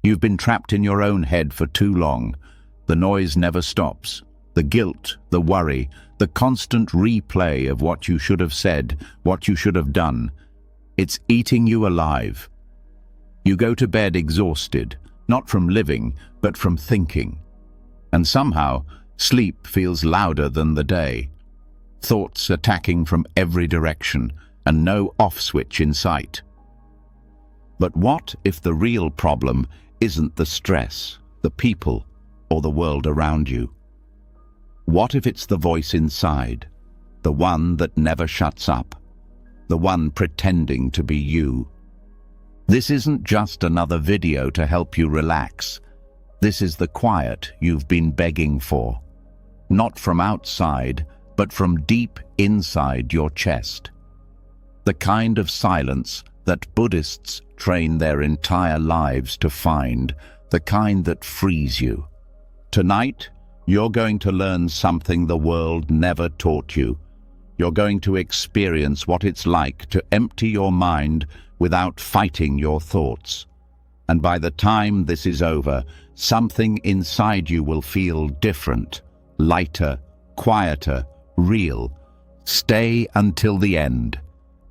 You've been trapped in your own head for too long. The noise never stops. The guilt, the worry, the constant replay of what you should have said, what you should have done. It's eating you alive. You go to bed exhausted, not from living, but from thinking. And somehow, sleep feels louder than the day. Thoughts attacking from every direction, and no off switch in sight. But what if the real problem isn't the stress, the people, or the world around you? What if it's the voice inside, the one that never shuts up, the one pretending to be you? This isn't just another video to help you relax. This is the quiet you've been begging for. Not from outside, but from deep inside your chest. The kind of silence that Buddhists train their entire lives to find, the kind that frees you. Tonight, you're going to learn something the world never taught you. You're going to experience what it's like to empty your mind without fighting your thoughts. And by the time this is over, something inside you will feel different, lighter, quieter, real. Stay until the end,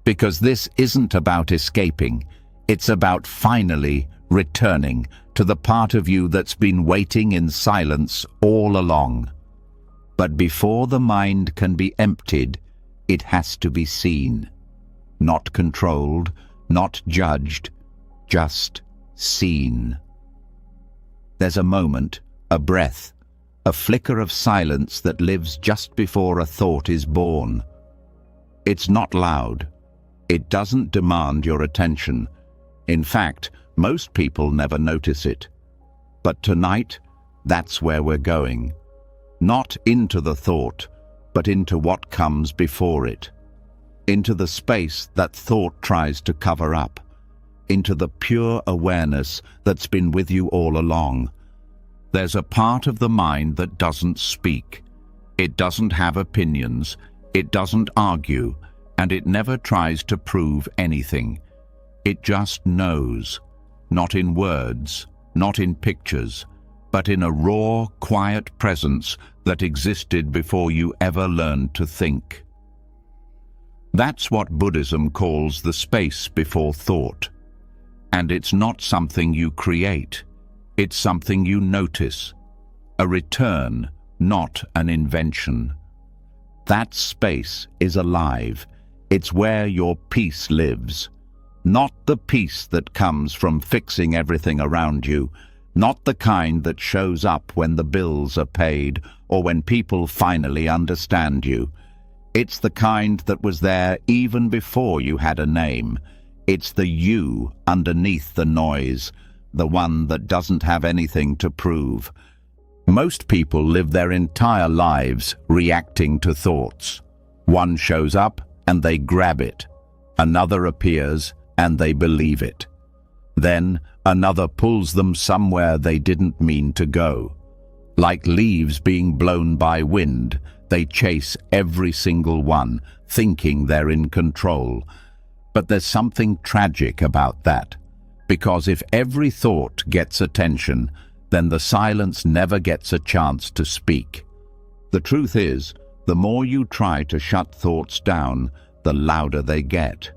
because this isn't about escaping. It's about finally returning to the part of you that's been waiting in silence all along. But before the mind can be emptied, it has to be seen. Not controlled, not judged, just seen. There's a moment, a breath, a flicker of silence that lives just before a thought is born. It's not loud. It doesn't demand your attention. In fact, most people never notice it. But tonight, that's where we're going. Not into the thought, but into what comes before it. Into the space that thought tries to cover up. Into the pure awareness that's been with you all along. There's a part of the mind that doesn't speak. It doesn't have opinions. It doesn't argue. And it never tries to prove anything. It just knows. Not in words, not in pictures, but in a raw, quiet presence that existed before you ever learned to think. That's what Buddhism calls the space before thought. And it's not something you create. It's something you notice. A return, not an invention. That space is alive. It's where your peace lives. Not the peace that comes from fixing everything around you, not the kind that shows up when the bills are paid or when people finally understand you. It's the kind that was there even before you had a name. It's the you underneath the noise, the one that doesn't have anything to prove. Most people live their entire lives reacting to thoughts. One shows up and they grab it. Another appears and they believe it. Then another pulls them somewhere they didn't mean to go. Like leaves being blown by wind, they chase every single one, thinking they're in control. But there's something tragic about that, because if every thought gets attention, then the silence never gets a chance to speak. The truth is, the more you try to shut thoughts down, the louder they get.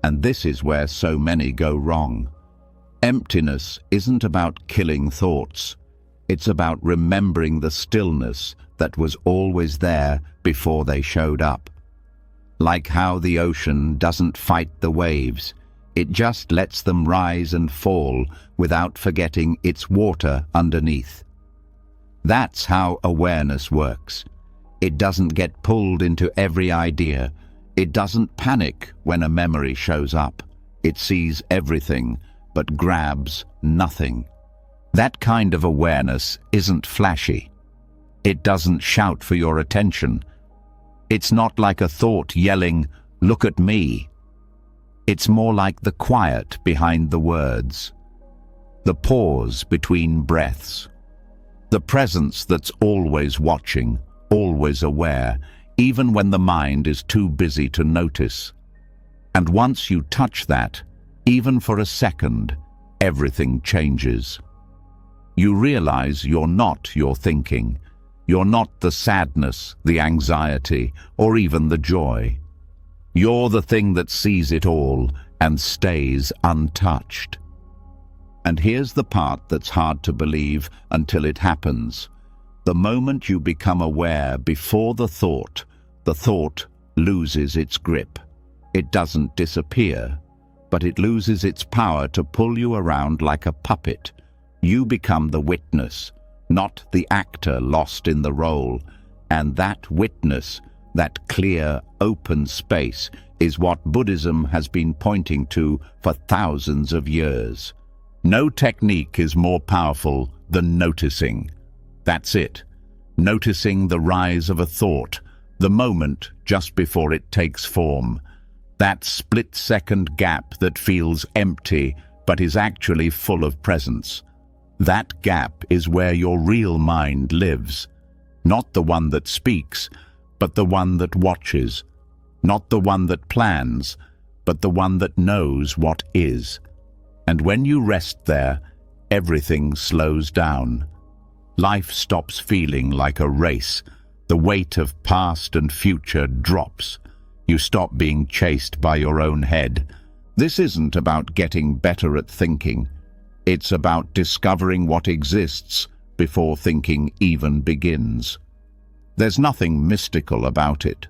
And this is where so many go wrong. Emptiness isn't about killing thoughts. It's about remembering the stillness that was always there before they showed up. Like how the ocean doesn't fight the waves. It just lets them rise and fall without forgetting its water underneath. That's how awareness works. It doesn't get pulled into every idea. It doesn't panic when a memory shows up. It sees everything, but grabs nothing. That kind of awareness isn't flashy. It doesn't shout for your attention. It's not like a thought yelling, "Look at me." It's more like the quiet behind the words. The pause between breaths. The presence that's always watching, always aware, even when the mind is too busy to notice. And once you touch that, even for a second, everything changes. you realize you're not your thinking. You're not the sadness, the anxiety, or even the joy. You're the thing that sees it all and stays untouched. And here's the part that's hard to believe until it happens. The moment you become aware before the thought loses its grip. It doesn't disappear, but it loses its power to pull you around like a puppet. You become the witness, not the actor lost in the role. And that witness, that clear, open space, is what Buddhism has been pointing to for thousands of years. No technique is more powerful than noticing. That's it. Noticing the rise of a thought, the moment just before it takes form. That split-second gap that feels empty but is actually full of presence. That gap is where your real mind lives. Not the one that speaks, but the one that watches. Not the one that plans, but the one that knows what is. And when you rest there, everything slows down. Life stops feeling like a race. The weight of past and future drops. You stop being chased by your own head. This isn't about getting better at thinking. It's about discovering what exists before thinking even begins. There's nothing mystical about it.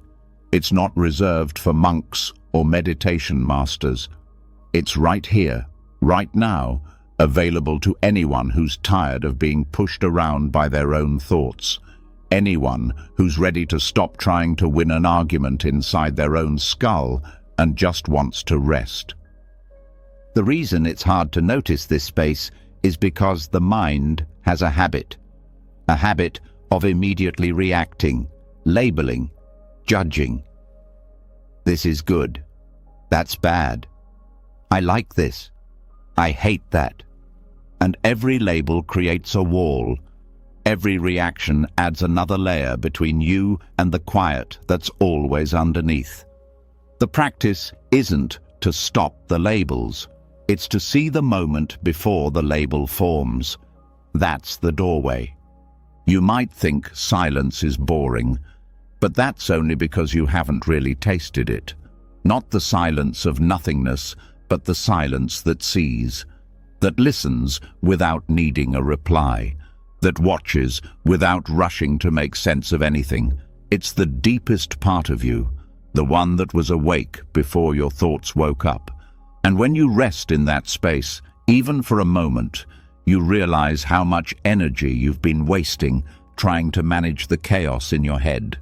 It's not reserved for monks or meditation masters. It's right here, right now, available to anyone who's tired of being pushed around by their own thoughts. Anyone who's ready to stop trying to win an argument inside their own skull and just wants to rest. The reason it's hard to notice this space is because the mind has a habit of immediately reacting, labeling, judging. This is good. That's bad. I like this. I hate that. And every label creates a wall. Every reaction adds another layer between you and the quiet that's always underneath. The practice isn't to stop the labels. It's to see the moment before the label forms. That's the doorway. You might think silence is boring, but that's only because you haven't really tasted it. Not the silence of nothingness, but the silence that sees, that listens without needing a reply, that watches without rushing to make sense of anything. It's the deepest part of you, the one that was awake before your thoughts woke up. And when you rest in that space, even for a moment, you realize how much energy you've been wasting trying to manage the chaos in your head.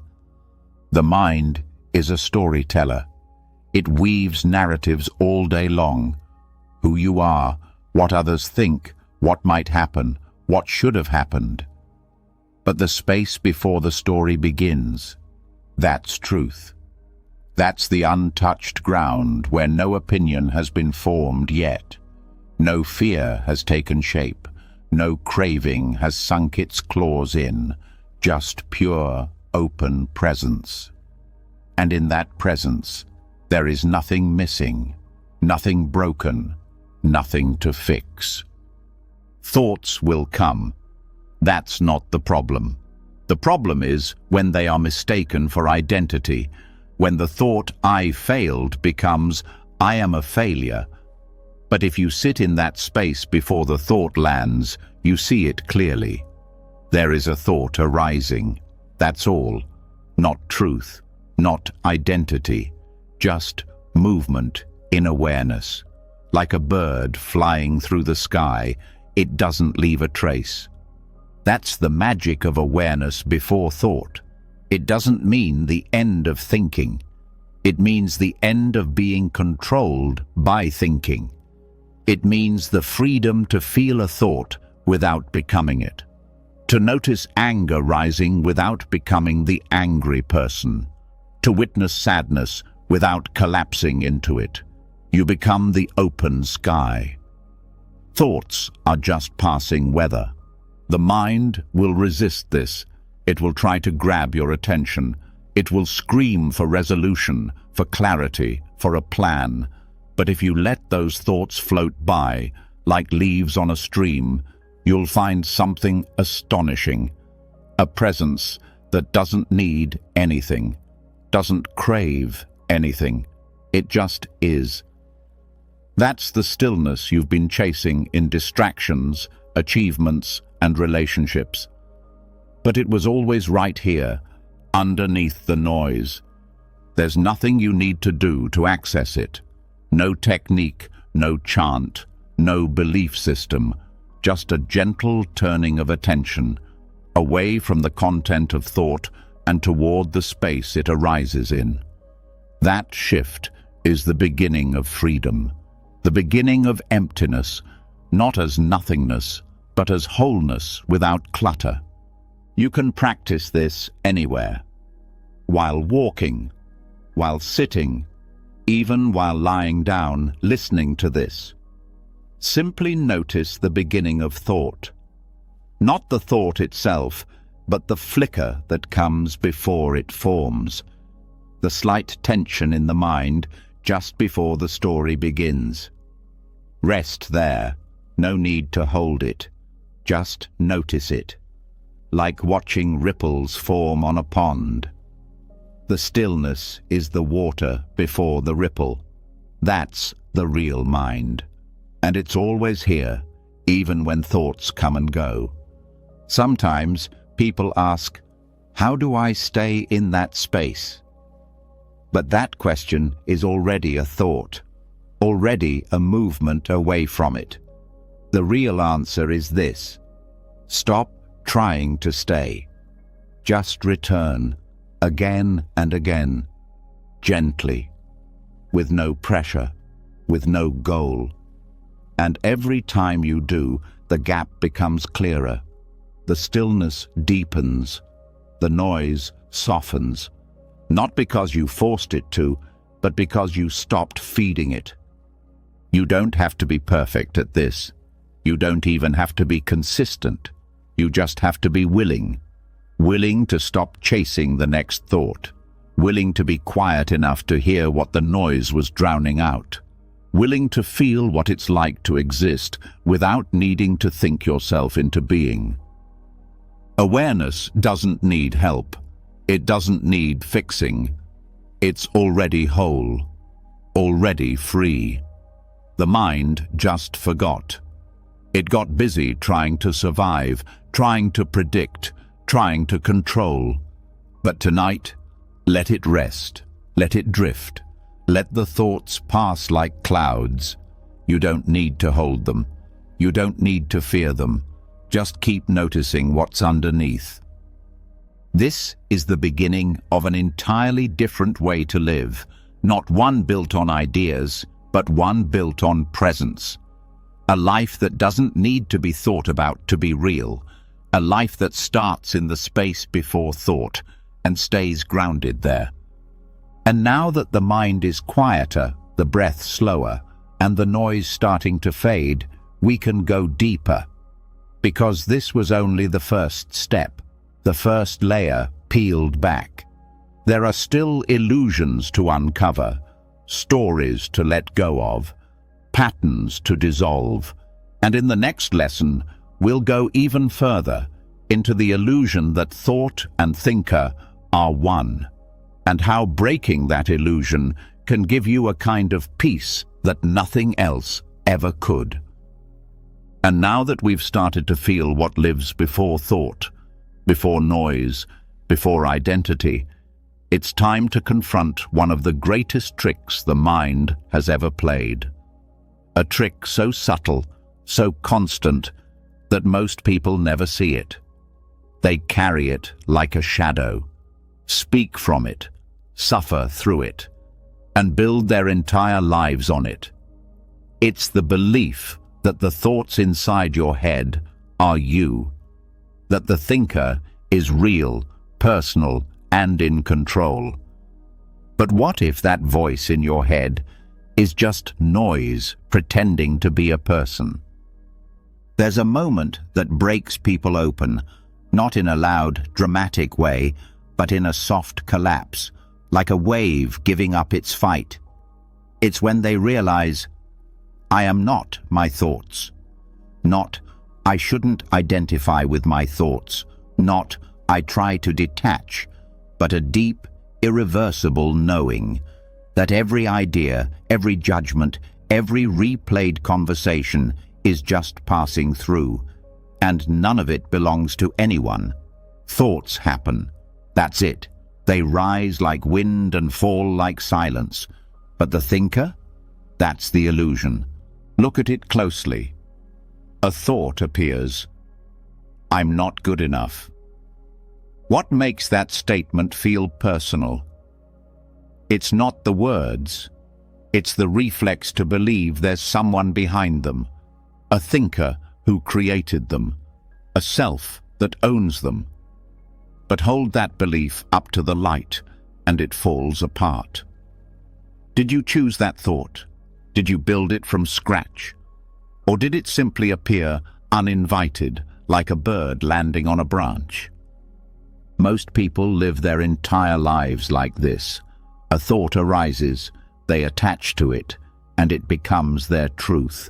The mind is a storyteller. It weaves narratives all day long. Who you are, what others think, what might happen, what should have happened. But the space before the story begins, that's truth. That's the untouched ground where no opinion has been formed yet. No fear has taken shape. No craving has sunk its claws in. Just pure, open presence. And in that presence, there is nothing missing, nothing broken, nothing to fix. Thoughts will come. That's not the problem. The problem is when they are mistaken for identity, when the thought "I failed" becomes "I am a failure." But if you sit in that space before the thought lands, you see it clearly. There is a thought arising. That's all. Not truth, not identity, just movement in awareness. Like a bird flying through the sky, it doesn't leave a trace. That's the magic of awareness before thought. It doesn't mean the end of thinking. It means the end of being controlled by thinking. It means the freedom to feel a thought without becoming it. To notice anger rising without becoming the angry person. To witness sadness without collapsing into it. You become the open sky. Thoughts are just passing weather. The mind will resist this. It will try to grab your attention. It will scream for resolution, for clarity, for a plan. But if you let those thoughts float by, like leaves on a stream, you'll find something astonishing. A presence that doesn't need anything, doesn't crave anything. It just is. That's the stillness you've been chasing in distractions, achievements, and relationships. But it was always right here, underneath the noise. There's nothing you need to do to access it. No technique, no chant, no belief system, just a gentle turning of attention, away from the content of thought and toward the space it arises in. That shift is the beginning of freedom, the beginning of emptiness, not as nothingness, but as wholeness without clutter. You can practice this anywhere, while walking, while sitting, even while lying down, listening to this. Simply notice the beginning of thought. Not the thought itself, but the flicker that comes before it forms. The slight tension in the mind just before the story begins. Rest there. No need to hold it. Just notice it. Like watching ripples form on a pond. The stillness is the water before the ripple. That's the real mind. And it's always here, even when thoughts come and go. Sometimes people ask, how do I stay in that space? But that question is already a thought, already a movement away from it. The real answer is this: stop trying to stay. Just return, again and again, gently, with no pressure, with no goal. And every time you do, the gap becomes clearer. The stillness deepens, the noise softens, not because you forced it to, but because you stopped feeding it. You don't have to be perfect at this. You don't even have to be consistent. You just have to be willing. Willing to stop chasing the next thought. Willing to be quiet enough to hear what the noise was drowning out. Willing to feel what it's like to exist without needing to think yourself into being. Awareness doesn't need help. It doesn't need fixing. It's already whole, already free. The mind just forgot. It got busy trying to survive, trying to predict, trying to control. But tonight, let it rest, let it drift. Let the thoughts pass like clouds. You don't need to hold them. You don't need to fear them. Just keep noticing what's underneath. This is the beginning of an entirely different way to live, not one built on ideas, but one built on presence. A life that doesn't need to be thought about to be real. A life that starts in the space before thought and stays grounded there. And now that the mind is quieter, the breath slower, and the noise starting to fade, we can go deeper. Because this was only the first step, the first layer peeled back. There are still illusions to uncover, stories to let go of, patterns to dissolve. And in the next lesson, we'll go even further into the illusion that thought and thinker are one, and how breaking that illusion can give you a kind of peace that nothing else ever could. And now that we've started to feel what lives before thought, before noise, before identity, it's time to confront one of the greatest tricks the mind has ever played. A trick so subtle, so constant, that most people never see it. They carry it like a shadow, speak from it, suffer through it, and build their entire lives on it. It's the belief that the thoughts inside your head are you, that the thinker is real, personal, and in control. But what if that voice in your head is just noise pretending to be a person? There's a moment that breaks people open, not in a loud, dramatic way, but in a soft collapse, like a wave giving up its fight. It's when they realize, I am not my thoughts. Not, I shouldn't identify with my thoughts, not I try to detach, but a deep, irreversible knowing that every idea, every judgment, every replayed conversation is just passing through, and none of it belongs to anyone. Thoughts happen. That's it. They rise like wind and fall like silence. But the thinker? That's the illusion. Look at it closely. A thought appears. I'm not good enough. What makes that statement feel personal? It's not the words. It's the reflex to believe there's someone behind them, a thinker who created them, a self that owns them. But hold that belief up to the light, and it falls apart. Did you choose that thought? Did you build it from scratch? Or did it simply appear uninvited, like a bird landing on a branch? Most people live their entire lives like this. A thought arises, they attach to it, and it becomes their truth.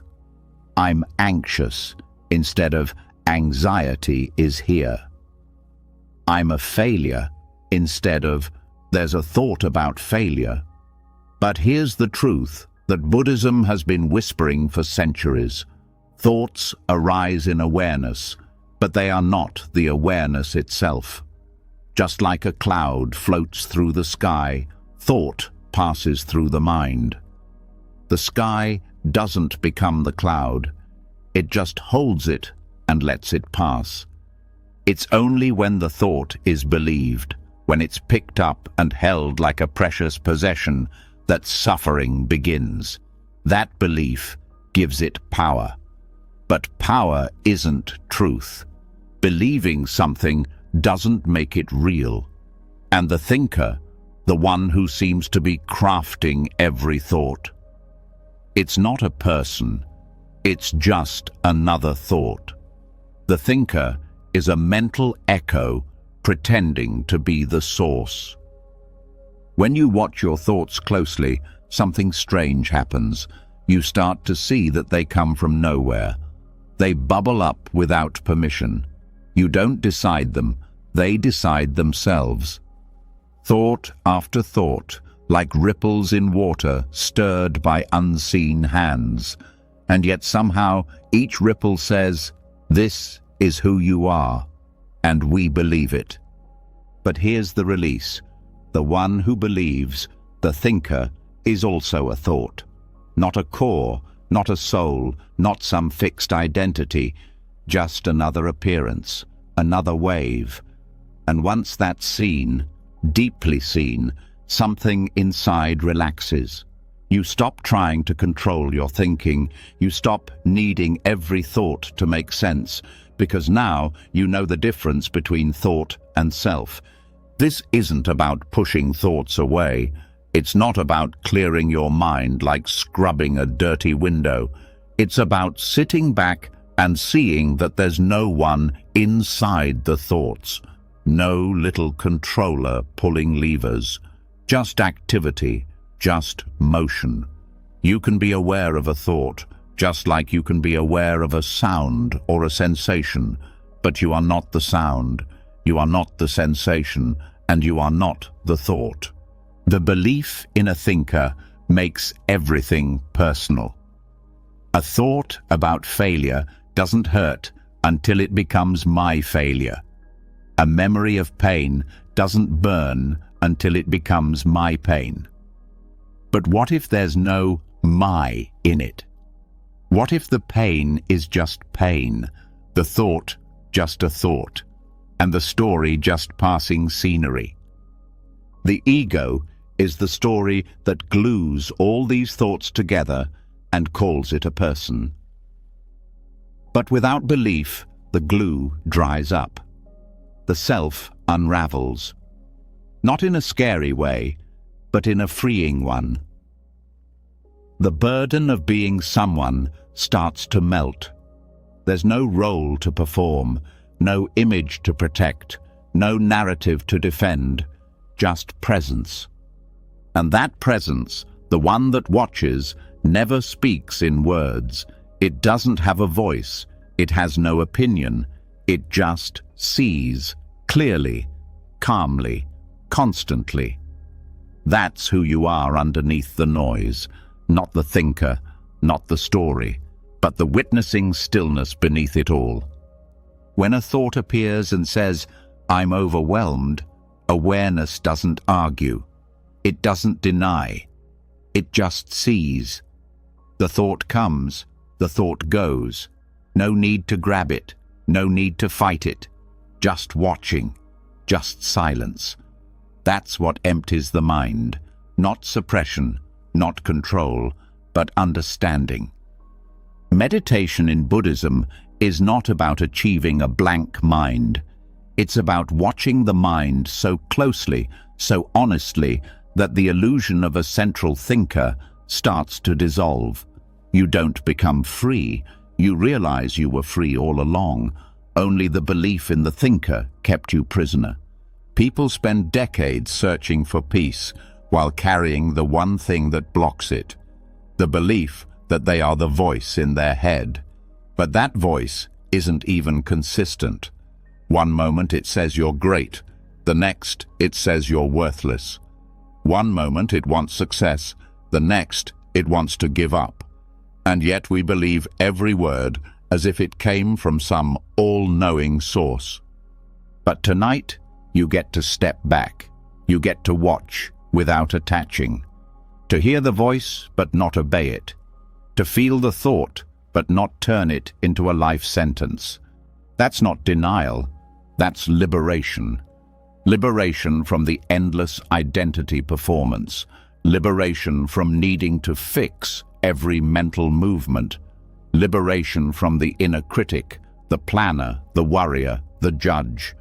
I'm anxious instead of anxiety is here. I'm a failure instead of there's a thought about failure. But here's the truth that Buddhism has been whispering for centuries. Thoughts arise in awareness, but they are not the awareness itself. Just like a cloud floats through the sky, thought passes through the mind. The sky doesn't become the cloud. It just holds it and lets it pass. It's only when the thought is believed, when it's picked up and held like a precious possession, that suffering begins. That belief gives it power. But power isn't truth. Believing something doesn't make it real. And the thinker, the one who seems to be crafting every thought, it's not a person, it's just another thought. The thinker is a mental echo pretending to be the source. When you watch your thoughts closely, something strange happens. You start to see that they come from nowhere. They bubble up without permission. You don't decide them, they decide themselves. Thought after thought, like ripples in water stirred by unseen hands. And yet somehow each ripple says, "This is who you are," and we believe it. But here's the release. The one who believes, the thinker, is also a thought. Not a core, not a soul, not some fixed identity, just another appearance, another wave. And once that's seen, deeply seen, something inside relaxes. You stop trying to control your thinking. You stop needing every thought to make sense, because now you know the difference between thought and self. This isn't about pushing thoughts away. It's not about clearing your mind like scrubbing a dirty window. It's about sitting back and seeing that there's no one inside the thoughts. No little controller pulling levers. Just activity, just motion. You can be aware of a thought, just like you can be aware of a sound or a sensation, but you are not the sound, you are not the sensation, and you are not the thought. The belief in a thinker makes everything personal. A thought about failure doesn't hurt until it becomes my failure. A memory of pain doesn't burn until it becomes my pain. But what if there's no my in it? What if the pain is just pain, the thought just a thought, and the story just passing scenery? The ego is the story that glues all these thoughts together and calls it a person. But without belief, the glue dries up. The self unravels. Not in a scary way, but in a freeing one. The burden of being someone starts to melt. There's no role to perform, no image to protect, no narrative to defend, just presence. And that presence, the one that watches, never speaks in words. It doesn't have a voice. It has no opinion. It just sees, clearly, calmly, constantly. That's who you are underneath the noise, not the thinker, not the story, but the witnessing stillness beneath it all. When a thought appears and says, "I'm overwhelmed," awareness doesn't argue. It doesn't deny. It just sees. The thought comes, the thought goes. No need to grab it, no need to fight it. Just watching, just silence. That's what empties the mind. Not suppression, not control, but understanding. Meditation in Buddhism is not about achieving a blank mind. It's about watching the mind so closely, so honestly, that the illusion of a central thinker starts to dissolve. You don't become free. You realize you were free all along. Only the belief in the thinker kept you prisoner. People spend decades searching for peace while carrying the one thing that blocks it, the belief that they are the voice in their head. But that voice isn't even consistent. One moment it says you're great, the next it says you're worthless. One moment it wants success, the next it wants to give up. And yet we believe every word as if it came from some all-knowing source. But tonight, you get to step back. You get to watch without attaching. To hear the voice but not obey it. To feel the thought but not turn it into a life sentence. That's not denial. That's liberation. Liberation from the endless identity performance. Liberation from needing to fix every mental movement. Liberation from the inner critic, the planner, the worrier, the judge.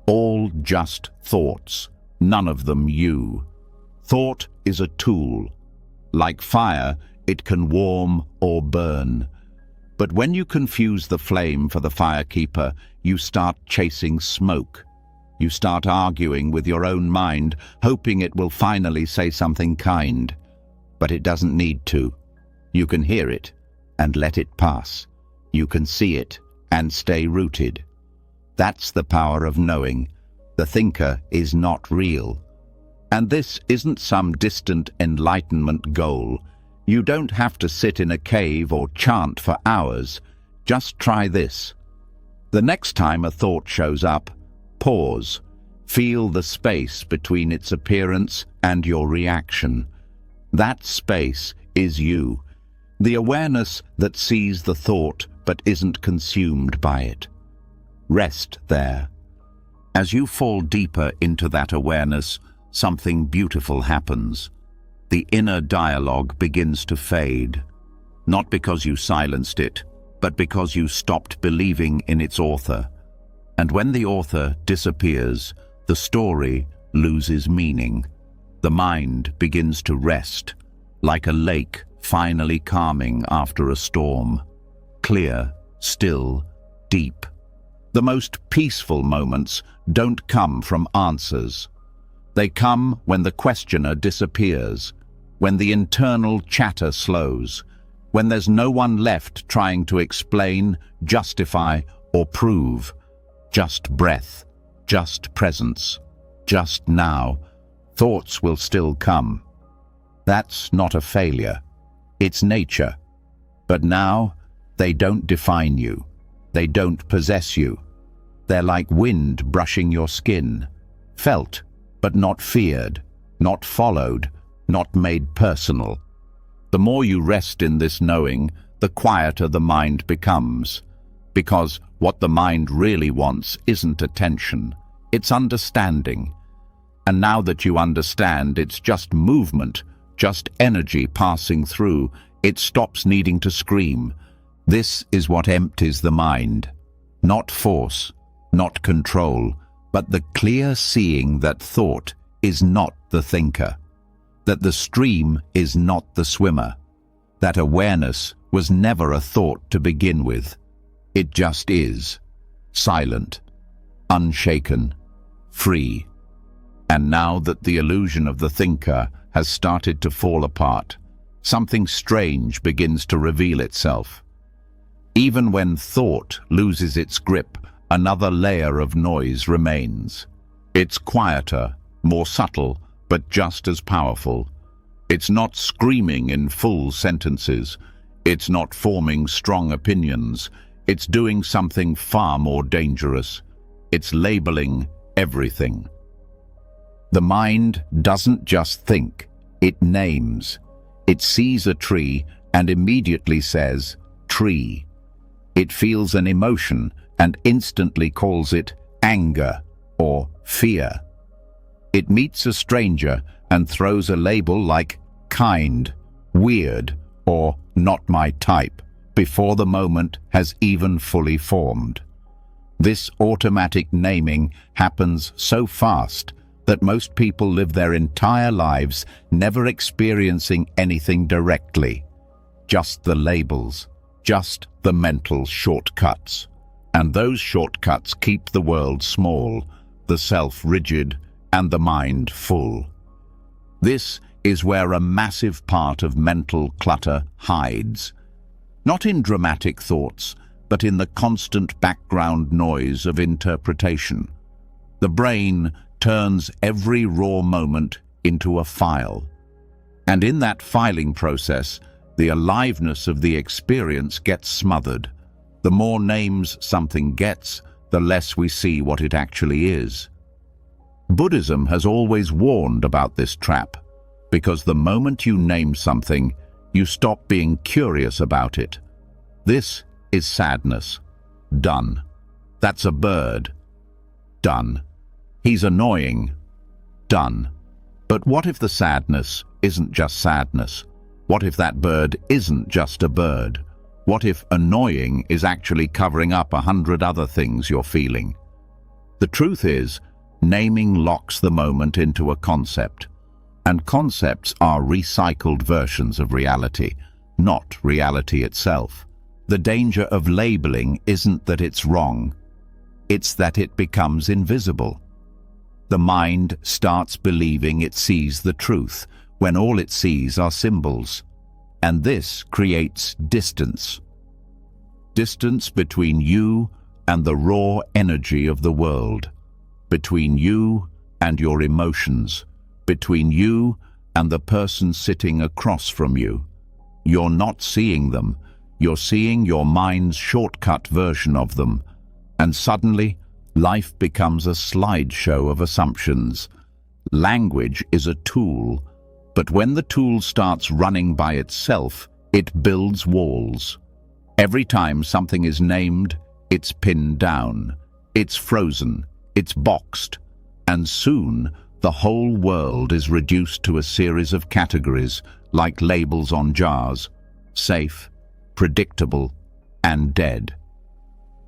All just thoughts, none of them you. Thought is a tool. Like fire, it can warm or burn. But when you confuse the flame for the firekeeper, you start chasing smoke. You start arguing with your own mind, hoping it will finally say something kind. But it doesn't need to. You can hear it and let it pass. You can see it and stay rooted. That's the power of knowing. The thinker is not real. And this isn't some distant enlightenment goal. You don't have to sit in a cave or chant for hours. Just try this. The next time a thought shows up, pause. Feel the space between its appearance and your reaction. That space is you. The awareness that sees the thought but isn't consumed by it. Rest there. As you fall deeper into that awareness, something beautiful happens. The inner dialogue begins to fade, not because you silenced it, but because you stopped believing in its author. And when the author disappears, the story loses meaning. The mind begins to rest, like a lake finally calming after a storm. Clear, still, deep. The most peaceful moments don't come from answers. They come when the questioner disappears, when the internal chatter slows, when there's no one left trying to explain, justify, or prove. Just breath, just presence, just now. Thoughts will still come. That's not a failure. It's nature. But now, they don't define you. They don't possess you. They're like wind brushing your skin. Felt, but not feared, not followed, not made personal. The more you rest in this knowing, the quieter the mind becomes. Because what the mind really wants isn't attention, it's understanding. And now that you understand, it's just movement, just energy passing through. It stops needing to scream. This is what empties the mind. Not force, not control, but the clear seeing that thought is not the thinker, that the stream is not the swimmer, that awareness was never a thought to begin with. It just is, silent, unshaken, free. And now that the illusion of the thinker has started to fall apart, something strange begins to reveal itself. Even when thought loses its grip, another layer of noise remains. It's quieter, more subtle, but just as powerful. It's not screaming in full sentences. It's not forming strong opinions. It's doing something far more dangerous. It's labeling everything. The mind doesn't just think, it names. It sees a tree and immediately says, "tree." It feels an emotion and instantly calls it anger or fear. It meets a stranger and throws a label like kind, weird, or not my type before the moment has even fully formed. This automatic naming happens so fast that most people live their entire lives never experiencing anything directly. Just the labels, just the mental shortcuts. And those shortcuts keep the world small, the self rigid, and the mind full. This is where a massive part of mental clutter hides. Not in dramatic thoughts, but in the constant background noise of interpretation. The brain turns every raw moment into a file. And in that filing process, the aliveness of the experience gets smothered. The more names something gets, the less we see what it actually is. Buddhism has always warned about this trap, because the moment you name something, you stop being curious about it. This is sadness. Done. That's a bird. Done. He's annoying. Done. But what if the sadness isn't just sadness? What if that bird isn't just a bird? What if annoying is actually covering up 100 other things you're feeling? The truth is, naming locks the moment into a concept. And concepts are recycled versions of reality, not reality itself. The danger of labeling isn't that it's wrong. It's that it becomes invisible. The mind starts believing it sees the truth, when all it sees are symbols. And this creates distance. Distance between you and the raw energy of the world. Between you and your emotions. Between you and the person sitting across from you. You're not seeing them. You're seeing your mind's shortcut version of them. And suddenly, life becomes a slideshow of assumptions. Language is a tool, but when the tool starts running by itself, it builds walls. Every time something is named, it's pinned down, it's frozen, it's boxed, and soon the whole world is reduced to a series of categories like labels on jars: safe, predictable, and dead.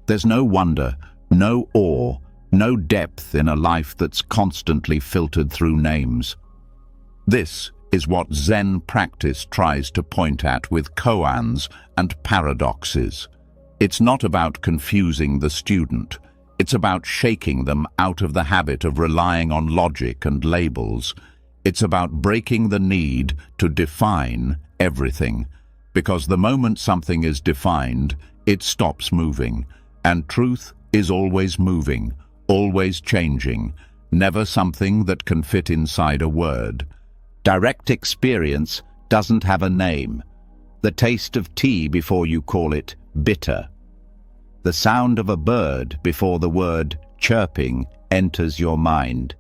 There's no wonder, no awe, no depth in a life that's constantly filtered through names. This is what Zen practice tries to point at with koans and paradoxes. It's not about confusing the student. It's about shaking them out of the habit of relying on logic and labels. It's about breaking the need to define everything. Because the moment something is defined, it stops moving. And truth is always moving, always changing, never something that can fit inside a word. Direct experience doesn't have a name. The taste of tea before you call it bitter. The sound of a bird before the word chirping enters your mind.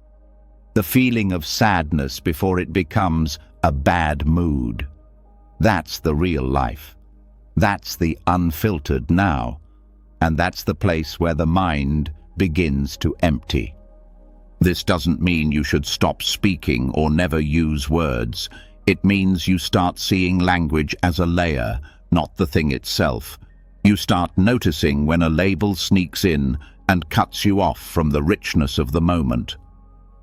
The feeling of sadness before it becomes a bad mood. That's the real life. That's the unfiltered now. And that's the place where the mind begins to empty. This doesn't mean you should stop speaking or never use words. It means you start seeing language as a layer, not the thing itself. You start noticing when a label sneaks in and cuts you off from the richness of the moment.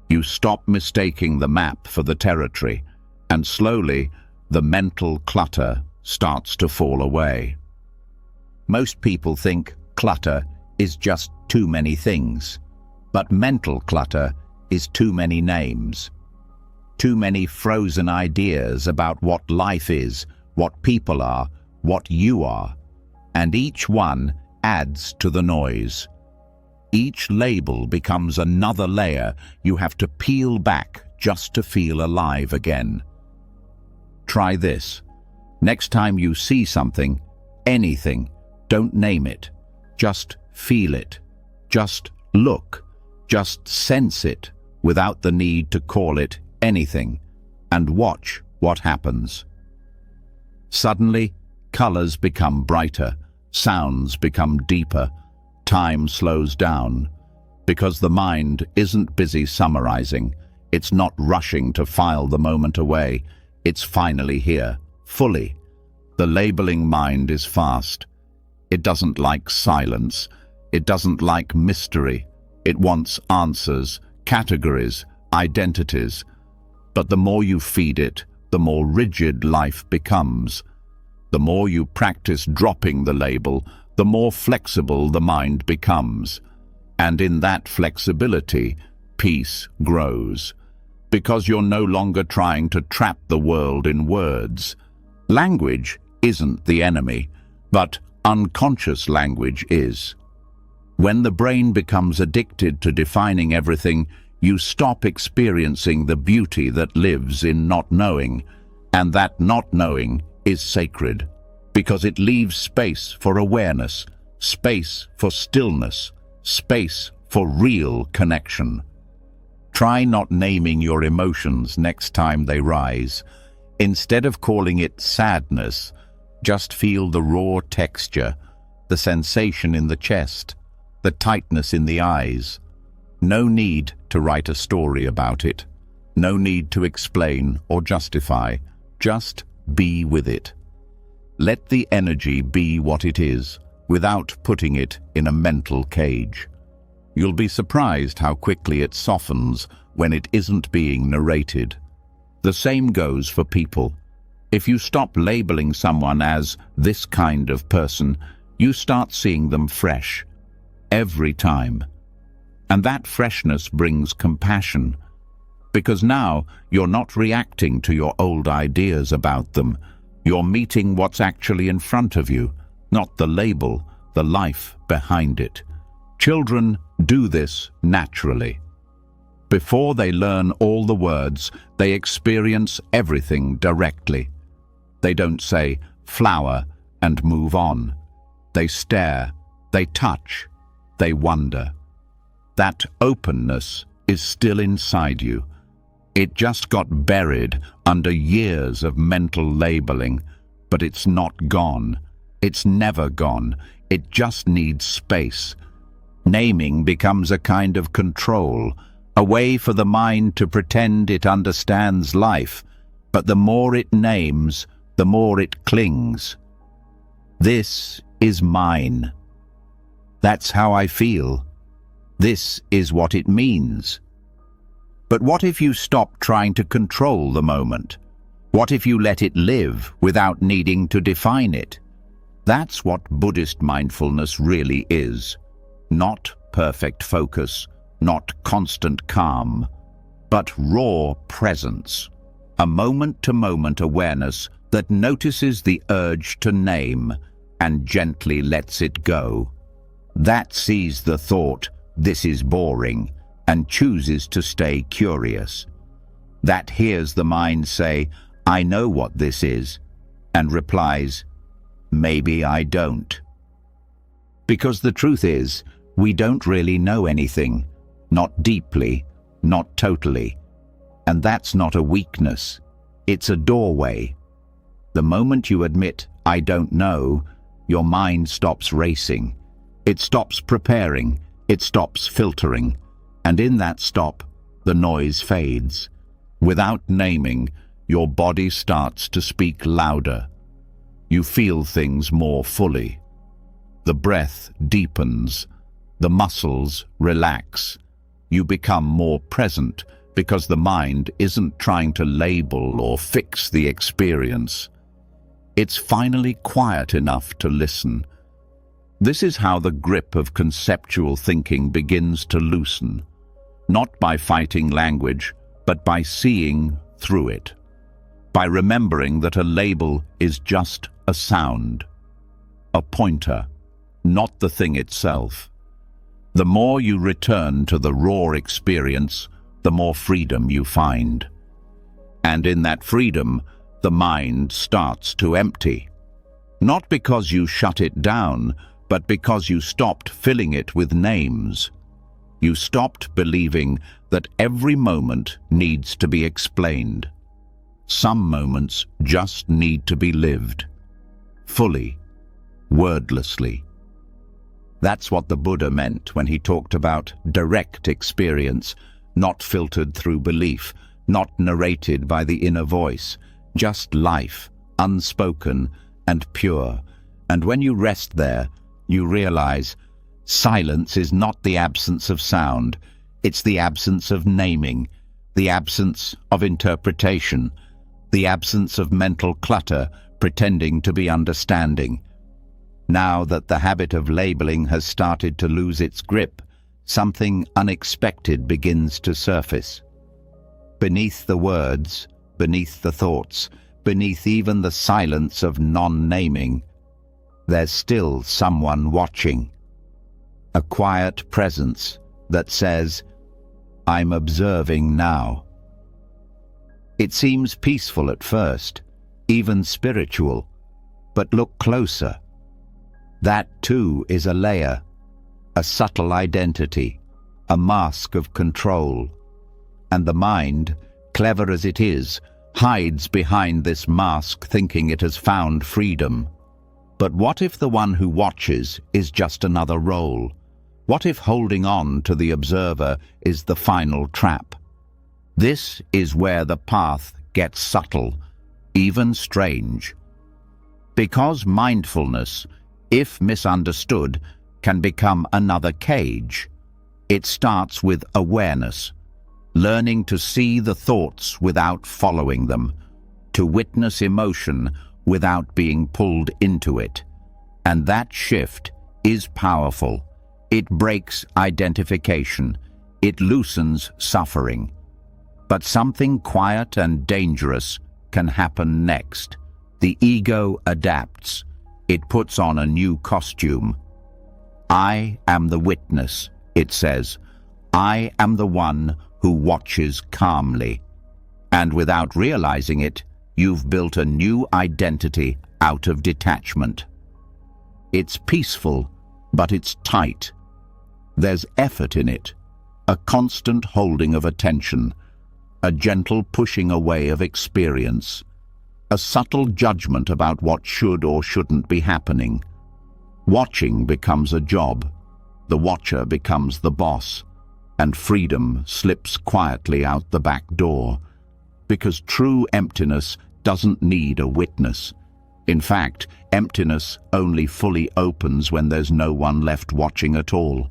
You stop mistaking the map for the territory, and slowly the mental clutter starts to fall away. Most people think clutter is just too many things, but mental clutter is too many names. Too many frozen ideas about what life is, what people are, what you are. and each one adds to the noise. Each label becomes another layer you have to peel back just to feel alive again. Try this. Next time you see something, anything, don't name it. Just feel it. Just look. Just sense it without the need to call it anything, and watch what happens. Suddenly, colors become brighter, sounds become deeper, time slows down, because the mind isn't busy summarizing. It's not rushing to file the moment away. It's finally here, fully. The labeling mind is fast. It doesn't like silence. It doesn't like mystery. It wants answers, categories, identities. But the more you feed it, the more rigid life becomes. The more you practice dropping the label, the more flexible the mind becomes. And in that flexibility, peace grows. Because you're no longer trying to trap the world in words. Language isn't the enemy, but unconscious language is. When the brain becomes addicted to defining everything, you stop experiencing the beauty that lives in not knowing, and that not knowing is sacred, because it leaves space for awareness, space for stillness, space for real connection. Try not naming your emotions next time they rise. Instead of calling it sadness, just feel the raw texture, the sensation in the chest, the tightness in the eyes. No need to write a story about it. No need to explain or justify. Just be with it. Let the energy be what it is, without putting it in a mental cage. You'll be surprised how quickly it softens when it isn't being narrated. The same goes for people. If you stop labeling someone as this kind of person, you start seeing them fresh, every time. And that freshness brings compassion, because now you're not reacting to your old ideas about them. You're meeting what's actually in front of you, not the label, the life behind it. Children do this naturally. Before they learn all the words, they experience everything directly. They don't say flower and move on. They stare, they touch, they wonder. That openness is still inside you. It just got buried under years of mental labeling, but it's not gone. It's never gone. It just needs space. Naming becomes a kind of control, a way for the mind to pretend it understands life, but the more it names, the more it clings. This is mine. That's how I feel. This is what it means. But what if you stop trying to control the moment? What if you let it live without needing to define it? That's what Buddhist mindfulness really is. Not perfect focus, not constant calm, but raw presence. A moment-to-moment awareness that notices the urge to name and gently lets it go. That sees the thought, "This is boring," and chooses to stay curious. That hears the mind say, "I know what this is," and replies, "Maybe I don't." Because the truth is, we don't really know anything, not deeply, not totally. And that's not a weakness, it's a doorway. The moment you admit, "I don't know," your mind stops racing. It stops preparing, it stops filtering. And in that stop, the noise fades. Without naming, your body starts to speak louder. You feel things more fully. The breath deepens. The muscles relax. You become more present because the mind isn't trying to label or fix the experience. It's finally quiet enough to listen. This is how the grip of conceptual thinking begins to loosen. Not by fighting language, but by seeing through it. By remembering that a label is just a sound. a pointer, not the thing itself. The more you return to the raw experience, the more freedom you find. And in that freedom, the mind starts to empty. Not because you shut it down, but because you stopped filling it with names. You stopped believing that every moment needs to be explained. Some moments just need to be lived, fully, wordlessly. That's what the Buddha meant when he talked about direct experience, not filtered through belief, not narrated by the inner voice, just life, unspoken and pure. And when you rest there, you realize silence is not the absence of sound, it's the absence of naming, the absence of interpretation, the absence of mental clutter pretending to be understanding. Now that the habit of labeling has started to lose its grip, something unexpected begins to surface. Beneath the words, beneath the thoughts, beneath even the silence of non-naming, there's still someone watching. A quiet presence that says, "I'm observing now." It seems peaceful at first, even spiritual, but look closer. That too is a layer, a subtle identity, a mask of control. And the mind, clever as it is, hides behind this mask thinking it has found freedom. But what if the one who watches is just another role? What if holding on to the observer is the final trap? This is where the path gets subtle, even strange. Because mindfulness, if misunderstood, can become another cage. It starts with awareness, learning to see the thoughts without following them, to witness emotion without being pulled into it. And that shift is powerful. It breaks identification. It loosens suffering. But something quiet and dangerous can happen next. The ego adapts. It puts on a new costume. I am the witness, it says. I am the one who watches calmly. And without realizing it, you've built a new identity out of detachment. It's peaceful, but it's tight. There's effort in it, a constant holding of attention, a gentle pushing away of experience, a subtle judgment about what should or shouldn't be happening. Watching becomes a job, the watcher becomes the boss, and freedom slips quietly out the back door, because true emptiness doesn't need a witness. In fact, emptiness only fully opens when there's no one left watching at all.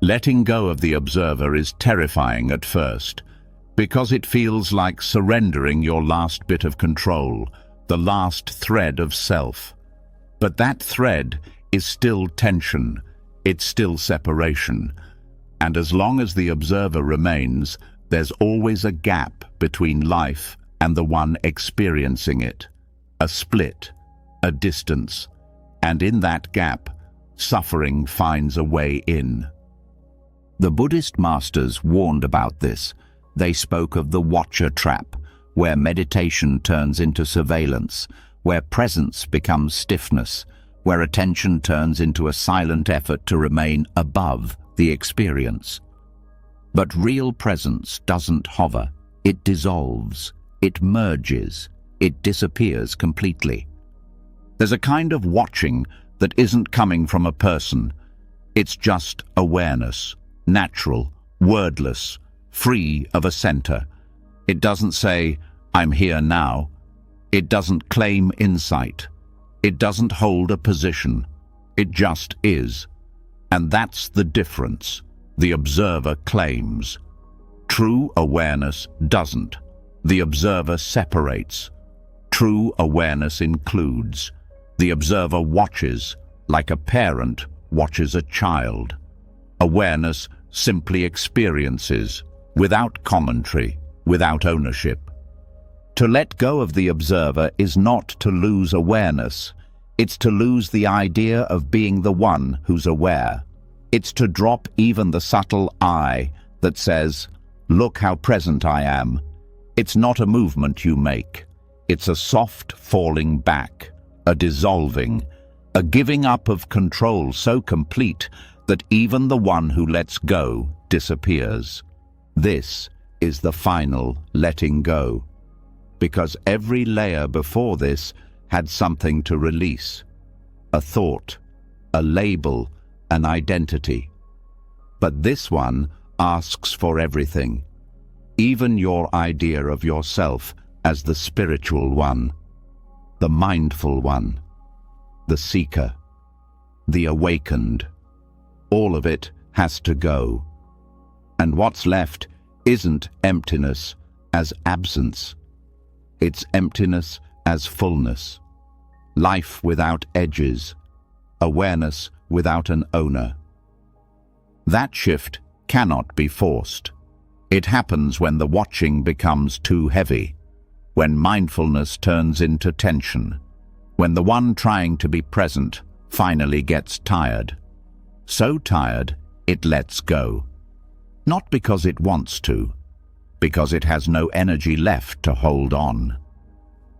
Letting go of the observer is terrifying at first, because it feels like surrendering your last bit of control, the last thread of self. But that thread is still tension, it's still separation. And as long as the observer remains, there's always a gap between life and the one experiencing it. A split, a distance. And in that gap, suffering finds a way in. The Buddhist masters warned about this. They spoke of the watcher trap, where meditation turns into surveillance, where presence becomes stiffness, where attention turns into a silent effort to remain above the experience. But real presence doesn't hover. It dissolves, it merges, it disappears completely. There's a kind of watching that isn't coming from a person. It's just awareness, natural, wordless, free of a center. It doesn't say, "I'm here now." It doesn't claim insight. It doesn't hold a position. It just is. And that's the difference. The observer claims. True awareness doesn't. The observer separates. True awareness includes. The observer watches, like a parent watches a child. Awareness simply experiences, without commentary, without ownership. To let go of the observer is not to lose awareness. It's to lose the idea of being the one who's aware. It's to drop even the subtle I that says, "Look how present I am." It's not a movement you make. It's a soft falling back, a dissolving, a giving up of control so complete that even the one who lets go disappears. This is the final letting go, because every layer before this had something to release, a thought, a label, an identity. But this one asks for everything, even your idea of yourself as the spiritual one, the mindful one, the seeker, the awakened. All of it has to go. And what's left isn't emptiness as absence. It's emptiness as fullness, life without edges, awareness without an owner. That shift cannot be forced. It happens when the watching becomes too heavy, when mindfulness turns into tension, when the one trying to be present finally gets tired. So tired, it lets go. Not because it wants to, because it has no energy left to hold on.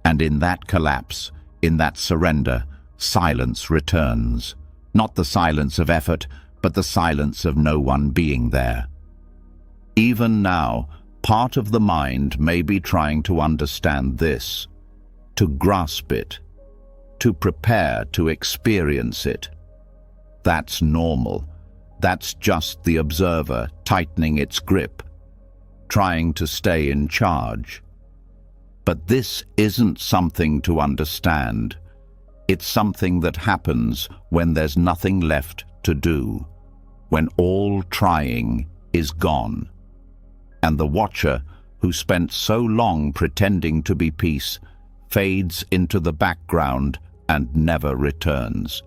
And in that collapse, in that surrender, silence returns. Not the silence of effort, but the silence of no one being there. Even now, part of the mind may be trying to understand this, to grasp it, to prepare to experience it. That's normal. That's just the observer tightening its grip, trying to stay in charge. But this isn't something to understand. It's something that happens when there's nothing left to do, when all trying is gone. And the watcher, who spent so long pretending to be peace, fades into the background and never returns.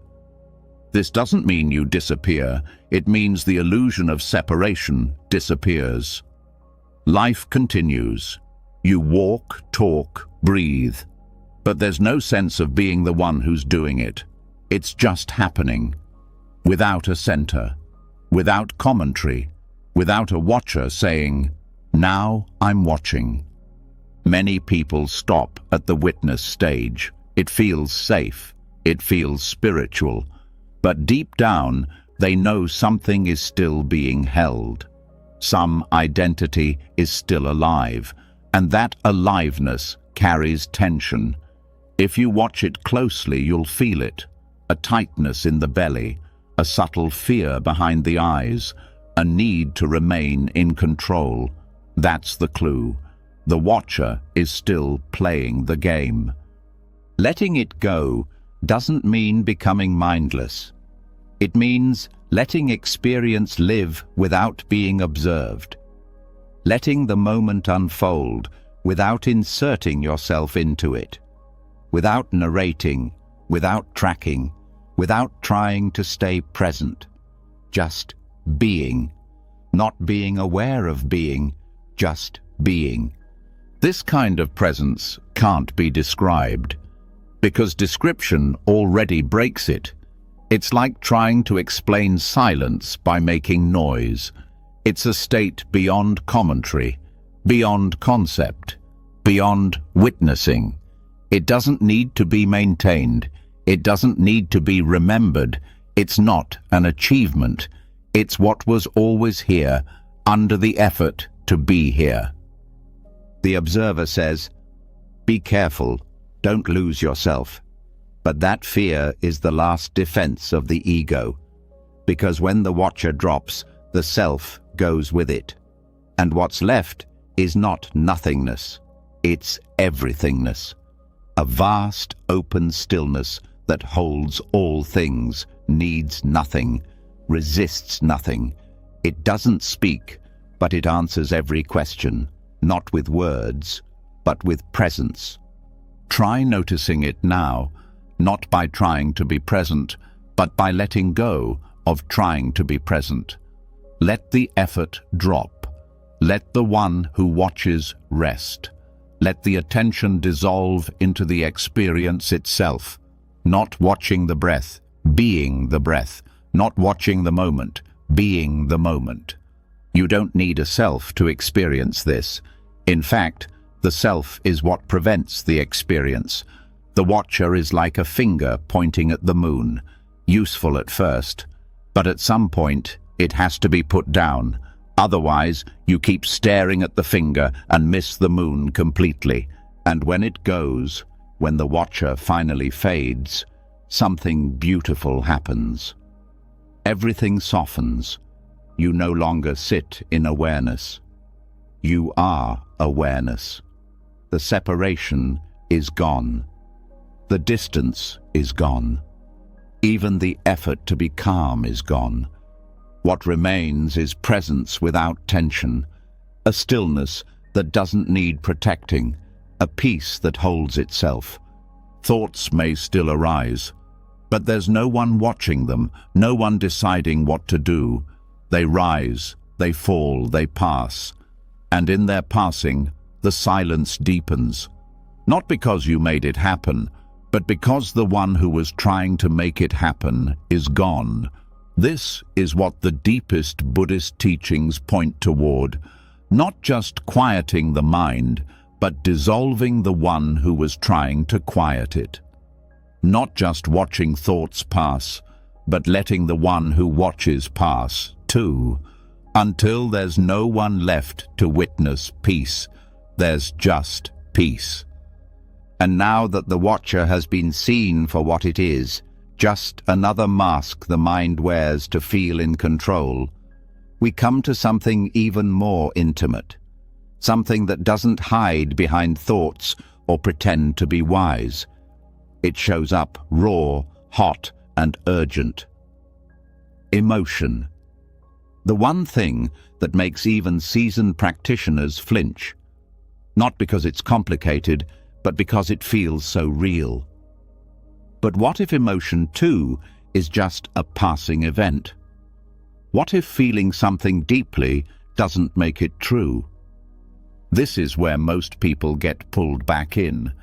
This doesn't mean you disappear. It means the illusion of separation disappears. Life continues. You walk, talk, breathe. But there's no sense of being the one who's doing it. It's just happening, without a center, without commentary, without a watcher saying, "Now I'm watching." Many people stop at the witness stage. It feels safe. It feels spiritual. But deep down, they know something is still being held. Some identity is still alive, and that aliveness carries tension. If you watch it closely, you'll feel it. A tightness in the belly, a subtle fear behind the eyes, a need to remain in control. That's the clue. The watcher is still playing the game. Letting it go doesn't mean becoming mindless. It means letting experience live without being observed. Letting the moment unfold without inserting yourself into it. Without narrating, without tracking, without trying to stay present. Just being. Not being aware of being, just being. This kind of presence can't be described, because description already breaks it. It's like trying to explain silence by making noise. It's a state beyond commentary, beyond concept, beyond witnessing. It doesn't need to be maintained. It doesn't need to be remembered. It's not an achievement. It's what was always here, under the effort to be here. The observer says, "Be careful, don't lose yourself." But that fear is the last defense of the ego, because when the watcher drops, the self goes with it. And what's left is not nothingness, it's everythingness. A vast, open stillness that holds all things, needs nothing, resists nothing. It doesn't speak, but it answers every question, not with words, but with presence. Try noticing it now, not by trying to be present, but by letting go of trying to be present. Let the effort drop. Let the one who watches rest. Let the attention dissolve into the experience itself, Not watching the breath, being the breath. Not watching the moment, being the moment. You don't need a self to experience this. In fact, the self is what prevents the experience. The watcher is like a finger pointing at the moon, useful at first, but at some point it has to be put down. Otherwise, you keep staring at the finger and miss the moon completely. And when it goes, when the watcher finally fades, something beautiful happens. Everything softens. You no longer sit in awareness. You are awareness. The separation is gone. The distance is gone. Even the effort to be calm is gone. What remains is presence without tension, a stillness that doesn't need protecting, a peace that holds itself. Thoughts may still arise, but there's no one watching them, no one deciding what to do. They rise, they fall, they pass. And in their passing, the silence deepens. Not because you made it happen, but because the one who was trying to make it happen is gone. This is what the deepest Buddhist teachings point toward, not just quieting the mind, but dissolving the one who was trying to quiet it. Not just watching thoughts pass, but letting the one who watches pass, too. Until there's no one left to witness peace, there's just peace. And now that the watcher has been seen for what it is, just another mask the mind wears to feel in control, we come to something even more intimate. Something that doesn't hide behind thoughts or pretend to be wise. It shows up raw, hot, and urgent. Emotion. The one thing that makes even seasoned practitioners flinch. Not because it's complicated, but because it feels so real. But what if emotion, too, is just a passing event? What if feeling something deeply doesn't make it true? This is where most people get pulled back in.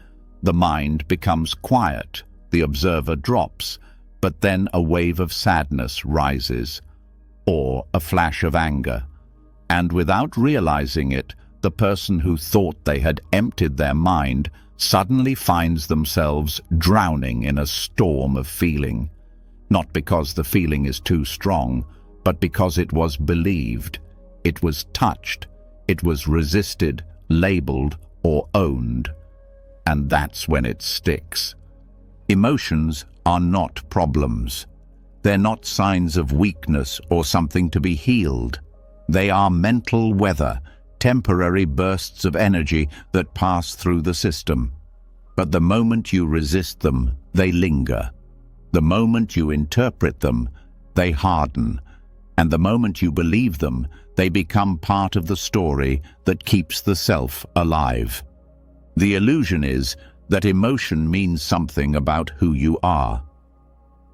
The mind becomes quiet, the observer drops, but then a wave of sadness rises, or a flash of anger. And without realizing it, the person who thought they had emptied their mind suddenly finds themselves drowning in a storm of feeling. Not because the feeling is too strong, but because it was believed, it was touched, it was resisted, labeled, or owned. And that's when it sticks. Emotions are not problems. They're not signs of weakness or something to be healed. They are mental weather, temporary bursts of energy that pass through the system. But the moment you resist them, they linger. The moment you interpret them, they harden. And the moment you believe them, they become part of the story that keeps the self alive. The illusion is that emotion means something about who you are.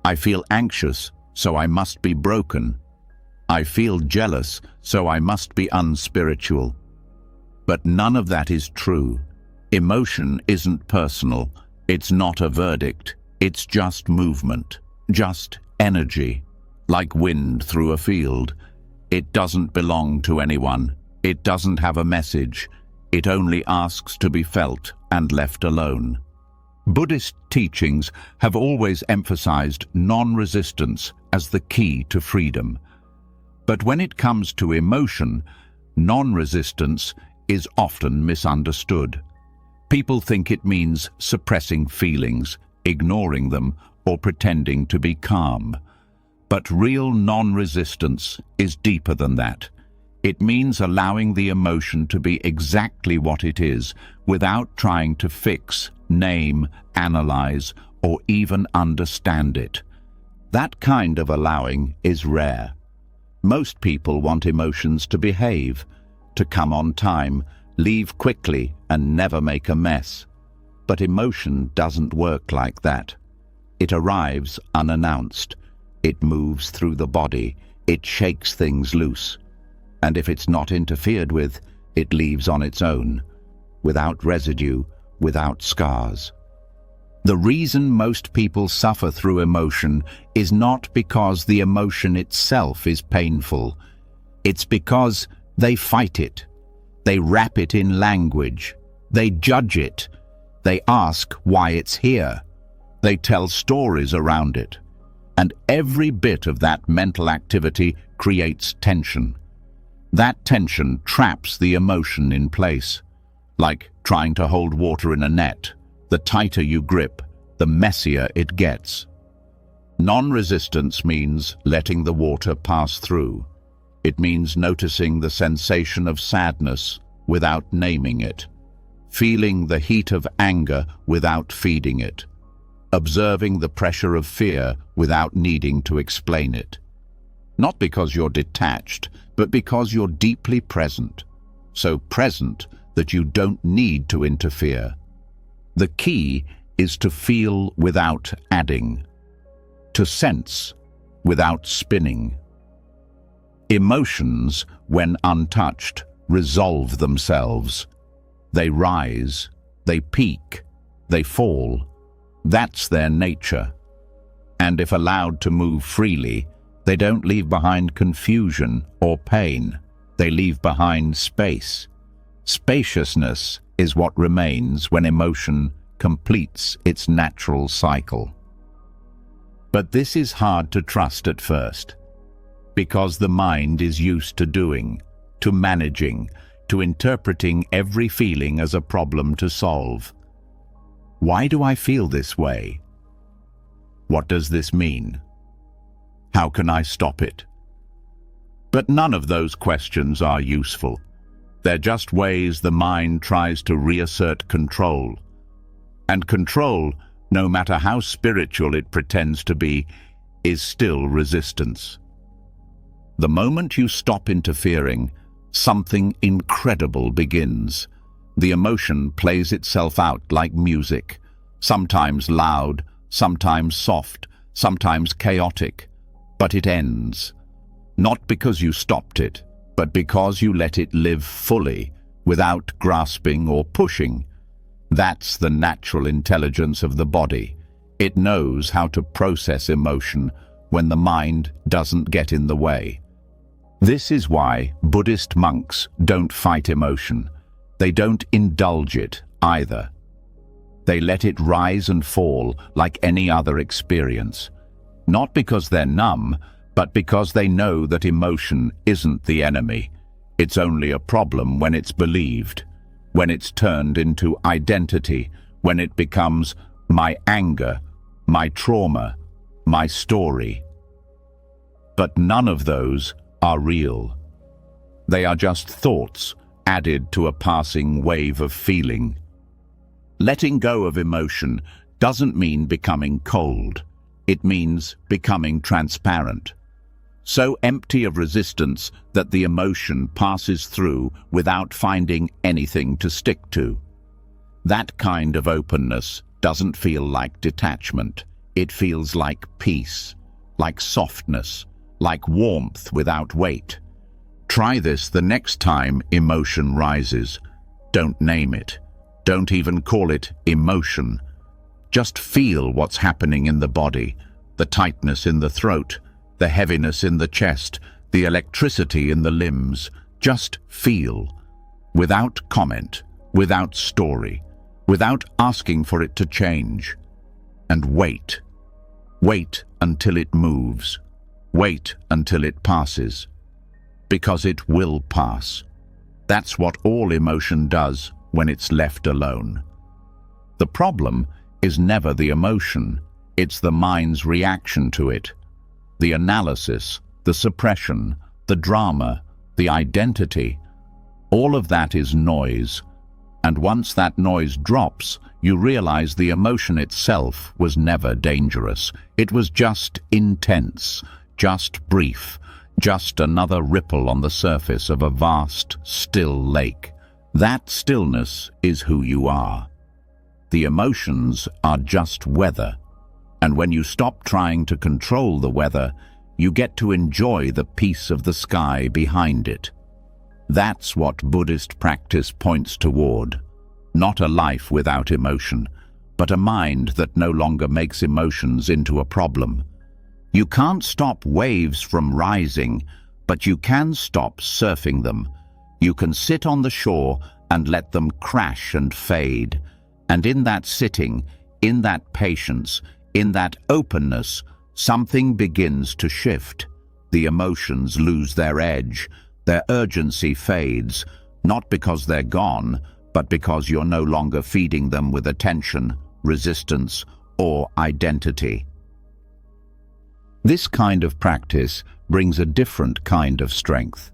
I feel anxious, so I must be broken. I feel jealous, so I must be unspiritual. But none of that is true. Emotion isn't personal. It's not a verdict. It's just movement, just energy, like wind through a field. It doesn't belong to anyone. It doesn't have a message. It only asks to be felt and left alone. Buddhist teachings have always emphasized non-resistance as the key to freedom. But when it comes to emotion, non-resistance is often misunderstood. People think it means suppressing feelings, ignoring them, or pretending to be calm. But real non-resistance is deeper than that. It means allowing the emotion to be exactly what it is, without trying to fix, name, analyze, or even understand it. That kind of allowing is rare. Most people want emotions to behave, to come on time, leave quickly, and never make a mess. But emotion doesn't work like that. It arrives unannounced. It moves through the body. It shakes things loose. And if it's not interfered with, it leaves on its own, without residue, without scars. The reason most people suffer through emotion is not because the emotion itself is painful. It's because they fight it. They wrap it in language. They judge it. They ask why it's here. They tell stories around it. And every bit of that mental activity creates tension. That tension traps the emotion in place, like trying to hold water in a net. The tighter you grip, the messier it gets. Non-resistance means letting the water pass through. It means noticing the sensation of sadness without naming it, feeling the heat of anger without feeding it, observing the pressure of fear without needing to explain it. Not because you're detached, but because you're deeply present. So present that you don't need to interfere. The key is to feel without adding, to sense without spinning. Emotions, when untouched, resolve themselves. They rise, they peak, they fall. That's their nature. And if allowed to move freely, they don't leave behind confusion or pain. They leave behind space. Spaciousness is what remains when emotion completes its natural cycle. But this is hard to trust at first, because the mind is used to doing, to managing, to interpreting every feeling as a problem to solve. Why do I feel this way? What does this mean? How can I stop it? But none of those questions are useful. They're just ways the mind tries to reassert control. And control, no matter how spiritual it pretends to be, is still resistance. The moment you stop interfering, something incredible begins. The emotion plays itself out like music, sometimes loud, sometimes soft, sometimes chaotic, but it ends. Not because you stopped it, but because you let it live fully, without grasping or pushing. That's the natural intelligence of the body. It knows how to process emotion when the mind doesn't get in the way. This is why Buddhist monks don't fight emotion. They don't indulge it either. They let it rise and fall like any other experience. Not because they're numb, but because they know that emotion isn't the enemy. It's only a problem when it's believed, when it's turned into identity, when it becomes my anger, my trauma, my story. But none of those are real. They are just thoughts added to a passing wave of feeling. Letting go of emotion doesn't mean becoming cold. It means becoming transparent. So empty of resistance that the emotion passes through without finding anything to stick to. That kind of openness doesn't feel like detachment. It feels like peace, like softness, like warmth without weight. Try this the next time emotion rises. Don't name it. Don't even call it emotion. Just feel what's happening in the body, the tightness in the throat, the heaviness in the chest, the electricity in the limbs. Just feel, without comment, without story, without asking for it to change. And wait. Wait until it moves. Wait until it passes. Because it will pass. That's what all emotion does when it's left alone. The problem is never the emotion. It's the mind's reaction to it. The analysis, the suppression, the drama, the identity. All of that is noise. And once that noise drops, you realize the emotion itself was never dangerous. It was just intense, just brief, just another ripple on the surface of a vast, still lake. That stillness is who you are. The emotions are just weather. And when you stop trying to control the weather, you get to enjoy the peace of the sky behind it. That's what Buddhist practice points toward. Not a life without emotion, but a mind that no longer makes emotions into a problem. You can't stop waves from rising, but you can stop surfing them. You can sit on the shore and let them crash and fade. And in that sitting, in that patience, in that openness, something begins to shift. The emotions lose their edge, their urgency fades, not because they're gone, but because you're no longer feeding them with attention, resistance, or identity. This kind of practice brings a different kind of strength.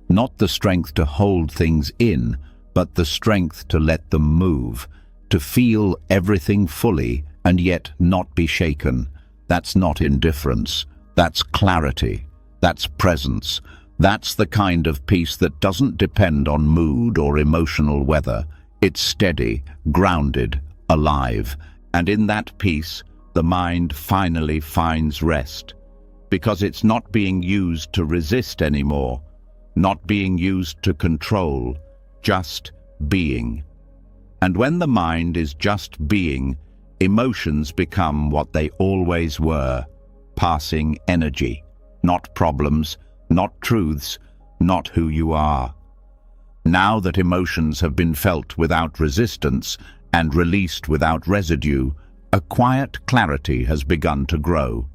Not the strength to hold things in, but the strength to let them move, to feel everything fully and yet not be shaken. That's not indifference, that's clarity, that's presence. That's the kind of peace that doesn't depend on mood or emotional weather. It's steady, grounded, alive. And in that peace, the mind finally finds rest. Because it's not being used to resist anymore, not being used to control, just being. And when the mind is just being, emotions become what they always were, passing energy, not problems, not truths, not who you are. Now that emotions have been felt without resistance and released without residue, a quiet clarity has begun to grow.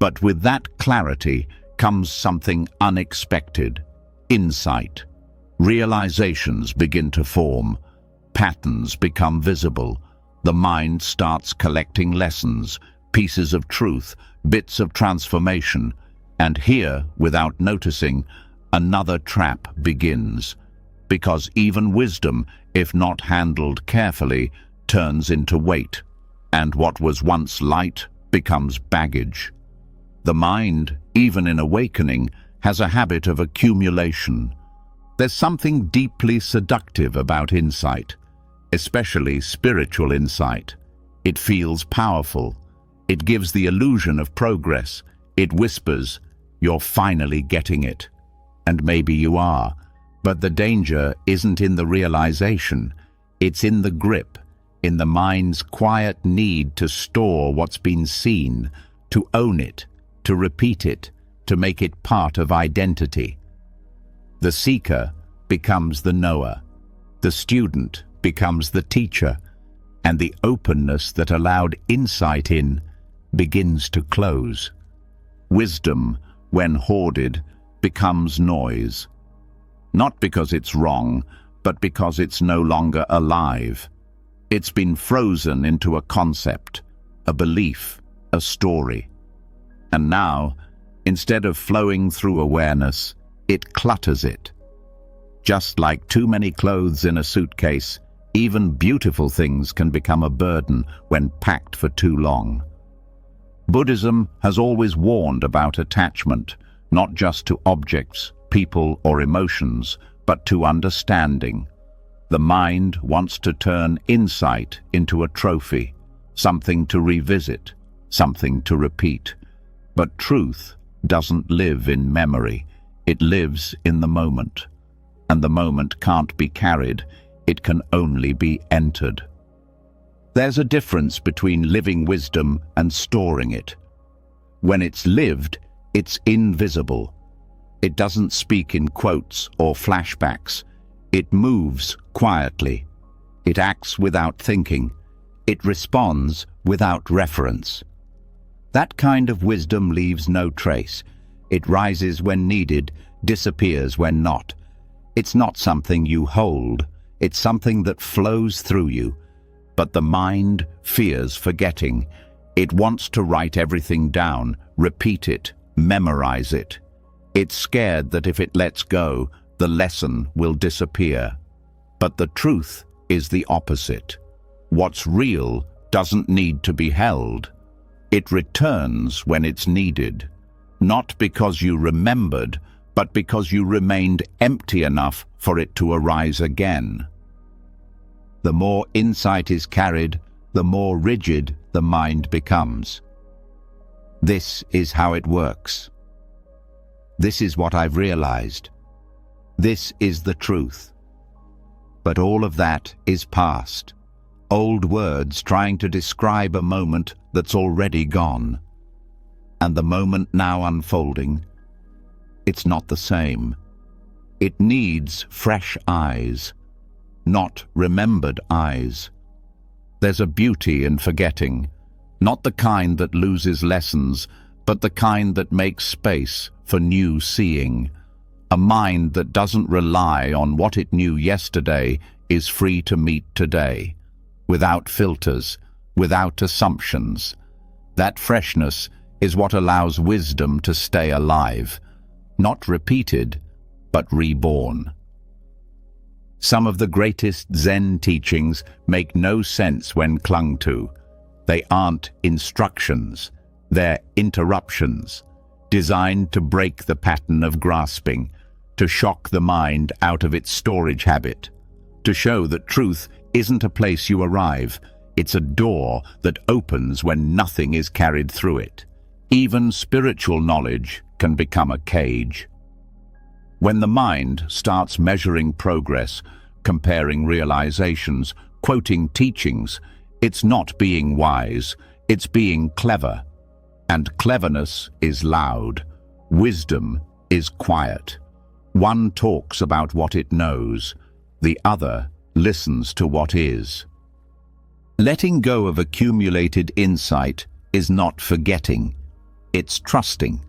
But with that clarity comes something unexpected: insight. Realizations begin to form. Patterns become visible. The mind starts collecting lessons, pieces of truth, bits of transformation. And here, without noticing, another trap begins. Because even wisdom, if not handled carefully, turns into weight. And what was once light becomes baggage. The mind, even in awakening, has a habit of accumulation. There's something deeply seductive about insight, especially spiritual insight. It feels powerful. It gives the illusion of progress. It whispers, "You're finally getting it." And maybe you are. But the danger isn't in the realization. It's in the grip, in the mind's quiet need to store what's been seen, to own it, to repeat it, to make it part of identity. The seeker becomes the knower. The student becomes the teacher. And the openness that allowed insight in begins to close. Wisdom, when hoarded, becomes noise. Not because it's wrong, but because it's no longer alive. It's been frozen into a concept, a belief, a story. And now, instead of flowing through awareness, it clutters it. Just like too many clothes in a suitcase, even beautiful things can become a burden when packed for too long. Buddhism has always warned about attachment, not just to objects, people, or emotions, but to understanding. The mind wants to turn insight into a trophy, something to revisit, something to repeat. But truth doesn't live in memory. It lives in the moment. And the moment can't be carried. It can only be entered. There's a difference between living wisdom and storing it. When it's lived, it's invisible. It doesn't speak in quotes or flashbacks. It moves quietly. It acts without thinking. It responds without reference. That kind of wisdom leaves no trace. It rises when needed, disappears when not. It's not something you hold. It's something that flows through you. But the mind fears forgetting. It wants to write everything down, repeat it, memorize it. It's scared that if it lets go, the lesson will disappear. But the truth is the opposite. What's real doesn't need to be held. It returns when it's needed, not because you remembered, but because you remained empty enough for it to arise again. The more insight is carried, the more rigid the mind becomes. This is how it works. This is what I've realized. This is the truth. But all of that is past. old words trying to describe a moment that's already gone. And the moment now unfolding, it's not the same. It needs fresh eyes, not remembered eyes. There's a beauty in forgetting, not the kind that loses lessons, but the kind that makes space for new seeing. A mind that doesn't rely on what it knew yesterday is free to meet today, without filters, without assumptions. That freshness is what allows wisdom to stay alive, not repeated, but reborn. Some of the greatest Zen teachings make no sense when clung to. They aren't instructions, they're interruptions, designed to break the pattern of grasping, to shock the mind out of its storage habit, to show that truth isn't a place you arrive, it's a door that opens when nothing is carried through it. Even spiritual knowledge can become a cage. When the mind starts measuring progress, comparing realizations, quoting teachings, it's not being wise, it's being clever. And cleverness is loud. Wisdom is quiet. One talks about what it knows, the other listens to what is. Letting go of accumulated insight is not forgetting, it's trusting.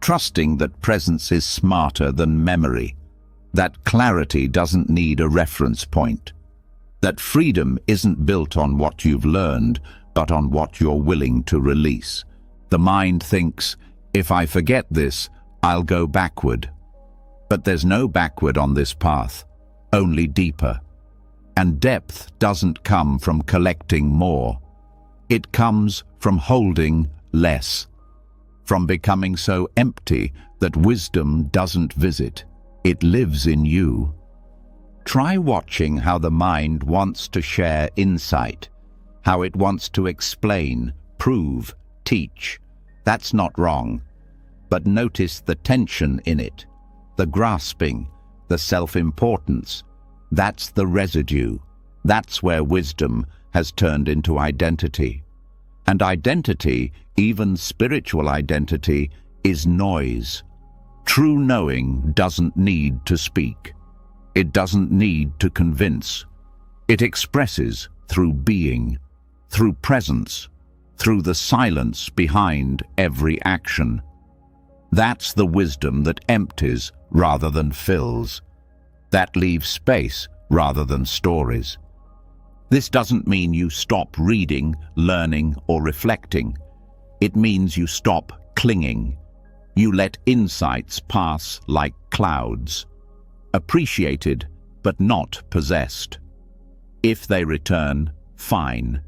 Trusting that presence is smarter than memory, that clarity doesn't need a reference point, that freedom isn't built on what you've learned, but on what you're willing to release. The mind thinks, if I forget this, I'll go backward. But there's no backward on this path, only deeper. And depth doesn't come from collecting more. It comes from holding less, from becoming so empty that wisdom doesn't visit. It lives in you. Try watching how the mind wants to share insight, how it wants to explain, prove, teach. That's not wrong. But notice the tension in it, the grasping, the self-importance. That's the residue. That's where wisdom has turned into identity. And identity, even spiritual identity, is noise. True knowing doesn't need to speak. It doesn't need to convince. It expresses through being, through presence, through the silence behind every action. That's the wisdom that empties rather than fills, that leaves space rather than stories. This doesn't mean you stop reading, learning, or reflecting. It means you stop clinging. You let insights pass like clouds, appreciated but not possessed. If they return, fine.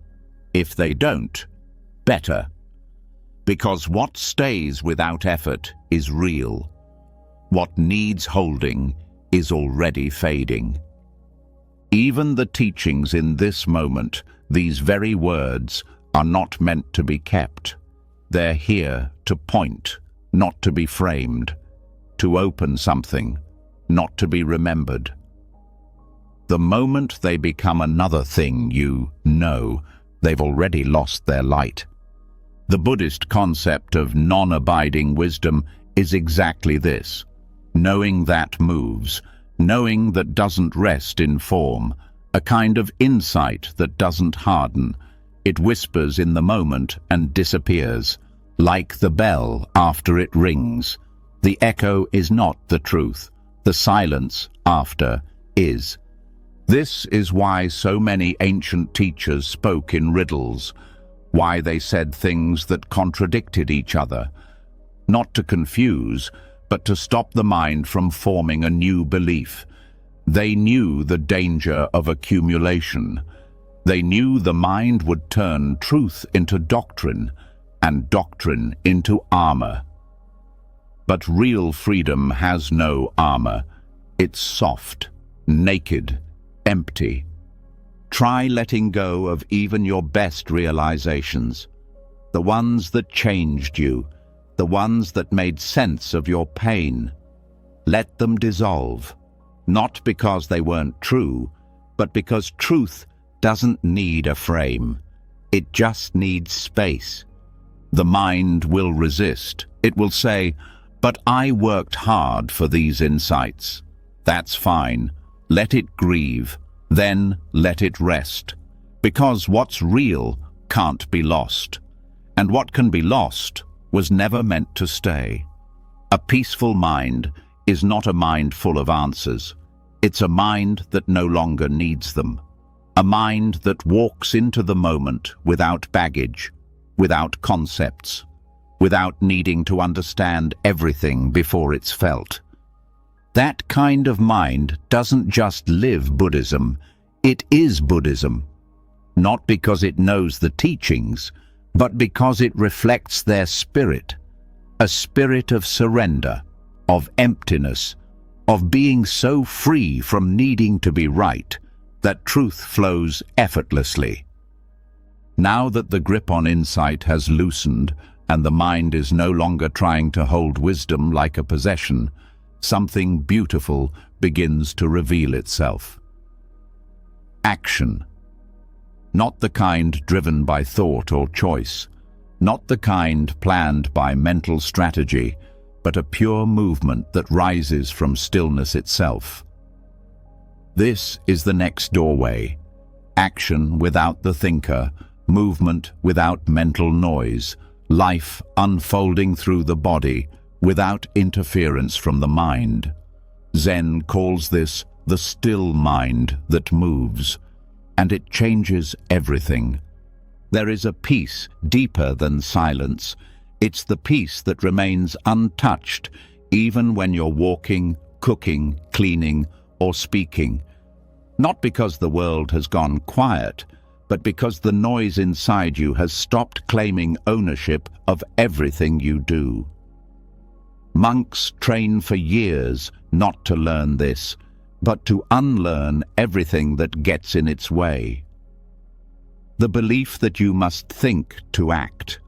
If they don't, better. Because what stays without effort is real. What needs holding is already fading. Even the teachings in this moment, these very words, are not meant to be kept. They're here to point, not to be framed, to open something, not to be remembered. The moment they become another thing you know, they've already lost their light. The Buddhist concept of non-abiding wisdom is exactly this. Knowing that moves, knowing that doesn't rest in form, a kind of insight that doesn't harden. It whispers in the moment and disappears, like the bell after it rings. The echo is not the truth. The silence after is. This is why so many ancient teachers spoke in riddles, why they said things that contradicted each other, not to confuse, but to stop the mind from forming a new belief. They knew the danger of accumulation. They knew the mind would turn truth into doctrine, and doctrine into armor. But real freedom has no armor. It's soft, naked, empty. Try letting go of even your best realizations, the ones that changed you, the ones that made sense of your pain. Let them dissolve, not because they weren't true, but because truth doesn't need a frame. It just needs space. The mind will resist. It will say, "But I worked hard for these insights." That's fine. Let it grieve. Then let it rest. Because what's real can't be lost. And what can be lost was never meant to stay. A peaceful mind is not a mind full of answers. It's a mind that no longer needs them. A mind that walks into the moment without baggage, without concepts, without needing to understand everything before it's felt. That kind of mind doesn't just live Buddhism, it is Buddhism. Not because it knows the teachings, but because it reflects their spirit, a spirit of surrender, of emptiness, of being so free from needing to be right that truth flows effortlessly. Now that the grip on insight has loosened and the mind is no longer trying to hold wisdom like a possession, something beautiful begins to reveal itself. Action. Not the kind driven by thought or choice, not the kind planned by mental strategy, but a pure movement that rises from stillness itself. This is the next doorway. Action without the thinker, movement without mental noise, life unfolding through the body without interference from the mind. Zen calls this the still mind that moves, and it changes everything. There is a peace deeper than silence. It's the peace that remains untouched even when you're walking, cooking, cleaning, or speaking. Not because the world has gone quiet, but because the noise inside you has stopped claiming ownership of everything you do. Monks train for years not to learn this, but to unlearn everything that gets in its way. The belief that you must think to act,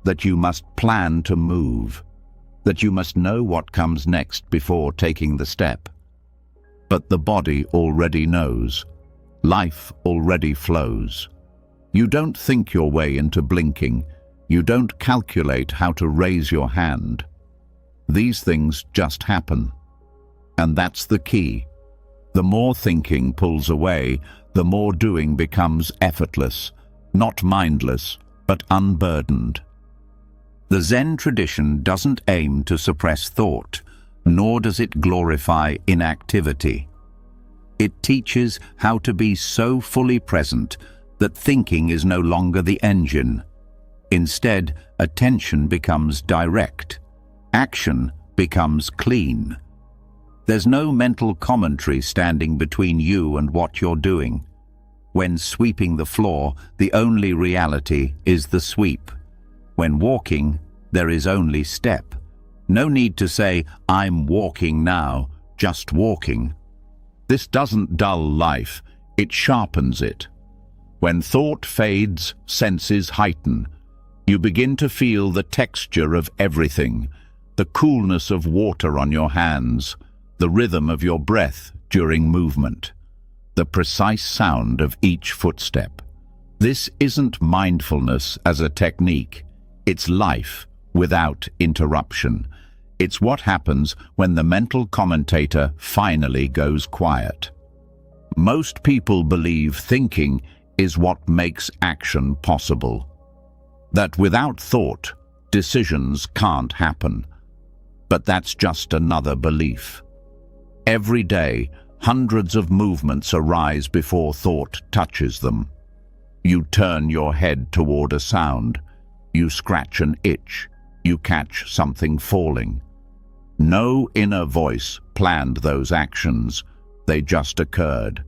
that you must plan to move, that you must know what comes next before taking the step. But the body already knows. Life already flows. You don't think your way into blinking. You don't calculate how to raise your hand. These things just happen. And that's the key. The more thinking pulls away, the more doing becomes effortless, not mindless, but unburdened. The Zen tradition doesn't aim to suppress thought, nor does it glorify inactivity. It teaches how to be so fully present that thinking is no longer the engine. Instead, attention becomes direct. Action becomes clean. There's no mental commentary standing between you and what you're doing. When sweeping the floor, the only reality is the sweep. When walking, there is only step. No need to say, "I'm walking now," just walking. This doesn't dull life, it sharpens it. When thought fades, senses heighten. You begin to feel the texture of everything, the coolness of water on your hands, the rhythm of your breath during movement, the precise sound of each footstep. This isn't mindfulness as a technique, it's life without interruption. It's what happens when the mental commentator finally goes quiet. Most people believe thinking is what makes action possible. That without thought, decisions can't happen. But that's just another belief. Every day, hundreds of movements arise before thought touches them. You turn your head toward a sound. You scratch an itch. You catch something falling. No inner voice planned those actions. They just occurred.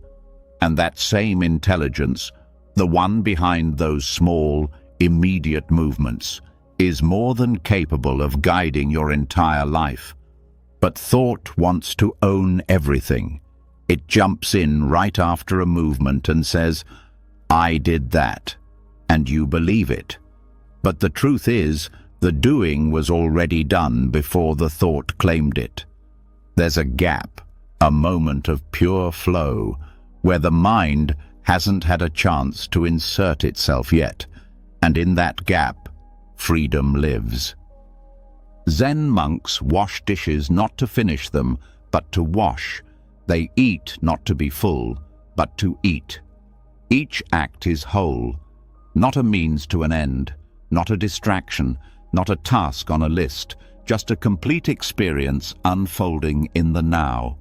And that same intelligence, the one behind those small, immediate movements, is more than capable of guiding your entire life. But thought wants to own everything. It jumps in right after a movement and says, "I did that," and you believe it. But the truth is, the doing was already done before the thought claimed it. There's a gap, a moment of pure flow, where the mind hasn't had a chance to insert itself yet, and in that gap, freedom lives. Zen monks wash dishes not to finish them, but to wash. They eat not to be full, but to eat. Each act is whole, not a means to an end, not a distraction, not a task on a list, just a complete experience unfolding in the now.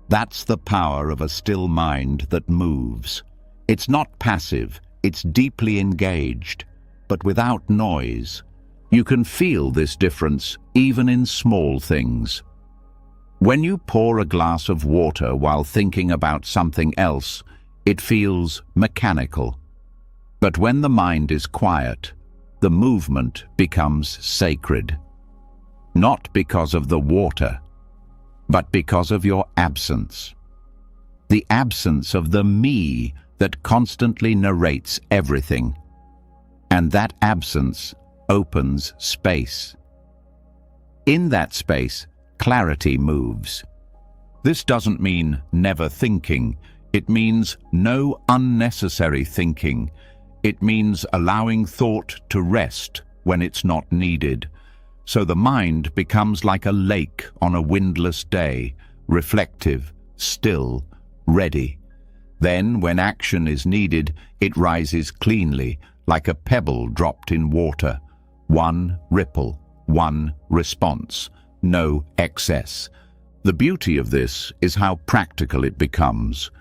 That's the power of a still mind that moves. It's not passive, it's deeply engaged, but without noise. You can feel this difference even in small things. When you pour a glass of water while thinking about something else, it feels mechanical. But when the mind is quiet, the movement becomes sacred. Not because of the water, but because of your absence. The absence of the me that constantly narrates everything. And that absence opens space. In that space, clarity moves. This doesn't mean never thinking. It means no unnecessary thinking. It means allowing thought to rest when it's not needed. So the mind becomes like a lake on a windless day, reflective, still, ready. Then, when action is needed, it rises cleanly, like a pebble dropped in water. One ripple, one response, no excess. The beauty of this is how practical it becomes.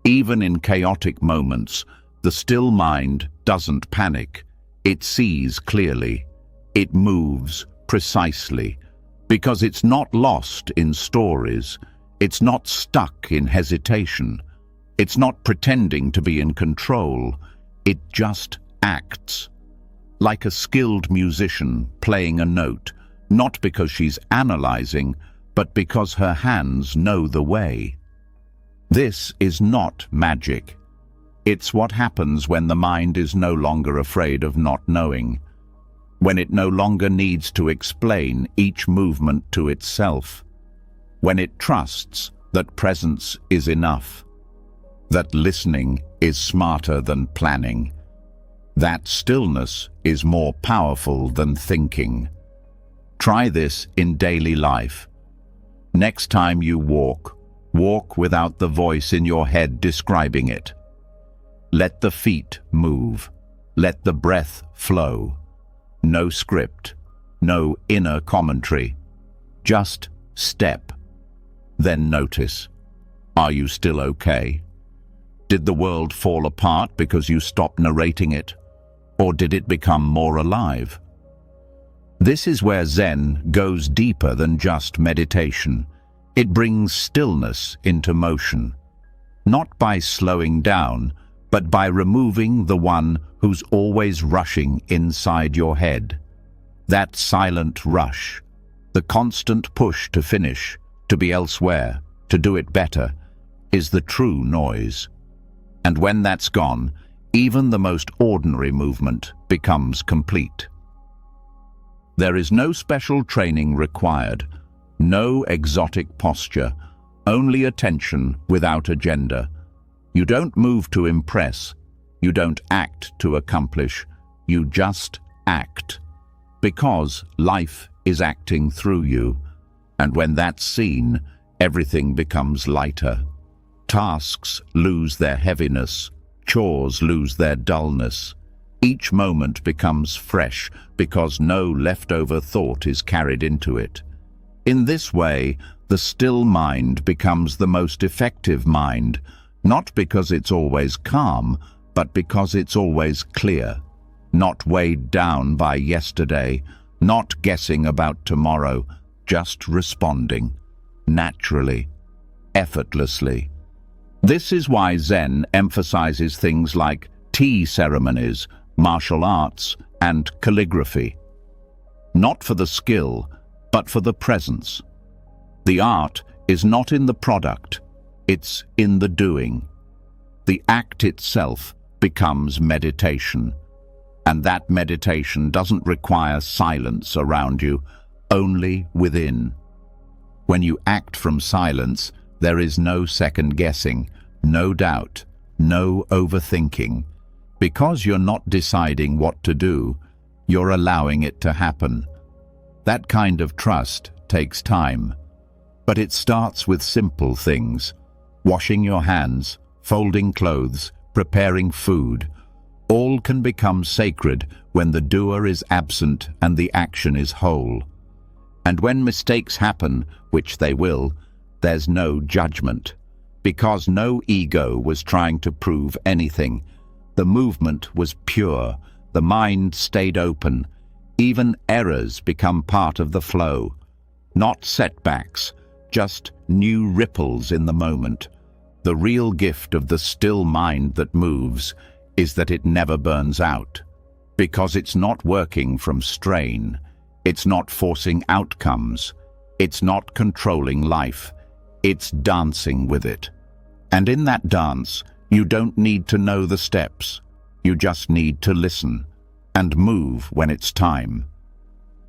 Even in chaotic moments, the still mind doesn't panic. It sees clearly. It moves precisely, because it's not lost in stories. It's not stuck in hesitation. It's not pretending to be in control. It just acts. Like a skilled musician playing a note, not because she's analyzing, but because her hands know the way. This is not magic. It's what happens when the mind is no longer afraid of not knowing, when it no longer needs to explain each movement to itself, when it trusts that presence is enough, that listening is smarter than planning, that stillness is more powerful than thinking. Try this in daily life. Next time you walk, walk without the voice in your head describing it. Let the feet move. Let the breath flow. No script, no inner commentary. Just step. Then notice. Are you still okay? Did the world fall apart because you stopped narrating it? Or did it become more alive? This is where Zen goes deeper than just meditation. It brings stillness into motion, not by slowing down, but by removing the one who's always rushing inside your head. That silent rush, the constant push to finish, to be elsewhere, to do it better, is the true noise. And when that's gone, even the most ordinary movement becomes complete. There is no special training required, no exotic posture, only attention without agenda. You don't move to impress, you don't act to accomplish, you just act. Because life is acting through you, and when that's seen, everything becomes lighter. Tasks lose their heaviness, chores lose their dullness. Each moment becomes fresh because no leftover thought is carried into it. In this way, the still mind becomes the most effective mind, not because it's always calm, but because it's always clear, not weighed down by yesterday, not guessing about tomorrow, just responding, naturally, effortlessly. This is why Zen emphasizes things like tea ceremonies, martial arts, and calligraphy. Not for the skill, but for the presence. The art is not in the product, it's in the doing. The act itself becomes meditation, and that meditation doesn't require silence around you, only within. When you act from silence, there is no second guessing, no doubt, no overthinking. Because you're not deciding what to do, you're allowing it to happen. That kind of trust takes time. But it starts with simple things. Washing your hands, folding clothes, preparing food. All can become sacred when the doer is absent and the action is whole. And when mistakes happen, which they will, there's no judgment. Because no ego was trying to prove anything. The movement was pure. The mind stayed open. Even errors become part of the flow. Not setbacks, just new ripples in the moment. The real gift of the still mind that moves is that it never burns out. Because it's not working from strain. It's not forcing outcomes. It's not controlling life. It's dancing with it. And in that dance, you don't need to know the steps. You just need to listen and move when it's time.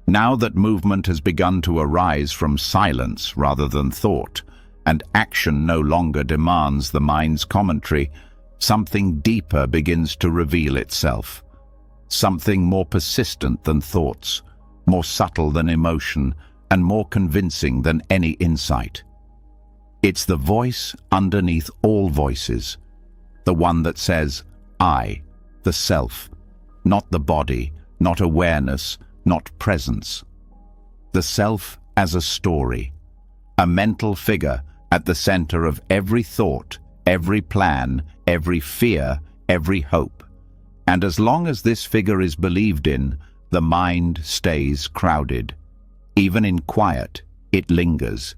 Now that movement has begun to arise from silence rather than thought, and action no longer demands the mind's commentary, something deeper begins to reveal itself. Something more persistent than thoughts, more subtle than emotion, and more convincing than any insight. It's the voice underneath all voices, the one that says, I, the self, not the body, not awareness, not presence. The self as a story, a mental figure at the center of every thought, every plan, every fear, every hope. And as long as this figure is believed in, the mind stays crowded. Even in quiet, it lingers.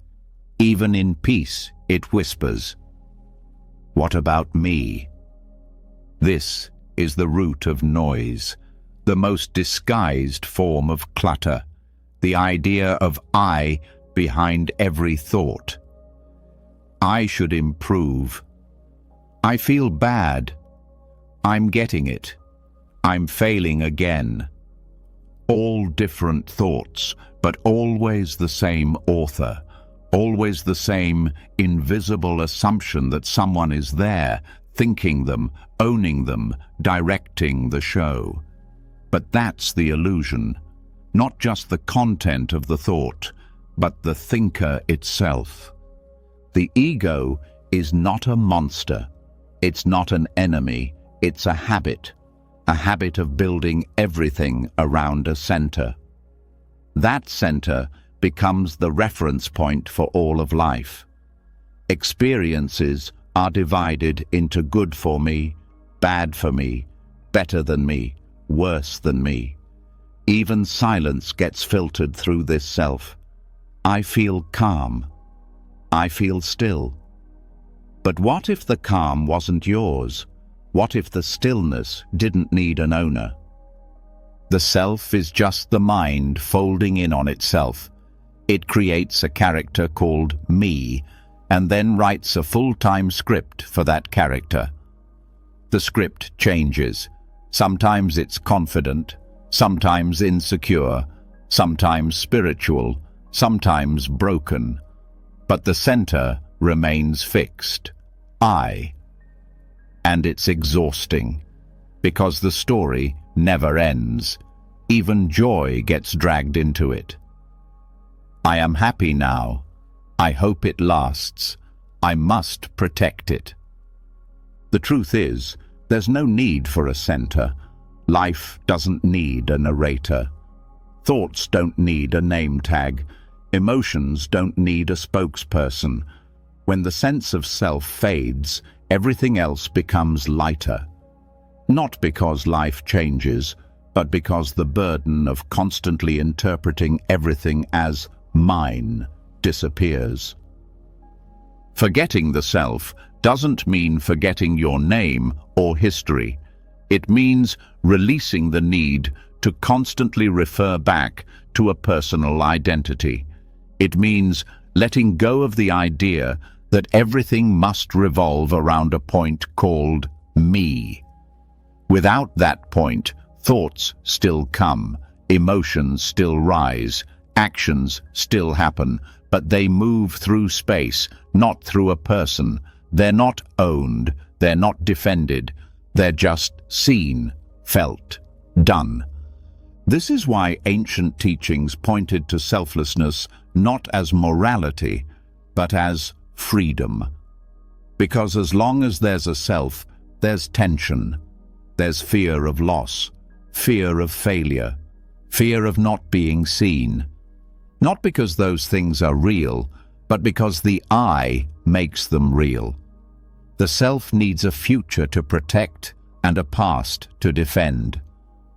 Even in peace, it whispers. What about me? This is the root of noise, the most disguised form of clutter, the idea of I behind every thought. I should improve. I feel bad. I'm getting it. I'm failing again. All different thoughts, but always the same author. Always the same invisible assumption that someone is there, thinking them, owning them, directing the show. But that's the illusion. Not just the content of the thought, but the thinker itself. The ego is not a monster. It's not an enemy. It's a habit of building everything around a center. That center becomes the reference point for all of life. Experiences are divided into good for me, bad for me, better than me, worse than me. Even silence gets filtered through this self. I feel calm. I feel still. But what if the calm wasn't yours? What if the stillness didn't need an owner? The self is just the mind folding in on itself. It creates a character called me, and then writes a full-time script for that character. The script changes. Sometimes it's confident, sometimes insecure, sometimes spiritual, sometimes broken. But the center remains fixed. I. And it's exhausting, because the story never ends. Even joy gets dragged into it. I am happy now. I hope it lasts. I must protect it. The truth is, there's no need for a center. Life doesn't need a narrator. Thoughts don't need a name tag. Emotions don't need a spokesperson. When the sense of self fades, everything else becomes lighter. Not because life changes, but because the burden of constantly interpreting everything as mine disappears. Forgetting the self doesn't mean forgetting your name or history. It means releasing the need to constantly refer back to a personal identity. It means letting go of the idea that everything must revolve around a point called me. Without that point, thoughts still come, emotions still rise, actions still happen, but they move through space, not through a person. They're not owned, They're not defended. They're just seen, felt, done. This is why ancient teachings pointed to selflessness not as morality, but as freedom. Because as long as there's a self, there's tension. There's fear of loss, fear of failure, fear of not being seen. Not because those things are real, but because the I makes them real. The self needs a future to protect and a past to defend.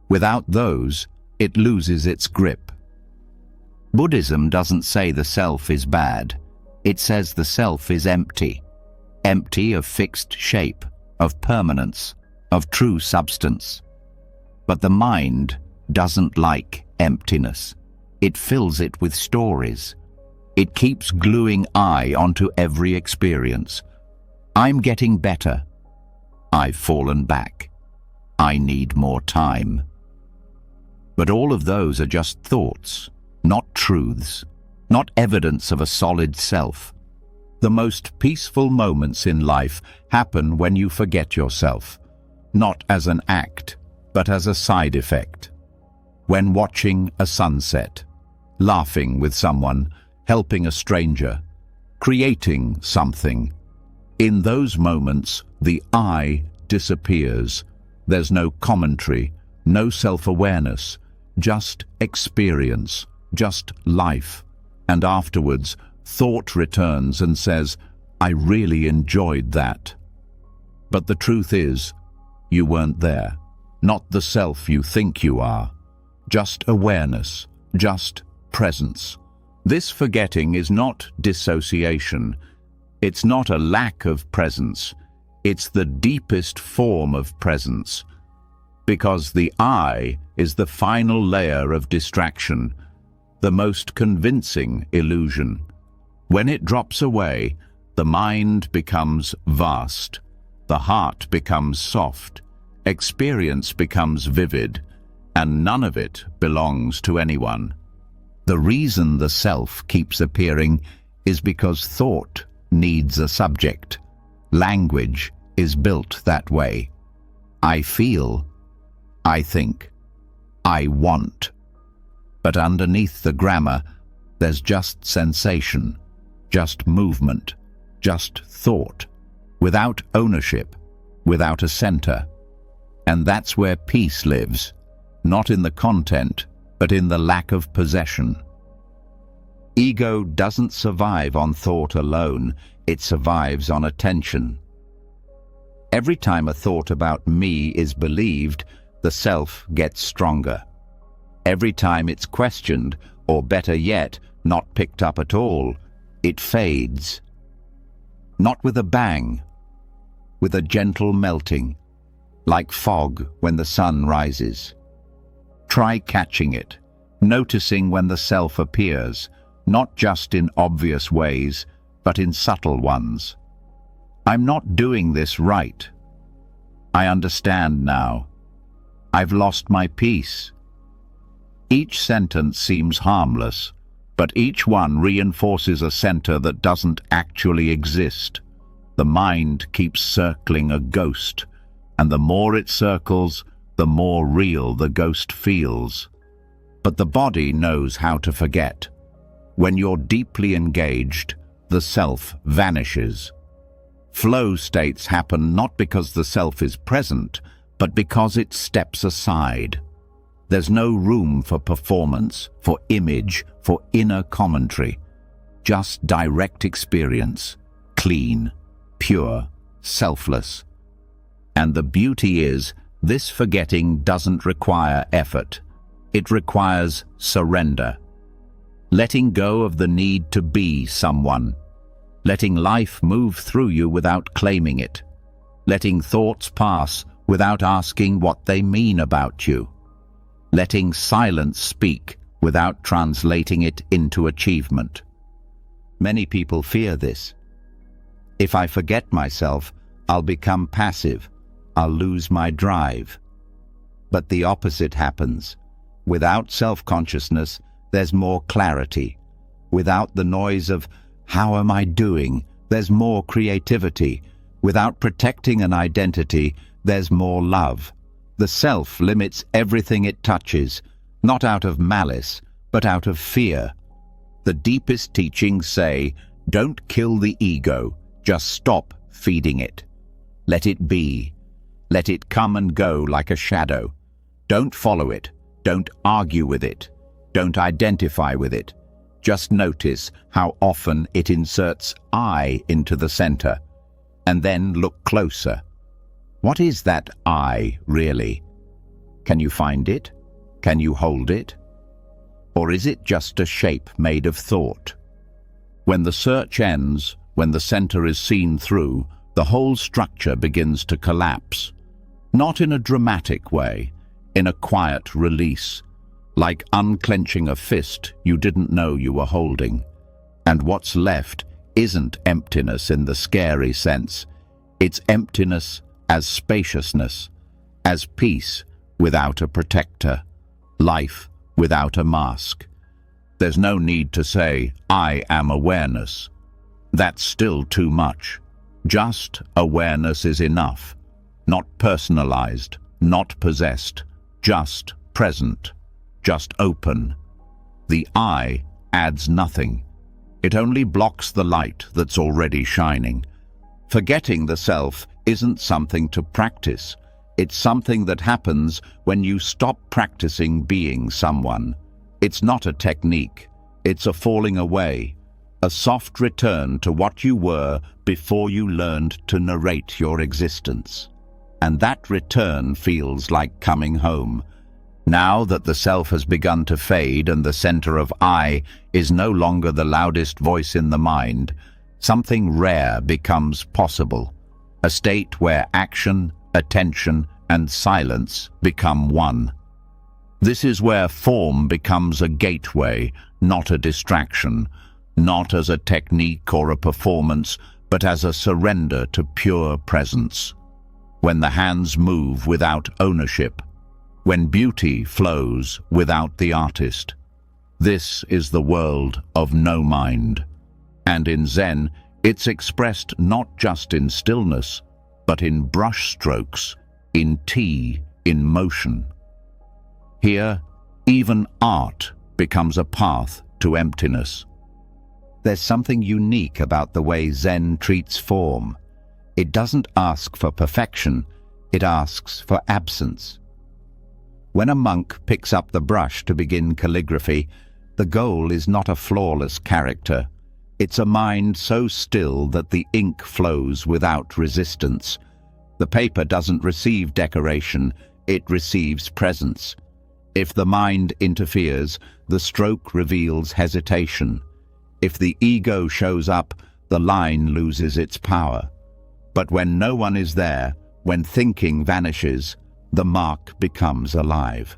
Without those, it loses its grip. Buddhism doesn't say the self is bad. It says the self is empty. Empty of fixed shape, of permanence, of true substance. But the mind doesn't like emptiness. It fills it with stories. It keeps gluing I onto every experience. I'm getting better. I've fallen back. I need more time. But all of those are just thoughts, not truths, not evidence of a solid self. The most peaceful moments in life happen when you forget yourself, not as an act, but as a side effect. When watching a sunset, laughing with someone, helping a stranger, creating something. In those moments, the I disappears. There's no commentary, no self-awareness, just experience, just life. And afterwards, thought returns and says, I really enjoyed that. But the truth is, you weren't there. Not the self you think you are. Just awareness, just presence. This forgetting is not dissociation. It's not a lack of presence. It's the deepest form of presence. Because the I is the final layer of distraction, the most convincing illusion. When it drops away, the mind becomes vast, the heart becomes soft, experience becomes vivid, and none of it belongs to anyone. The reason the self keeps appearing is because thought needs a subject. Language is built that way. I feel, I think, I want. But underneath the grammar, there's just sensation, just movement, just thought, without ownership, without a center. And that's where peace lives, not in the content, but in the lack of possession. Ego doesn't survive on thought alone, it survives on attention. Every time a thought about me is believed, the self gets stronger. Every time it's questioned, or better yet, not picked up at all, it fades. Not with a bang, with a gentle melting, like fog when the sun rises. Try catching it, noticing when the self appears, not just in obvious ways, but in subtle ones. I'm not doing this right. I understand now. I've lost my peace. Each sentence seems harmless, but each one reinforces a center that doesn't actually exist. The mind keeps circling a ghost, and the more it circles, the more real the ghost feels. But the body knows how to forget. When you're deeply engaged, the self vanishes. Flow states happen not because the self is present, but because it steps aside. There's no room for performance, for image, for inner commentary. Just direct experience, clean, pure, selfless. And the beauty is, this forgetting doesn't require effort. It requires surrender. Letting go of the need to be someone. Letting life move through you without claiming it. Letting thoughts pass without asking what they mean about you. Letting silence speak without translating it into achievement. Many people fear this. If I forget myself, I'll become passive. I'll lose my drive. But the opposite happens. Without self-consciousness, there's more clarity. Without the noise of, how am I doing? There's more creativity. Without protecting an identity, there's more love. The self limits everything it touches, not out of malice, but out of fear. The deepest teachings say, don't kill the ego, just stop feeding it. Let it be. Let it come and go like a shadow. Don't follow it. Don't argue with it. Don't identify with it. Just notice how often it inserts I into the center. And then look closer. What is that I, really? Can you find it? Can you hold it? Or is it just a shape made of thought? When the search ends, when the center is seen through, the whole structure begins to collapse. Not in a dramatic way, in a quiet release, like unclenching a fist you didn't know you were holding. And what's left isn't emptiness in the scary sense. It's emptiness as spaciousness, as peace without a protector, life without a mask. There's no need to say, I am awareness. That's still too much. Just awareness is enough. Not personalized, not possessed, just present, just open. The I adds nothing. It only blocks the light that's already shining. Forgetting the self isn't something to practice. It's something that happens when you stop practicing being someone. It's not a technique. It's a falling away, a soft return to what you were before you learned to narrate your existence. And that return feels like coming home. Now that the self has begun to fade and the center of I is no longer the loudest voice in the mind, something rare becomes possible. A state where action, attention, and silence become one. This is where form becomes a gateway, not a distraction, not as a technique or a performance, but as a surrender to pure presence. When the hands move without ownership, when beauty flows without the artist. This is the world of no mind. And in Zen, it's expressed not just in stillness, but in brush strokes, in tea, in motion. Here, even art becomes a path to emptiness. There's something unique about the way Zen treats form. It doesn't ask for perfection, it asks for absence. When a monk picks up the brush to begin calligraphy, the goal is not a flawless character. It's a mind so still that the ink flows without resistance. The paper doesn't receive decoration, it receives presence. If the mind interferes, the stroke reveals hesitation. If the ego shows up, the line loses its power. But when no one is there, when thinking vanishes, the mark becomes alive.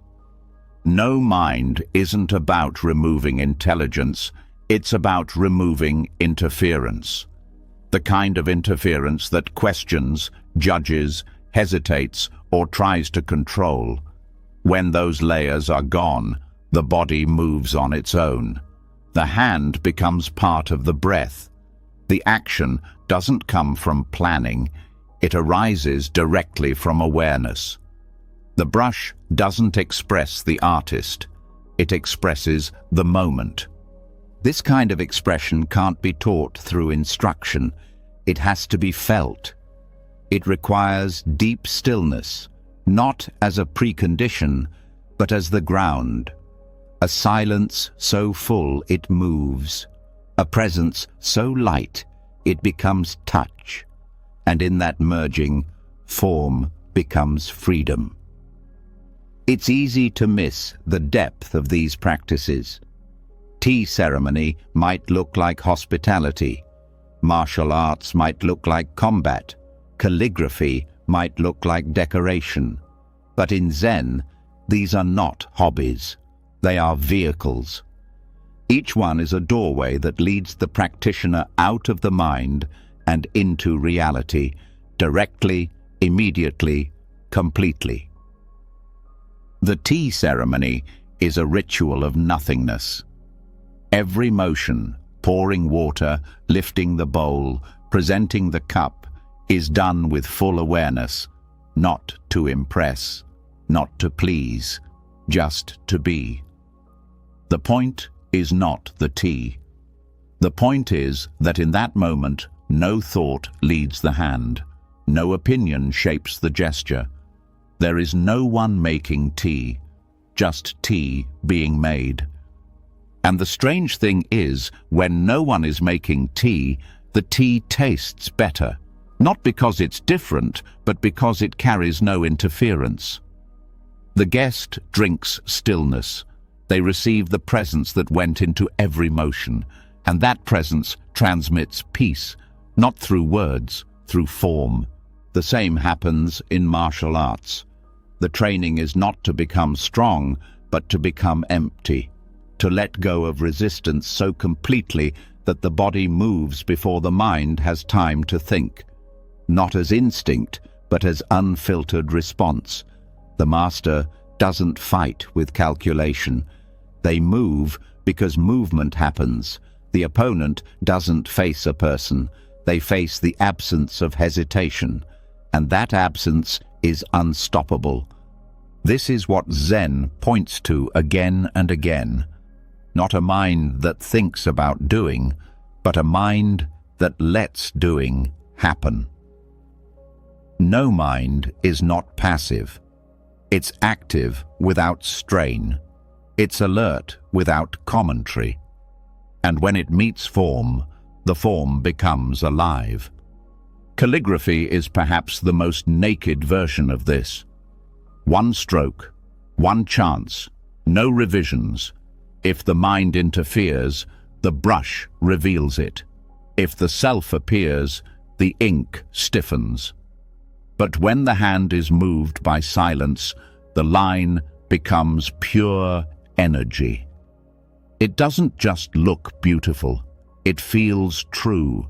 No mind isn't about removing intelligence, it's about removing interference. The kind of interference that questions, judges, hesitates, or tries to control. When those layers are gone, the body moves on its own. The hand becomes part of the breath. The action doesn't come from planning, it arises directly from awareness. The brush doesn't express the artist, it expresses the moment. This kind of expression can't be taught through instruction, it has to be felt. It requires deep stillness, not as a precondition, but as the ground. A silence so full it moves, a presence so light it becomes touch, and in that merging, form becomes freedom. It's easy to miss the depth of these practices. Tea ceremony might look like hospitality. Martial arts might look like combat. Calligraphy might look like decoration. But in Zen, these are not hobbies. They are vehicles. Each one is a doorway that leads the practitioner out of the mind and into reality, directly, immediately, completely. The tea ceremony is a ritual of nothingness. Every motion, pouring water, lifting the bowl, presenting the cup, is done with full awareness, not to impress, not to please, just to be. The point is not the tea. The point is that in that moment, no thought leads the hand, no opinion shapes the gesture. There is no one making tea, just tea being made. And the strange thing is, when no one is making tea, the tea tastes better. Not because it's different, but because it carries no interference. The guest drinks stillness. They receive the presence that went into every motion, and that presence transmits peace, not through words, through form. The same happens in martial arts. The training is not to become strong, but to become empty, to let go of resistance so completely that the body moves before the mind has time to think. Not as instinct, but as unfiltered response. The master doesn't fight with calculation. They move because movement happens. The opponent doesn't face a person. They face the absence of hesitation, and that absence is unstoppable. This is what Zen points to again and again. Not a mind that thinks about doing, but a mind that lets doing happen. No mind is not passive. It's active without strain. It's alert without commentary. And when it meets form, the form becomes alive. Calligraphy is perhaps the most naked version of this. One stroke, one chance, no revisions. If the mind interferes, the brush reveals it. If the self appears, the ink stiffens. But when the hand is moved by silence, the line becomes pure energy. It doesn't just look beautiful, it feels true,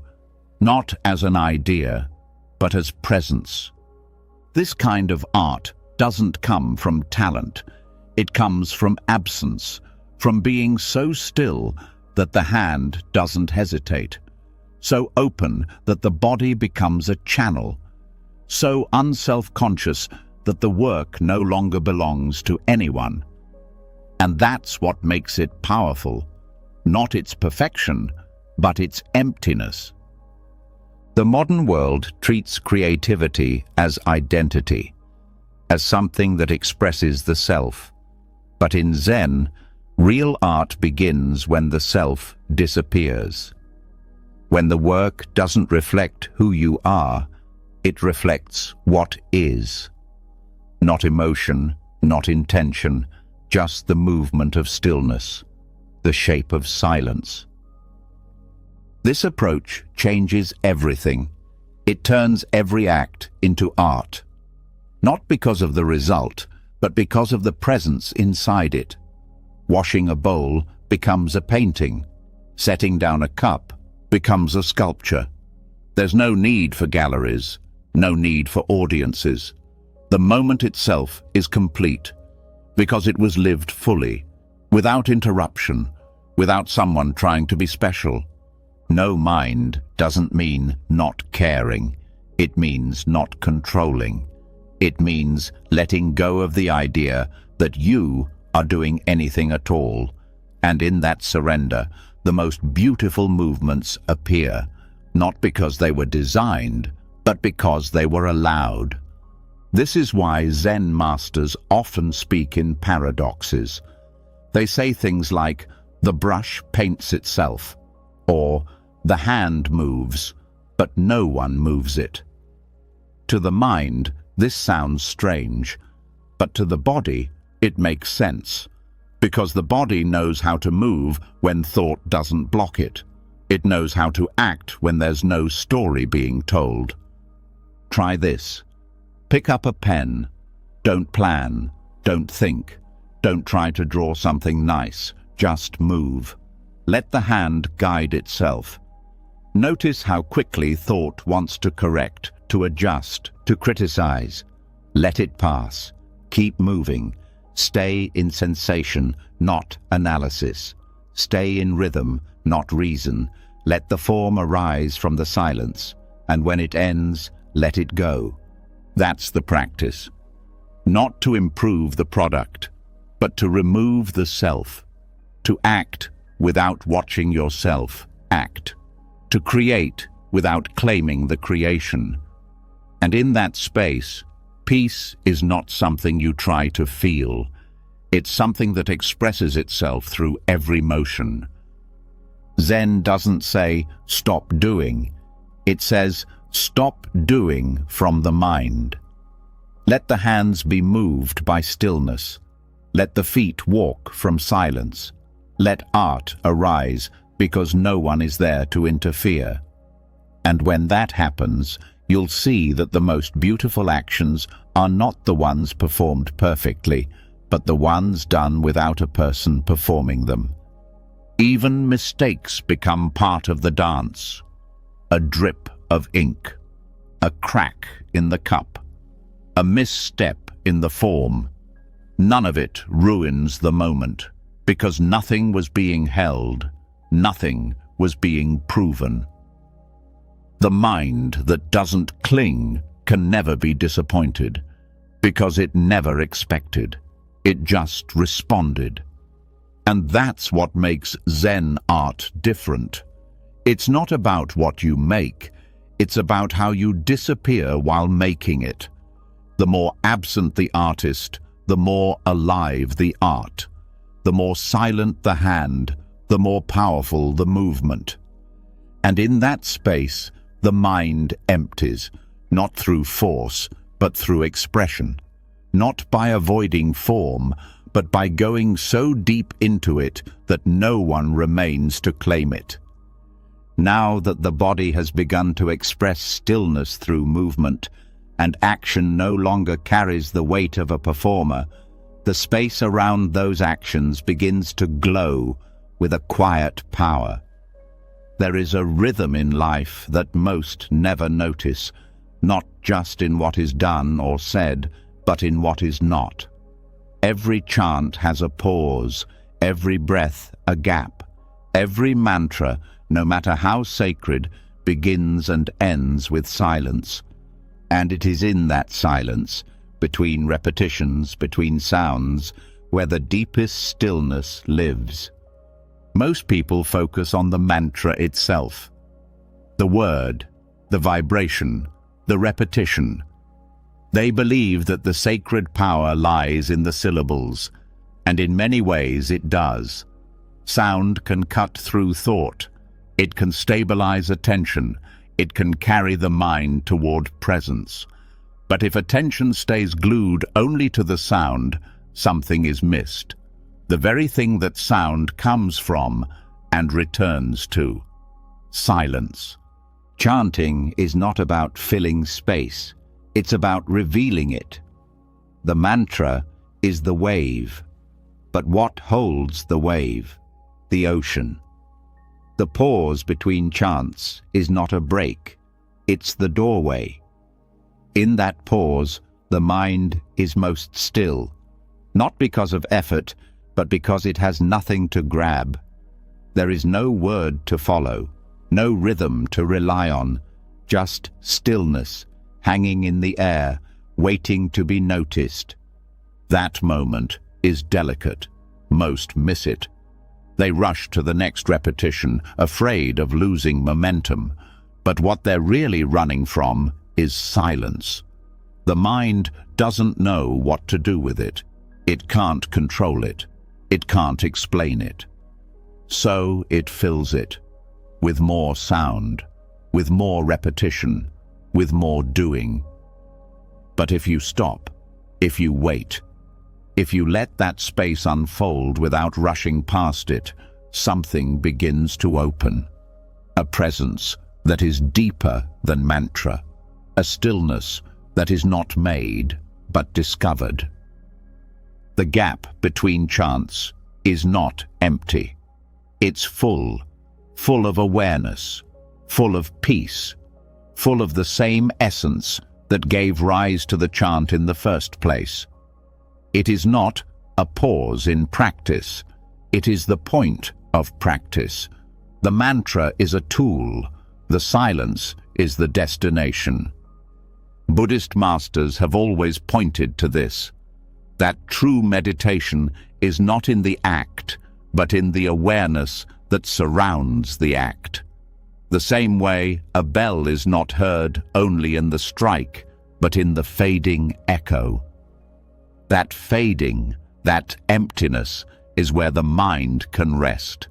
not as an idea, but as presence. This kind of art doesn't come from talent, it comes from absence, from being so still that the hand doesn't hesitate, so open that the body becomes a channel, so unself-conscious that the work no longer belongs to anyone. And that's what makes it powerful, not its perfection, but its emptiness. The modern world treats creativity as identity, as something that expresses the self. But in Zen, real art begins when the self disappears. When the work doesn't reflect who you are, it reflects what is. Not emotion, not intention, just the movement of stillness, the shape of silence. This approach changes everything. It turns every act into art. Not because of the result, but because of the presence inside it. Washing a bowl becomes a painting. Setting down a cup becomes a sculpture. There's no need for galleries, no need for audiences. The moment itself is complete, because it was lived fully, without interruption, without someone trying to be special. No mind doesn't mean not caring. It means not controlling. It means letting go of the idea that you are doing anything at all. And in that surrender, the most beautiful movements appear, not because they were designed, but because they were allowed. This is why Zen masters often speak in paradoxes. They say things like, the brush paints itself, or the hand moves, but no one moves it. To the mind, this sounds strange, but to the body, it makes sense, because the body knows how to move when thought doesn't block it. It knows how to act when there's no story being told. Try this. Pick up a pen. Don't plan. Don't think. Don't try to draw something nice. Just move. Let the hand guide itself. Notice how quickly thought wants to correct, to adjust, to criticize. Let it pass. Keep moving. Stay in sensation, not analysis. Stay in rhythm, not reason. Let the form arise from the silence, and when it ends, let it go. That's the practice. Not to improve the product, but to remove the self. To act without watching yourself act. To create without claiming the creation. And in that space, peace is not something you try to feel. It's something that expresses itself through every motion. Zen doesn't say, stop doing. It says, stop doing from the mind. Let the hands be moved by stillness. Let the feet walk from silence. Let art arise because no one is there to interfere. And when that happens, you'll see that the most beautiful actions are not the ones performed perfectly, but the ones done without a person performing them. Even mistakes become part of the dance. A drip of ink, a crack in the cup, a misstep in the form. None of it ruins the moment, because nothing was being held, nothing was being proven. The mind that doesn't cling can never be disappointed, because it never expected. It just responded. And that's what makes Zen art different. It's not about what you make, it's about how you disappear while making it. The more absent the artist, the more alive the art. The more silent the hand, the more powerful the movement. And in that space, the mind empties, not through force, but through expression. Not by avoiding form, but by going so deep into it that no one remains to claim it. Now that the body has begun to express stillness through movement, and action no longer carries the weight of a performer, the space around those actions begins to glow with a quiet power. There is a rhythm in life that most never notice, not just in what is done or said, but in what is not. Every chant has a pause, every breath a gap. Every mantra, no matter how sacred, begins and ends with silence. And it is in that silence, between repetitions, between sounds, where the deepest stillness lives. Most people focus on the mantra itself. The word, the vibration, the repetition. They believe that the sacred power lies in the syllables, and in many ways it does. Sound can cut through thought. It can stabilize attention. It can carry the mind toward presence. But if attention stays glued only to the sound, something is missed. The very thing that sound comes from and returns to. Silence. Chanting is not about filling space. It's about revealing it. The mantra is the wave. But what holds the wave? The ocean. The pause between chants is not a break. It's the doorway. In that pause, the mind is most still, not because of effort, but because it has nothing to grab. There is no word to follow, no rhythm to rely on, just stillness, hanging in the air, waiting to be noticed. That moment is delicate. Most miss it. They rush to the next repetition, afraid of losing momentum. But what they're really running from is silence. The mind doesn't know what to do with it. It can't control it. It can't explain it. So it fills it with more sound, with more repetition, with more doing. But if you stop, if you wait, if you let that space unfold without rushing past it, something begins to open. A presence that is deeper than mantra. A stillness that is not made, but discovered. The gap between chants is not empty. It's full, full of awareness, full of peace, full of the same essence that gave rise to the chant in the first place. It is not a pause in practice. It is the point of practice. The mantra is a tool. The silence is the destination. Buddhist masters have always pointed to this, that true meditation is not in the act, but in the awareness that surrounds the act. The same way a bell is not heard only in the strike, but in the fading echo. That fading, that emptiness, is where the mind can rest,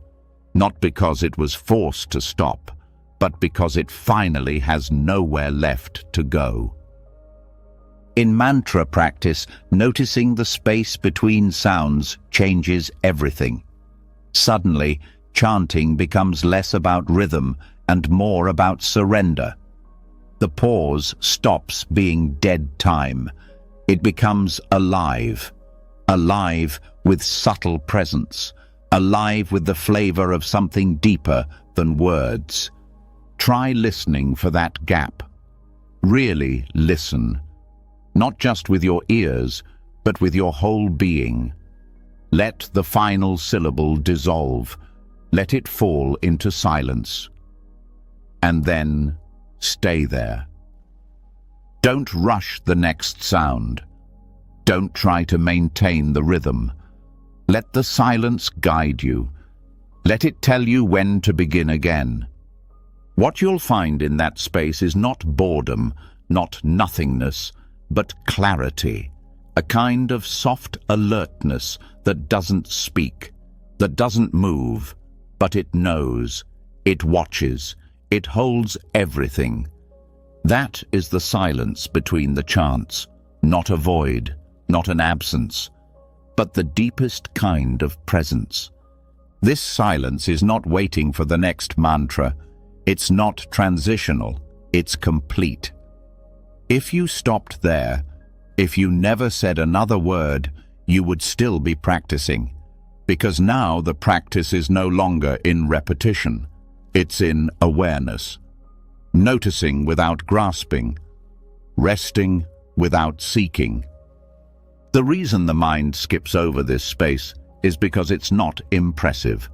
not because it was forced to stop, but because it finally has nowhere left to go. In mantra practice, noticing the space between sounds changes everything. Suddenly, chanting becomes less about rhythm and more about surrender. The pause stops being dead time. It becomes alive, alive with subtle presence, alive with the flavor of something deeper than words. Try listening for that gap. Really listen. Not just with your ears, but with your whole being. Let the final syllable dissolve. Let it fall into silence. And then stay there. Don't rush the next sound. Don't try to maintain the rhythm. Let the silence guide you. Let it tell you when to begin again. What you'll find in that space is not boredom, not nothingness, but clarity, a kind of soft alertness that doesn't speak, that doesn't move, but it knows, it watches, it holds everything. That is the silence between the chants, not a void, not an absence, but the deepest kind of presence. This silence is not waiting for the next mantra. It's not transitional, it's complete. If you stopped there, if you never said another word, you would still be practicing, because now the practice is no longer in repetition. It's in awareness, noticing without grasping, resting without seeking. The reason the mind skips over this space is because it's not impressive.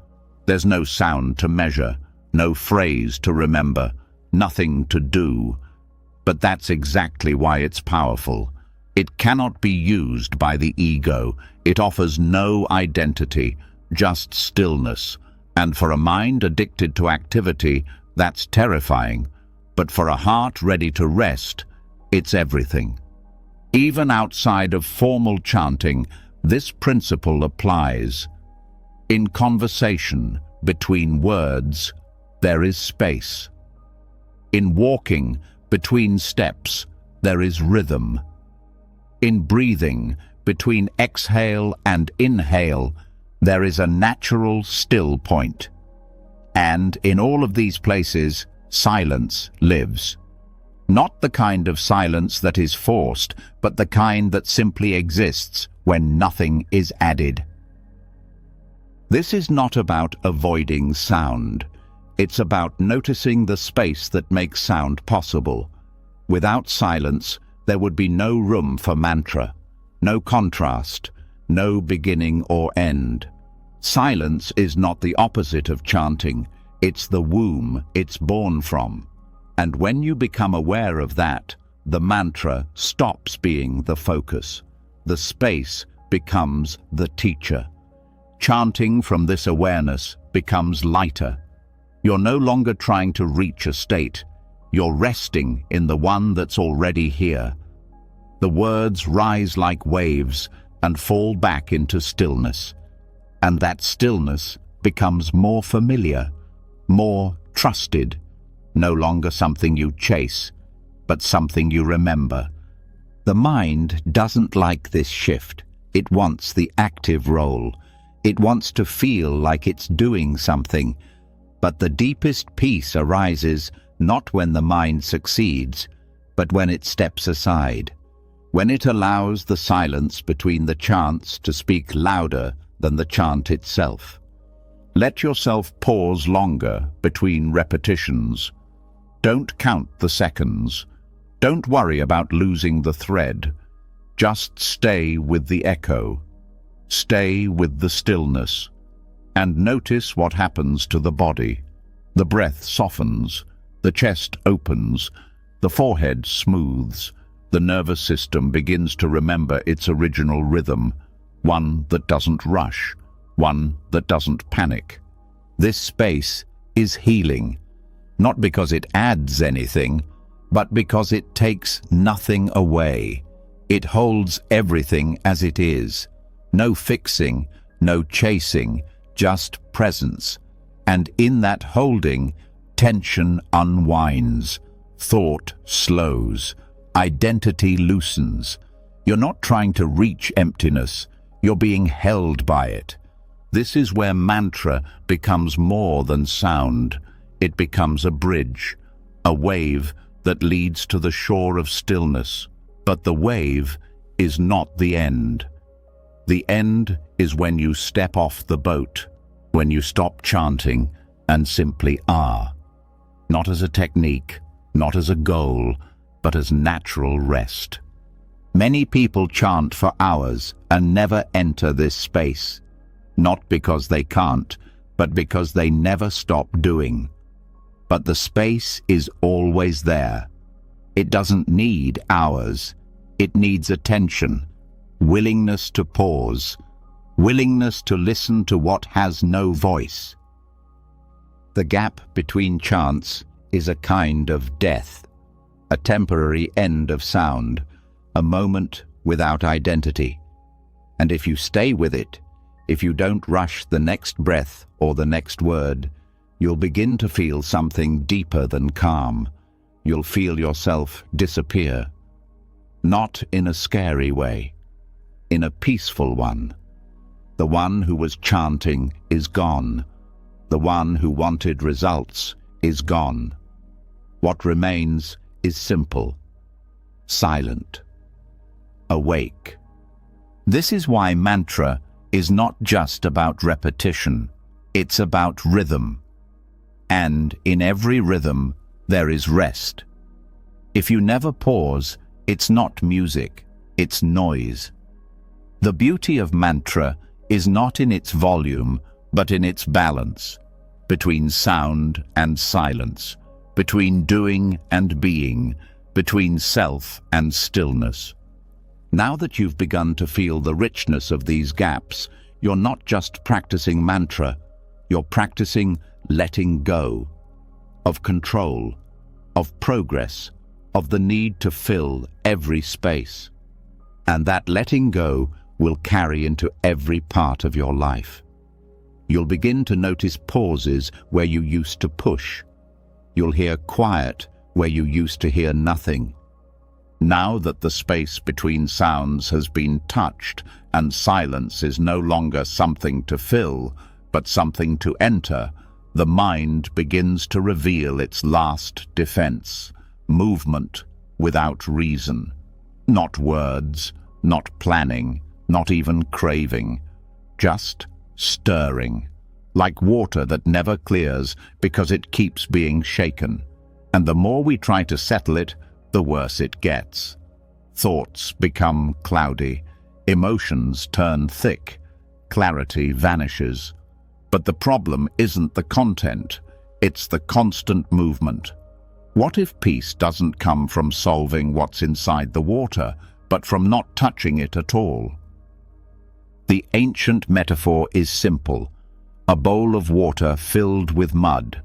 There's no sound to measure, no phrase to remember, nothing to do. But that's exactly why it's powerful. It cannot be used by the ego. It offers no identity, just stillness. And for a mind addicted to activity, that's terrifying. But for a heart ready to rest, it's everything. Even outside of formal chanting, this principle applies. In conversation, between words, there is space. In walking, between steps, there is rhythm. In breathing, between exhale and inhale, there is a natural still point. And in all of these places, silence lives. Not the kind of silence that is forced, but the kind that simply exists when nothing is added. This is not about avoiding sound. It's about noticing the space that makes sound possible. Without silence, there would be no room for mantra, no contrast, no beginning or end. Silence is not the opposite of chanting. It's the womb it's born from. And when you become aware of that, the mantra stops being the focus. The space becomes the teacher. Chanting from this awareness becomes lighter. You're no longer trying to reach a state. You're resting in the one that's already here. The words rise like waves and fall back into stillness. And that stillness becomes more familiar, more trusted, no longer something you chase, but something you remember. The mind doesn't like this shift. It wants the active role. It wants to feel like it's doing something. But the deepest peace arises not when the mind succeeds, but when it steps aside, when it allows the silence between the chants to speak louder than the chant itself. Let yourself pause longer between repetitions. Don't count the seconds. Don't worry about losing the thread. Just stay with the echo. Stay with the stillness. And notice what happens to the body. The breath softens, the chest opens, the forehead smooths, The nervous system begins to remember its original rhythm, one that doesn't rush, one that doesn't panic. This space is healing, not because it adds anything, but because it takes nothing away. It holds everything as it is. No fixing, no chasing, just presence. And in that holding, tension unwinds, thought slows, identity loosens. You're not trying to reach emptiness, you're being held by it. This is where mantra becomes more than sound. It becomes a bridge, a wave that leads to the shore of stillness. But the wave is not the end. The end is when you step off the boat, when you stop chanting and simply are. Not as a technique, not as a goal, but as natural rest. Many people chant for hours and never enter this space, not because they can't, but because they never stop doing. But the space is always there. It doesn't need hours. It needs attention, willingness to pause, willingness to listen to what has no voice. The gap between chants is a kind of death, a temporary end of sound, a moment without identity. And if you stay with it, if you don't rush the next breath or the next word, you'll begin to feel something deeper than calm. You'll feel yourself disappear. Not in a scary way, in a peaceful one. The one who was chanting is gone. The one who wanted results is gone. What remains is simple, silent, awake. This is why mantra is not just about repetition, it's about rhythm. And in every rhythm, there is rest. If you never pause, it's not music, it's noise. The beauty of mantra is not in its volume, but in its balance, between sound and silence, between doing and being, between self and stillness. Now that you've begun to feel the richness of these gaps, you're not just practicing mantra, you're practicing letting go, of control, of progress, of the need to fill every space. And that letting go will carry into every part of your life. You'll begin to notice pauses where you used to push. You'll hear quiet where you used to hear nothing. Now that the space between sounds has been touched and silence is no longer something to fill, but something to enter, the mind begins to reveal its last defense, movement without reason. Not words, not planning, not even craving, just stirring, like water that never clears because it keeps being shaken. And the more we try to settle it, the worse it gets. Thoughts become cloudy, emotions turn thick, clarity vanishes. But the problem isn't the content, it's the constant movement. What if peace doesn't come from solving what's inside the water, but from not touching it at all? The ancient metaphor is simple, a bowl of water filled with mud.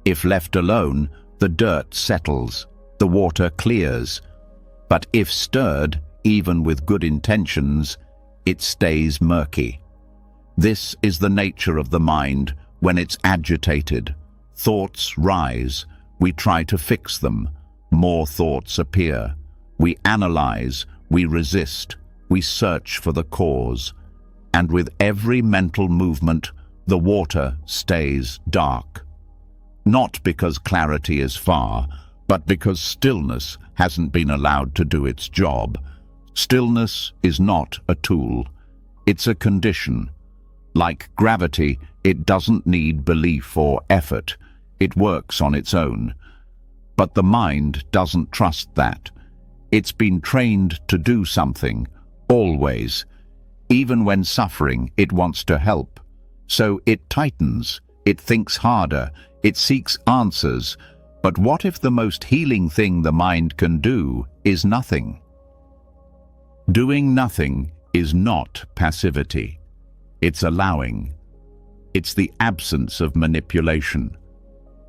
If left alone, the dirt settles, the water clears. But if stirred, even with good intentions, it stays murky. This is the nature of the mind when it's agitated. Thoughts rise, we try to fix them. More thoughts appear. We analyze, we resist, we search for the cause. And with every mental movement, the water stays dark. Not because clarity is far, but because stillness hasn't been allowed to do its job. Stillness is not a tool. It's a condition. Like gravity, it doesn't need belief or effort. It works on its own. But the mind doesn't trust that. It's been trained to do something, always. Even when suffering, it wants to help. So it tightens, it thinks harder, it seeks answers. But what if the most healing thing the mind can do is nothing? Doing nothing is not passivity. It's allowing. It's the absence of manipulation,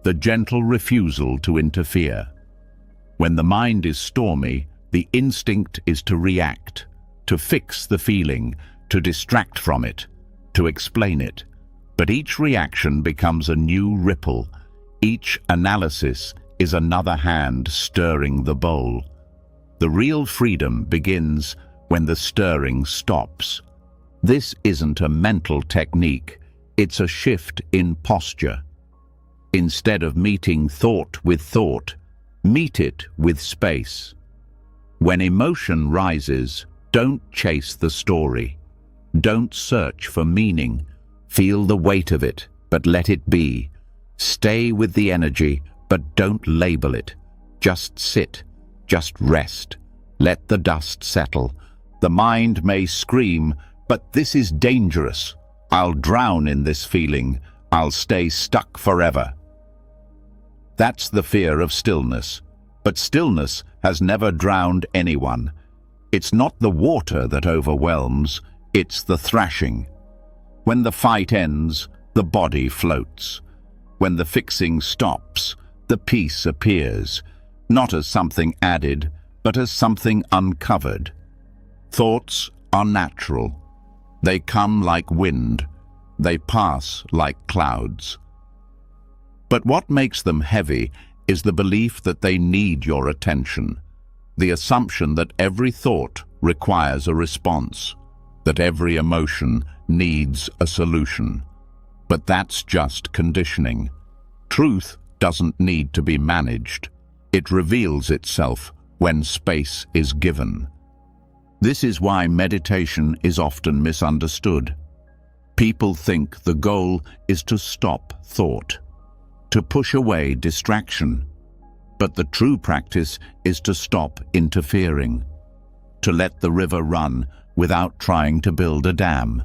the gentle refusal to interfere. When the mind is stormy, the instinct is to react, to fix the feeling, to distract from it, to explain it. But each reaction becomes a new ripple. Each analysis is another hand stirring the bowl. The real freedom begins when the stirring stops. This isn't a mental technique, it's a shift in posture. Instead of meeting thought with thought, meet it with space. When emotion rises, don't chase the story. Don't search for meaning. Feel the weight of it, but let it be. Stay with the energy, but don't label it. Just sit, just rest. Let the dust settle. The mind may scream, but this is dangerous. I'll drown in this feeling. I'll stay stuck forever. That's the fear of stillness. But stillness has never drowned anyone. It's not the water that overwhelms, it's the thrashing. When the fight ends, the body floats. When the fixing stops, the peace appears, not as something added, but as something uncovered. Thoughts are natural. They come like wind. They pass like clouds. But what makes them heavy is the belief that they need your attention, the assumption that every thought requires a response, that every emotion needs a solution. But that's just conditioning. Truth doesn't need to be managed. It reveals itself when space is given. This is why meditation is often misunderstood. People think the goal is to stop thought, to push away distraction. But the true practice is to stop interfering, to let the river run without trying to build a dam,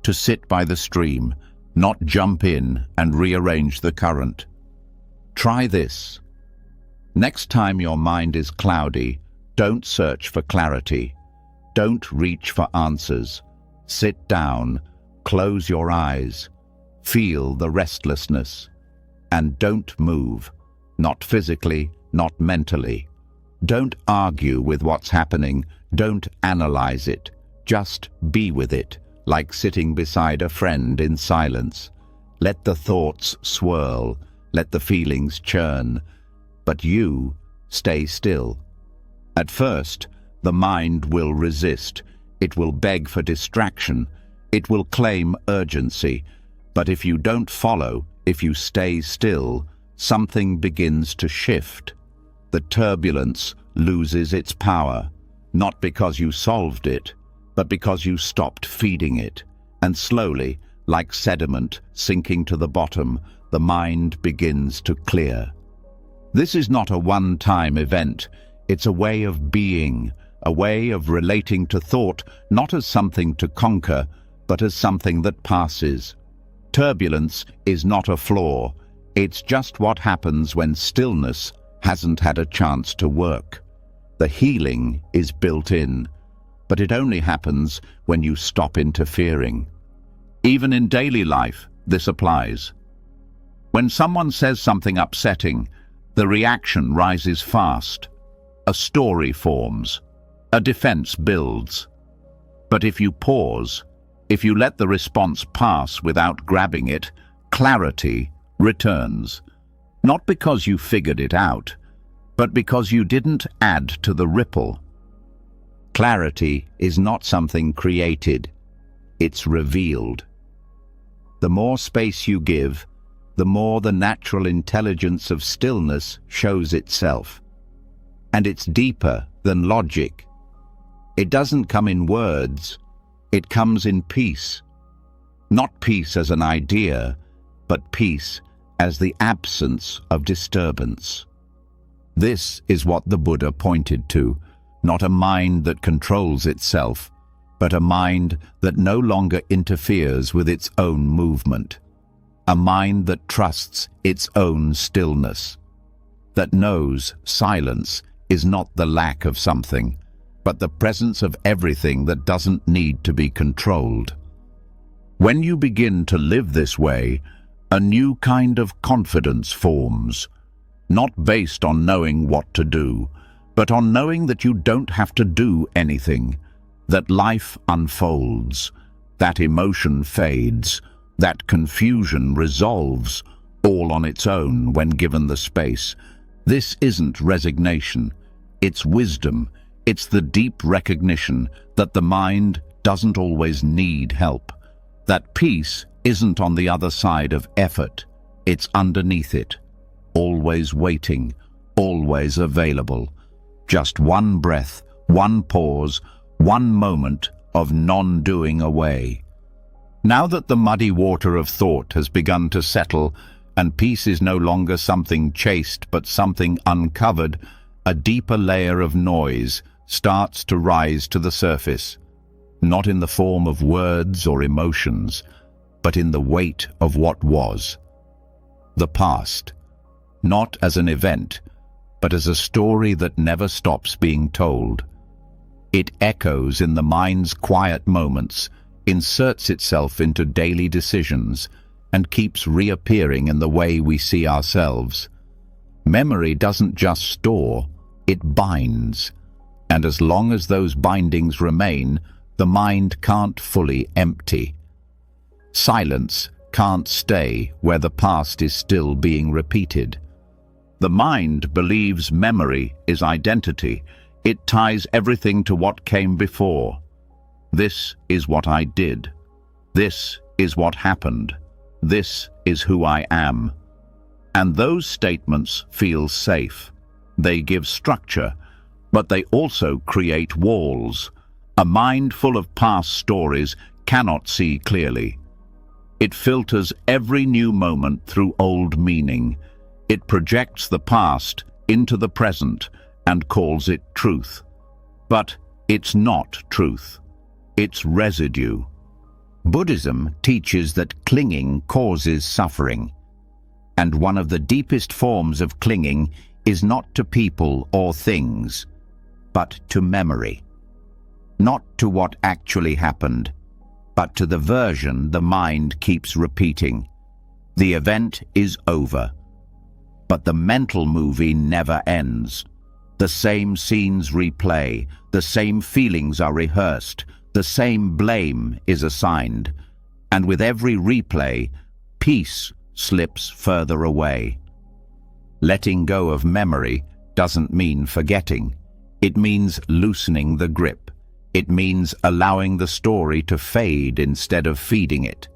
to sit by the stream, not jump in and rearrange the current. Try this. Next time your mind is cloudy, don't search for clarity. Don't reach for answers. Sit down, close your eyes, feel the restlessness, and don't move, not physically, not mentally. Don't argue with what's happening, don't analyze it, just be with it, like sitting beside a friend in silence. Let the thoughts swirl, let the feelings churn, but you stay still. At first, the mind will resist. It will beg for distraction. It will claim urgency. But if you don't follow, if you stay still, something begins to shift. The turbulence loses its power, not because you solved it, but because you stopped feeding it. And slowly, like sediment sinking to the bottom, the mind begins to clear. This is not a one-time event. It's a way of being, a way of relating to thought, not as something to conquer, but as something that passes. Turbulence is not a flaw. It's just what happens when stillness hasn't had a chance to work. The healing is built in, but it only happens when you stop interfering. Even in daily life, this applies. When someone says something upsetting, the reaction rises fast. A story forms. A defense builds. But if you pause, if you let the response pass without grabbing it, clarity returns. Not because you figured it out, but because you didn't add to the ripple. Clarity is not something created. It's revealed. The more space you give, the more the natural intelligence of stillness shows itself. And it's deeper than logic. It doesn't come in words, it comes in peace. Not peace as an idea, but peace as the absence of disturbance. This is what the Buddha pointed to, not a mind that controls itself, but a mind that no longer interferes with its own movement. A mind that trusts its own stillness. that knows silence is not the lack of something, but the presence of everything that doesn't need to be controlled. When you begin to live this way, a new kind of confidence forms, not based on knowing what to do, but on knowing that you don't have to do anything, that life unfolds, that emotion fades, that confusion resolves, all on its own when given the space. This isn't resignation, it's wisdom. It's the deep recognition that the mind doesn't always need help, that peace isn't on the other side of effort, it's underneath it, always waiting, always available. Just one breath, one pause, one moment of non-doing away. Now that the muddy water of thought has begun to settle and peace is no longer something chased but something uncovered, a deeper layer of noise starts to rise to the surface, not in the form of words or emotions, but in the weight of what was. The past, not as an event, but as a story that never stops being told. It echoes in the mind's quiet moments, inserts itself into daily decisions, and keeps reappearing in the way we see ourselves. Memory doesn't just store, it binds. And as long as those bindings remain, the mind can't fully empty. Silence can't stay where the past is still being repeated. The mind believes memory is identity. It ties everything to what came before. This is what I did. This is what happened. This is who I am. And those statements feel safe. They give structure, but they also create walls. A mind full of past stories cannot see clearly. It filters every new moment through old meaning. It projects the past into the present and calls it truth. But it's not truth. It's residue. Buddhism teaches that clinging causes suffering. And one of the deepest forms of clinging is not to people or things, but to memory. Not to what actually happened, but to the version the mind keeps repeating. The event is over, but the mental movie never ends. The same scenes replay, the same feelings are rehearsed, the same blame is assigned, and with every replay, peace slips further away. Letting go of memory doesn't mean forgetting. It means loosening the grip. It means allowing the story to fade instead of feeding it.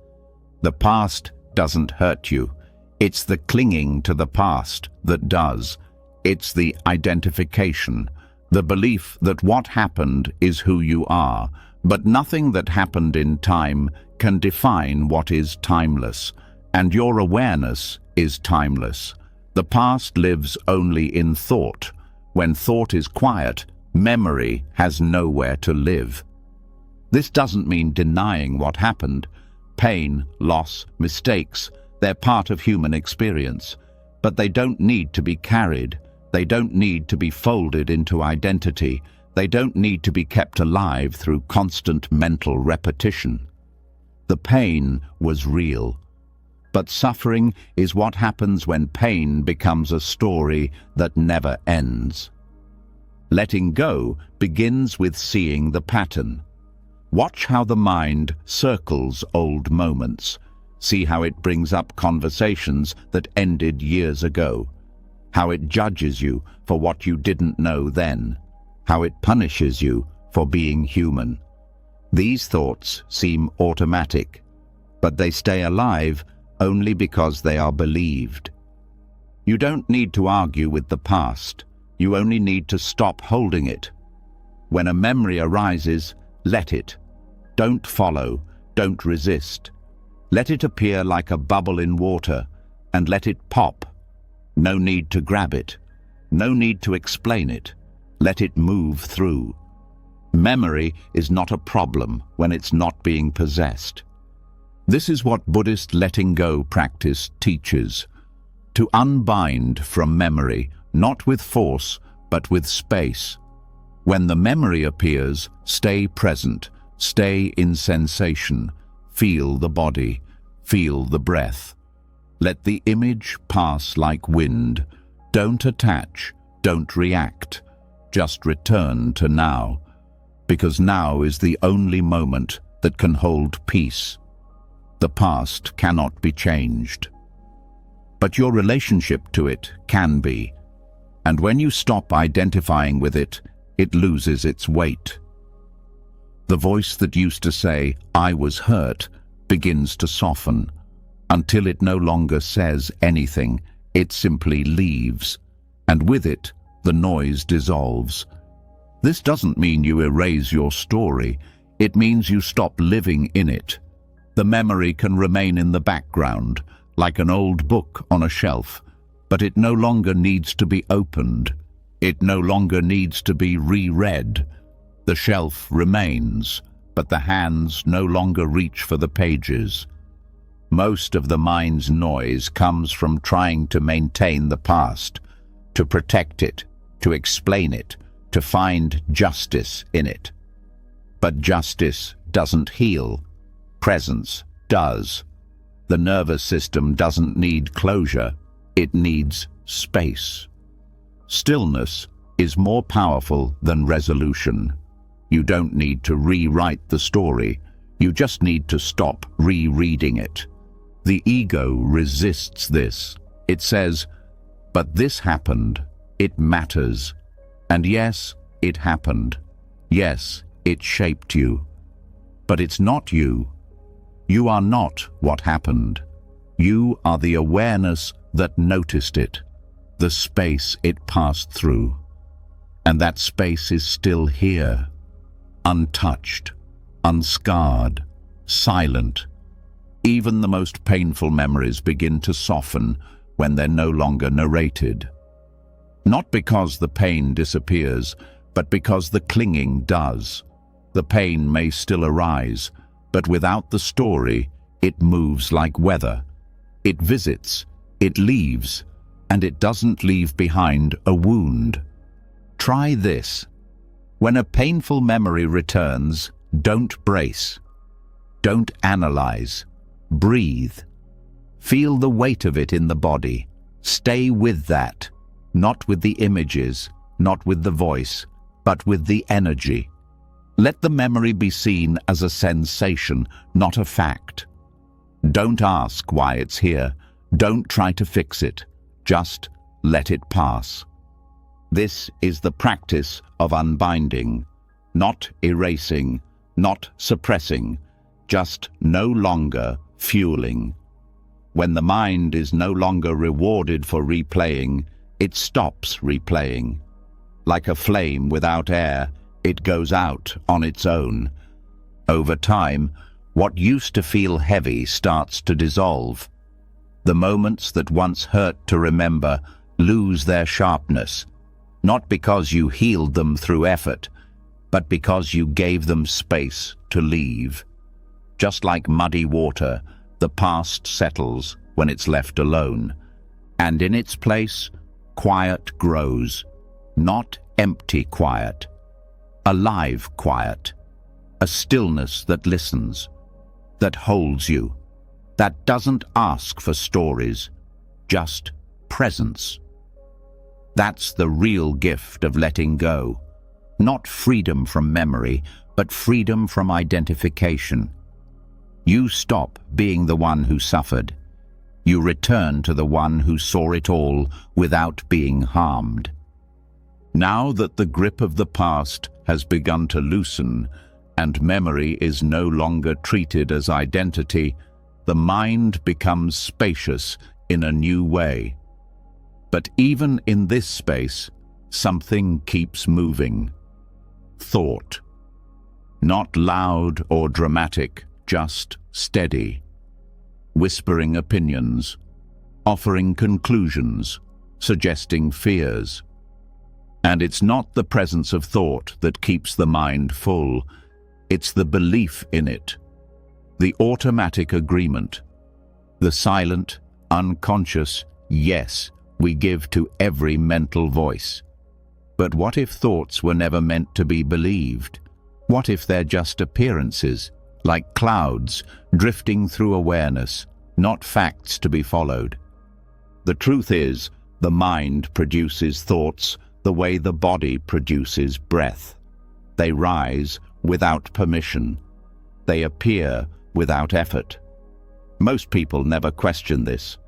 The past doesn't hurt you. It's the clinging to the past that does. It's the identification, the belief that what happened is who you are, but nothing that happened in time can define what is timeless, and your awareness is timeless. The past lives only in thought. When thought is quiet, memory has nowhere to live. This doesn't mean denying what happened. Pain, loss, mistakes, they're part of human experience. But they don't need to be carried. They don't need to be folded into identity. They don't need to be kept alive through constant mental repetition. The pain was real. But suffering is what happens when pain becomes a story that never ends. Letting go begins with seeing the pattern. Watch how the mind circles old moments. See how it brings up conversations that ended years ago. How it judges you for what you didn't know then. How it punishes you for being human. These thoughts seem automatic, but they stay alive only because they are believed. You don't need to argue with the past. You only need to stop holding it. When a memory arises, let it. Don't follow, don't resist. Let it appear like a bubble in water, and let it pop. No need to grab it. No need to explain it. Let it move through. Memory is not a problem when it's not being possessed. This is what Buddhist letting go practice teaches. To unbind from memory not with force, but with space. When the memory appears, stay present, stay in sensation, feel the body, feel the breath. Let the image pass like wind. Don't attach, don't react. Just return to now, because now is the only moment that can hold peace. The past cannot be changed, but your relationship to it can be. And when you stop identifying with it, it loses its weight. The voice that used to say, "I was hurt," begins to soften, until it no longer says anything. It simply leaves, and with it, the noise dissolves. This doesn't mean you erase your story. It means you stop living in it. The memory can remain in the background, like an old book on a shelf, but it no longer needs to be opened. It no longer needs to be reread. The shelf remains, but the hands no longer reach for the pages. Most of the mind's noise comes from trying to maintain the past, to protect it, to explain it, to find justice in it. But justice doesn't heal. Presence does. The nervous system doesn't need closure. It needs space. Stillness is more powerful than resolution. You don't need to rewrite the story. You just need to stop rereading it. The ego resists this. It says, "But this happened. It matters. And yes, it happened. Yes, it shaped you. But it's not you. You are not what happened. You are the awareness that noticed it, the space it passed through. And that space is still here, untouched, unscarred, silent. Even the most painful memories begin to soften when they're no longer narrated. Not because the pain disappears, but because the clinging does. The pain may still arise, but without the story, it moves like weather. It visits, it leaves, and it doesn't leave behind a wound. Try this. When a painful memory returns, don't brace. Don't analyze. Breathe. Feel the weight of it in the body. Stay with that, not with the images, not with the voice, but with the energy. Let the memory be seen as a sensation, not a fact. Don't ask why it's here. Don't try to fix it. Just let it pass. This is the practice of unbinding, not erasing, not suppressing, just no longer fueling. When the mind is no longer rewarded for replaying, it stops replaying. Like a flame without air, it goes out on its own. Over time, what used to feel heavy starts to dissolve. The moments that once hurt to remember lose their sharpness, not because you healed them through effort, but because you gave them space to leave. Just like muddy water, the past settles when it's left alone, and in its place, quiet grows. Not empty quiet, alive quiet, a stillness that listens, that holds you, that doesn't ask for stories, just presence. That's the real gift of letting go. Not freedom from memory, but freedom from identification. You stop being the one who suffered. You return to the one who saw it all without being harmed. Now that the grip of the past has begun to loosen and memory is no longer treated as identity, the mind becomes spacious in a new way. But even in this space, something keeps moving. Thought. Not loud or dramatic, just steady. Whispering opinions, offering conclusions, suggesting fears. And it's not the presence of thought that keeps the mind full. It's the belief in it, the automatic agreement, the silent, unconscious yes we give to every mental voice. But what if thoughts were never meant to be believed? What if they're just appearances, like clouds drifting through awareness, not facts to be followed? The truth is, the mind produces thoughts the way the body produces breath. They rise without permission. They appear without effort. Most people never question this.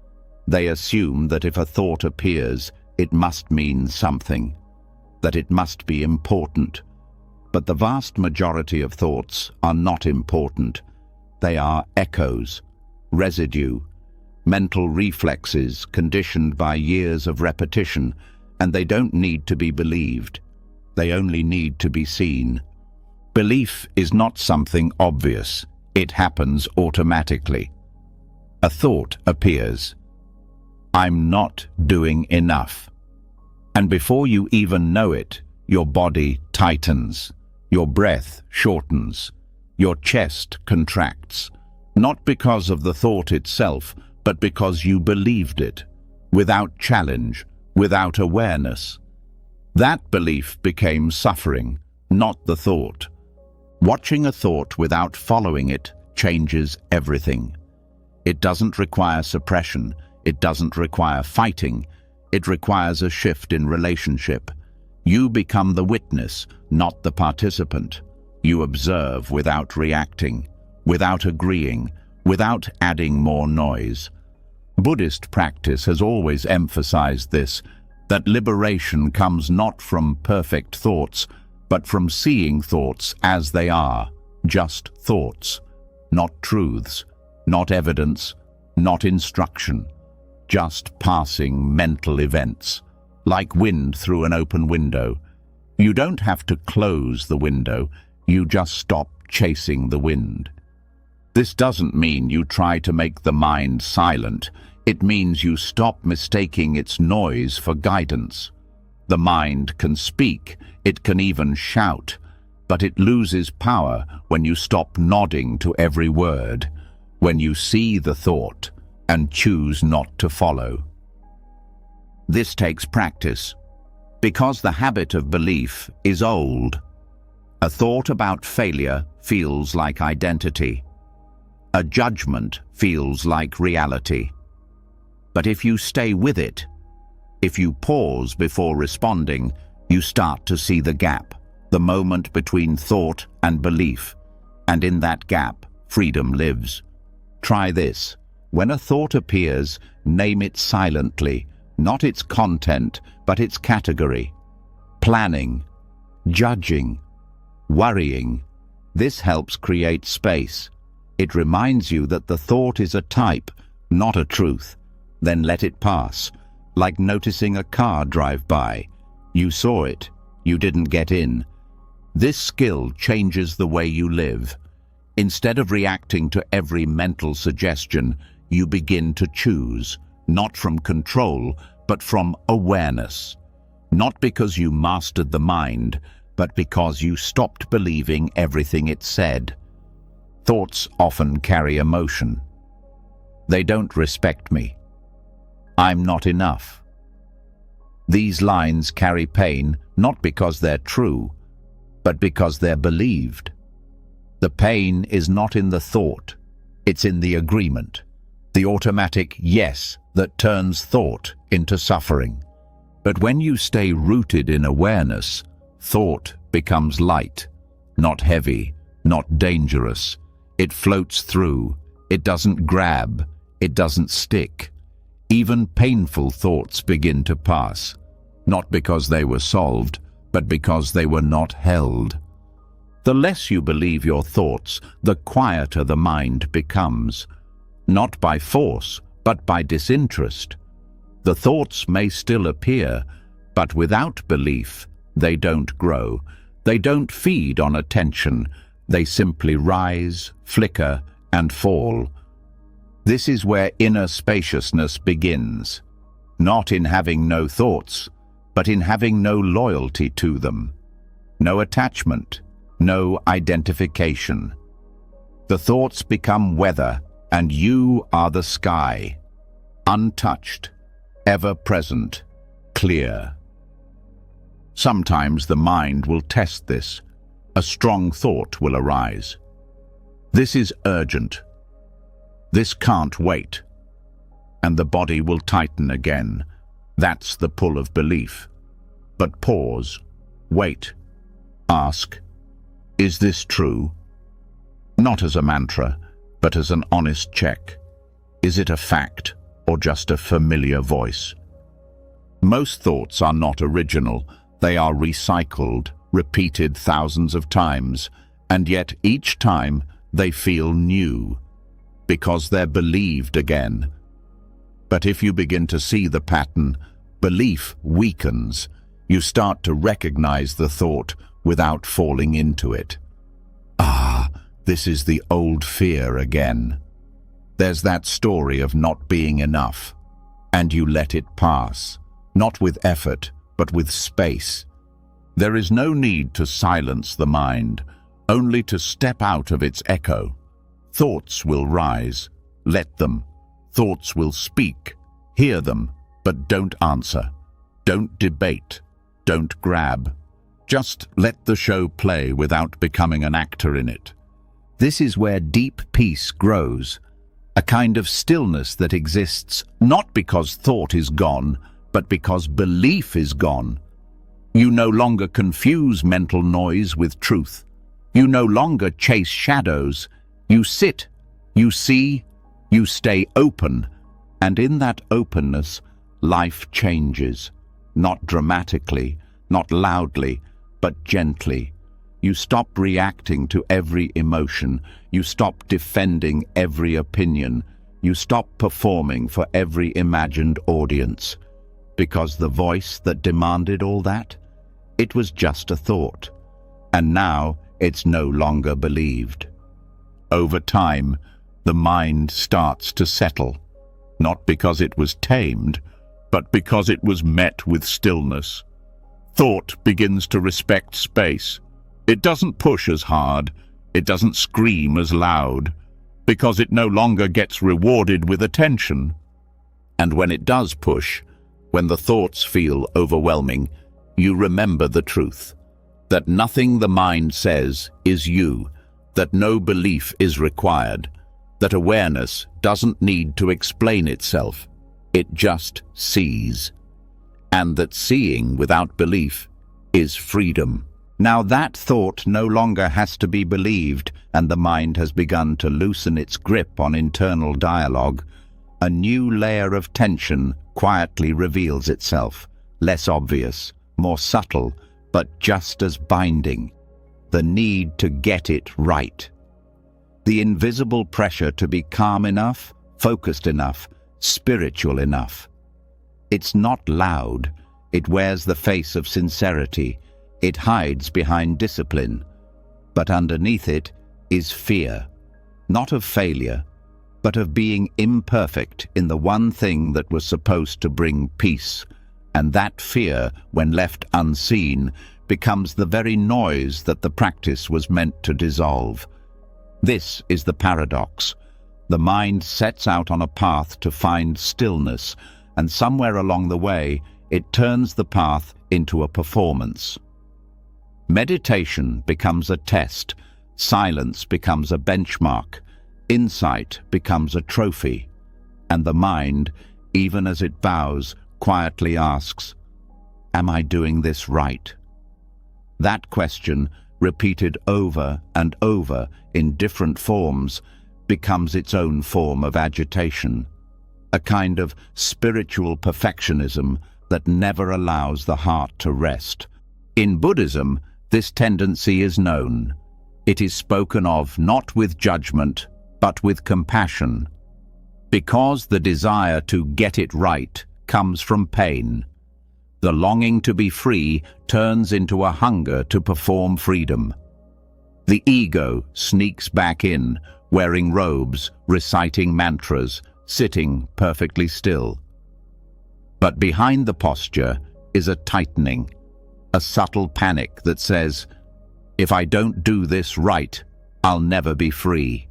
They assume that if a thought appears, it must mean something, that it must be important. But the vast majority of thoughts are not important. They are echoes, residue, mental reflexes conditioned by years of repetition, and they don't need to be believed. They only need to be seen. Belief is not something obvious. It happens automatically. A thought appears. I'm not doing enough. And before you even know it, your body tightens. Your breath shortens. Your chest contracts. Not because of the thought itself, but because you believed it, without challenge, without awareness. That belief became suffering, not the thought. Watching a thought without following it changes everything. It doesn't require suppression. It doesn't require fighting. It requires a shift in relationship. You become the witness, not the participant. You observe without reacting, without agreeing, without adding more noise. Buddhist practice has always emphasized this, that liberation comes not from perfect thoughts, but from seeing thoughts as they are, just thoughts, not truths, not evidence, not instruction, just passing mental events, like wind through an open window. You don't have to close the window, you just stop chasing the wind. This doesn't mean you try to make the mind silent. It means you stop mistaking its noise for guidance. The mind can speak, it can even shout, but it loses power when you stop nodding to every word, when you see the thought and choose not to follow. This takes practice, because the habit of belief is old. A thought about failure feels like identity. A judgment feels like reality. But if you stay with it, if you pause before responding, you start to see the gap, the moment between thought and belief. And in that gap, freedom lives. Try this. When a thought appears, name it silently, not its content, but its category. Planning, judging, worrying. This helps create space. It reminds you that the thought is a type, not a truth. Then let it pass, like noticing a car drive by. You saw it, you didn't get in. This skill changes the way you live. Instead of reacting to every mental suggestion, you begin to choose, not from control, but from awareness. Not because you mastered the mind, but because you stopped believing everything it said. Thoughts often carry emotion. They don't respect me. I'm not enough. These lines carry pain not because they're true, but because they're believed. The pain is not in the thought, it's in the agreement, the automatic yes that turns thought into suffering. But when you stay rooted in awareness, thought becomes light, not heavy, not dangerous. It floats through, it doesn't grab, it doesn't stick. Even painful thoughts begin to pass, not because they were solved, but because they were not held. The less you believe your thoughts, the quieter the mind becomes, not by force, but by disinterest. The thoughts may still appear, but without belief, they don't grow. They don't feed on attention. They simply rise, flicker, and fall. This is where inner spaciousness begins, not in having no thoughts, but in having no loyalty to them, no attachment, no identification. The thoughts become weather, and you are the sky, untouched, ever present, clear. Sometimes the mind will test this. A strong thought will arise. This is urgent. This can't wait. And the body will tighten again. That's the pull of belief. But pause, wait, ask, is this true? Not as a mantra, but as an honest check. Is it a fact or just a familiar voice? Most thoughts are not original. They are recycled, repeated thousands of times, and yet each time they feel new, because they're believed again. But if you begin to see the pattern, belief weakens. You start to recognize the thought without falling into it. This is the old fear again. There's that story of not being enough, and you let it pass, not with effort, but with space. There is no need to silence the mind, only to step out of its echo. Thoughts will rise. Let them. Thoughts will speak. Hear them, but don't answer. Don't debate. Don't grab. Just let the show play without becoming an actor in it. This is where deep peace grows, a kind of stillness that exists not because thought is gone, but because belief is gone. You no longer confuse mental noise with truth. You no longer chase shadows. You sit, you see, you stay open, and in that openness, life changes. Not dramatically, not loudly, but gently. You stop reacting to every emotion. You stop defending every opinion. You stop performing for every imagined audience. Because the voice that demanded all that, it was just a thought. And now it's no longer believed. Over time, the mind starts to settle, not because it was tamed, but because it was met with stillness. Thought begins to respect space. It doesn't push as hard, it doesn't scream as loud, because it no longer gets rewarded with attention. And when it does push, when the thoughts feel overwhelming, you remember the truth, that nothing the mind says is you, that no belief is required, that awareness doesn't need to explain itself, it just sees, and that seeing without belief is freedom. Now that thought no longer has to be believed, and the mind has begun to loosen its grip on internal dialogue. A new layer of tension quietly reveals itself, less obvious, more subtle, but just as binding. The need to get it right. The invisible pressure to be calm enough, focused enough, spiritual enough. It's not loud. It wears the face of sincerity. It hides behind discipline. But underneath it is fear, not of failure, but of being imperfect in the one thing that was supposed to bring peace. And that fear, when left unseen, becomes the very noise that the practice was meant to dissolve. This is the paradox. The mind sets out on a path to find stillness, and somewhere along the way, it turns the path into a performance. Meditation becomes a test, silence becomes a benchmark, insight becomes a trophy, and the mind, even as it bows, quietly asks, "Am I doing this right?" That question, repeated over and over in different forms, becomes its own form of agitation, a kind of spiritual perfectionism that never allows the heart to rest. In Buddhism, this tendency is known. It is spoken of not with judgment, but with compassion, because the desire to get it right comes from pain. The longing to be free turns into a hunger to perform freedom. The ego sneaks back in, wearing robes, reciting mantras, sitting perfectly still. But behind the posture is a tightening, a subtle panic that says, "If I don't do this right, I'll never be free."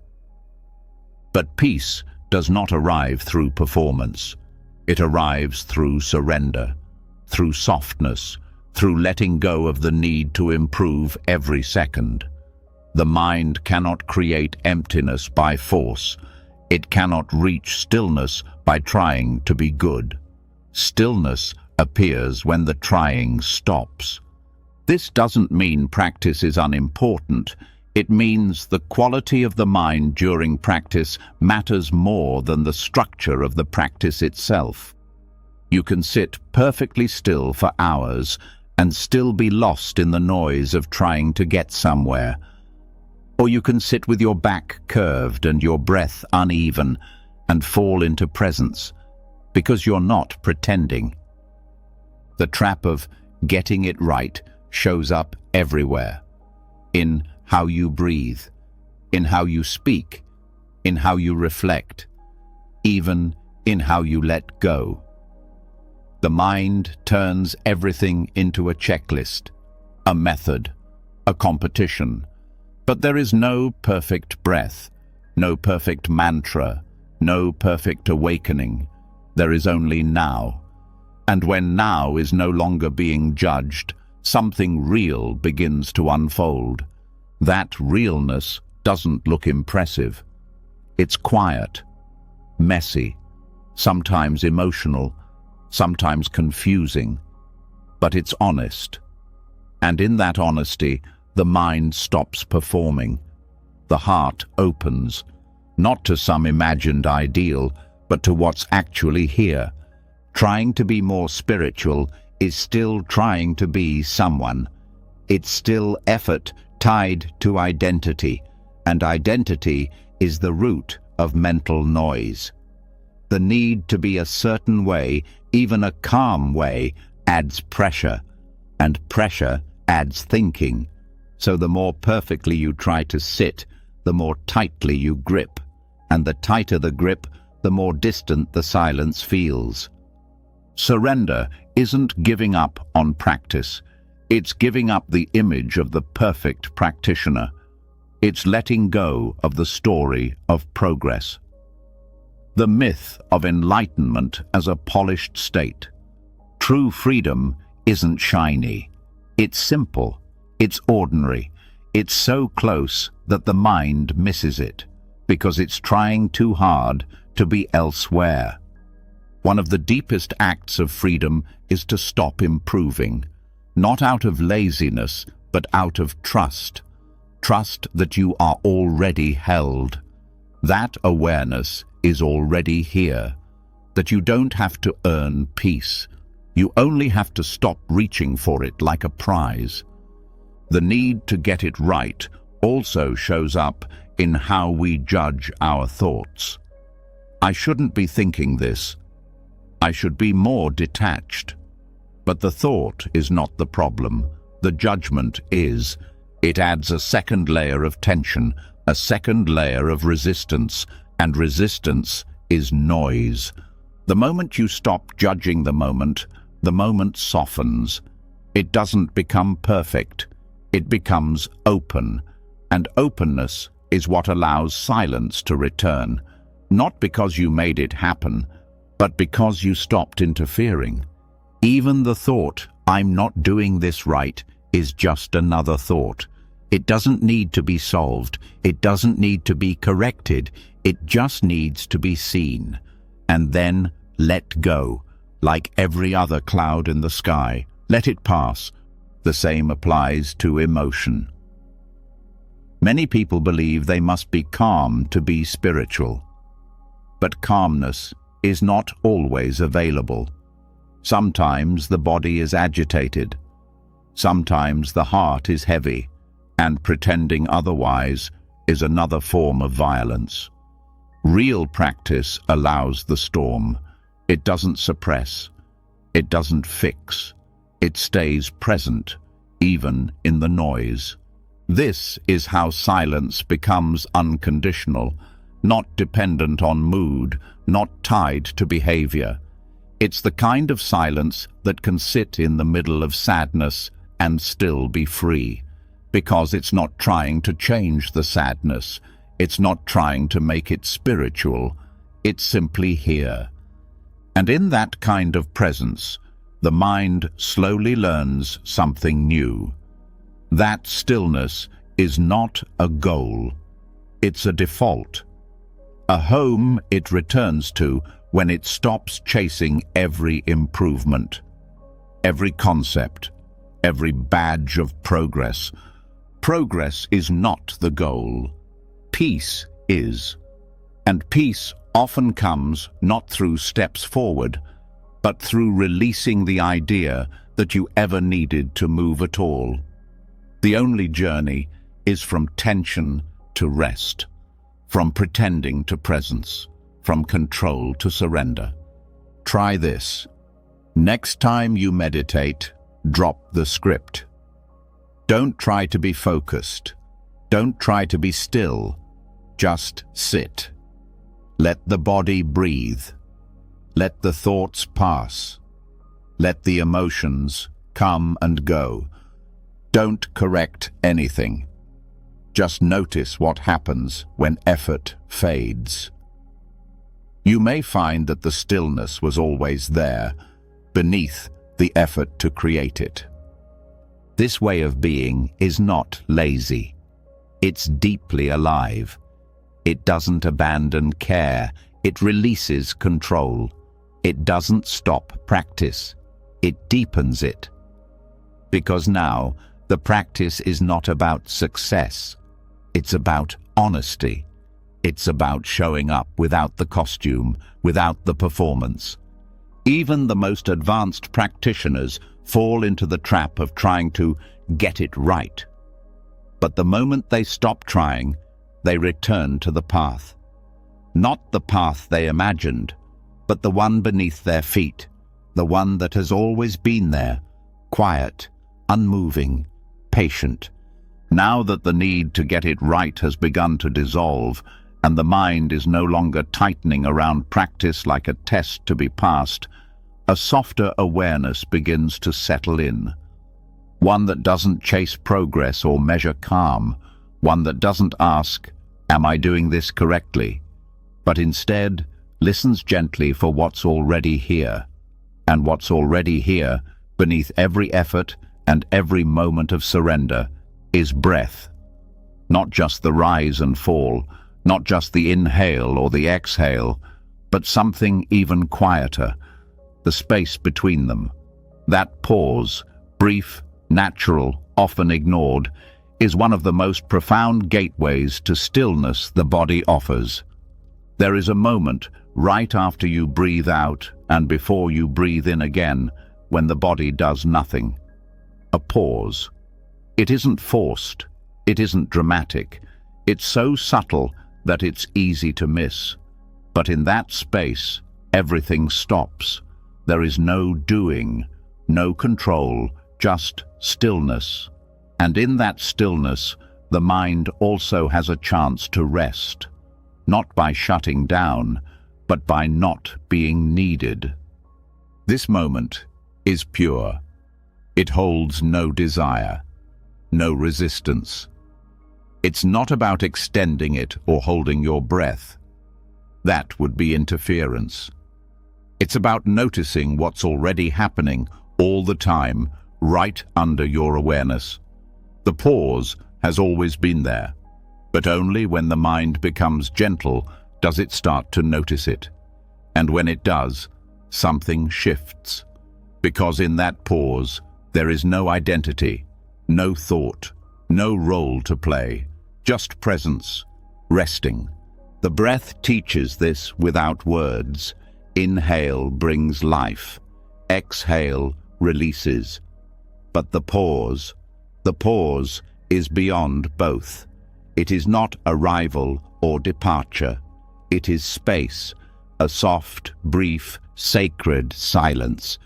But peace does not arrive through performance. It arrives through surrender, through softness, through letting go of the need to improve every second. The mind cannot create emptiness by force. It cannot reach stillness by trying to be good. Stillness appears when the trying stops. This doesn't mean practice is unimportant. It means the quality of the mind during practice matters more than the structure of the practice itself. You can sit perfectly still for hours and still be lost in the noise of trying to get somewhere. Or you can sit with your back curved and your breath uneven and fall into presence, because you're not pretending. The trap of getting it right shows up everywhere. In how you breathe, in how you speak, in how you reflect, even in how you let go. The mind turns everything into a checklist, a method, a competition. But there is no perfect breath, no perfect mantra, no perfect awakening. There is only now. And when now is no longer being judged, something real begins to unfold. That realness doesn't look impressive. It's quiet, messy, sometimes emotional, sometimes confusing, but it's honest. And in that honesty, the mind stops performing. The heart opens, not to some imagined ideal, but to what's actually here. Trying to be more spiritual is still trying to be someone. It's still effort tied to identity, and identity is the root of mental noise. The need to be a certain way, even a calm way, adds pressure, and pressure adds thinking. So the more perfectly you try to sit, the more tightly you grip, and the tighter the grip, the more distant the silence feels. Surrender isn't giving up on practice. It's giving up the image of the perfect practitioner. It's letting go of the story of progress. The myth of enlightenment as a polished state. True freedom isn't shiny. It's simple. It's ordinary. It's so close that the mind misses it, because it's trying too hard to be elsewhere. One of the deepest acts of freedom is to stop improving, not out of laziness, but out of trust. Trust that you are already held. That awareness is already here, that you don't have to earn peace. You only have to stop reaching for it like a prize. The need to get it right also shows up in how we judge our thoughts. I shouldn't be thinking this. I should be more detached. But the thought is not the problem. The judgment is. It adds a second layer of tension, a second layer of resistance, and resistance is noise. The moment you stop judging the moment softens. It doesn't become perfect. It becomes open, and openness is what allows silence to return, not because you made it happen, but because you stopped interfering. Even the thought, "I'm not doing this right," is just another thought. It doesn't need to be solved. It doesn't need to be corrected. It just needs to be seen, and then let go, like every other cloud in the sky. Let it pass. The same applies to emotion. Many people believe they must be calm to be spiritual. But calmness is not always available. Sometimes the body is agitated. Sometimes the heart is heavy, and pretending otherwise is another form of violence. Real practice allows the storm. It doesn't suppress. It doesn't fix. It stays present, even in the noise. This is how silence becomes unconditional, not dependent on mood, not tied to behavior. It's the kind of silence that can sit in the middle of sadness and still be free, because it's not trying to change the sadness. It's not trying to make it spiritual. It's simply here. And in that kind of presence, the mind slowly learns something new. That stillness is not a goal. It's a default. A home it returns to when it stops chasing every improvement, every concept, every badge of progress. Progress is not the goal. Peace is. And peace often comes not through steps forward, but through releasing the idea that you ever needed to move at all. The only journey is from tension to rest, from pretending to presence, from control to surrender. Try this. Next time you meditate, drop the script. Don't try to be focused. Don't try to be still. Just sit. Let the body breathe. Let the thoughts pass. Let the emotions come and go. Don't correct anything. Just notice what happens when effort fades. You may find that the stillness was always there, beneath the effort to create it. This way of being is not lazy. It's deeply alive. It doesn't abandon care. It releases control. It doesn't stop practice. It deepens it. Because now, the practice is not about success. It's about honesty. It's about showing up without the costume, without the performance. Even the most advanced practitioners fall into the trap of trying to get it right. But the moment they stop trying, they return to the path. Not the path they imagined, but the one beneath their feet, the one that has always been there, quiet, unmoving, patient. Now that the need to get it right has begun to dissolve, and the mind is no longer tightening around practice like a test to be passed, a softer awareness begins to settle in. One that doesn't chase progress or measure calm, one that doesn't ask, "Am I doing this correctly?" but instead listens gently for what's already here. And what's already here, beneath every effort and every moment of surrender, is breath. Not just the rise and fall, not just the inhale or the exhale, but something even quieter, the space between them. That pause, brief, natural, often ignored, is one of the most profound gateways to stillness the body offers. There is a moment right after you breathe out and before you breathe in again when the body does nothing. A pause. It isn't forced. It isn't dramatic. It's so subtle that it's easy to miss. But in that space, everything stops. There is no doing, no control, just stillness. And in that stillness, the mind also has a chance to rest, not by shutting down, but by not being needed. This moment is pure. It holds no desire, no resistance. It's not about extending it or holding your breath. That would be interference. It's about noticing what's already happening all the time, right under your awareness. The pause has always been there, but only when the mind becomes gentle does it start to notice it. And when it does, something shifts. Because in that pause, there is no identity, no thought, no role to play, just presence, resting. The breath teaches this without words. Inhale brings life. Exhale releases. But the pause is beyond both. It is not arrival or departure. It is space, a soft, brief, sacred silence.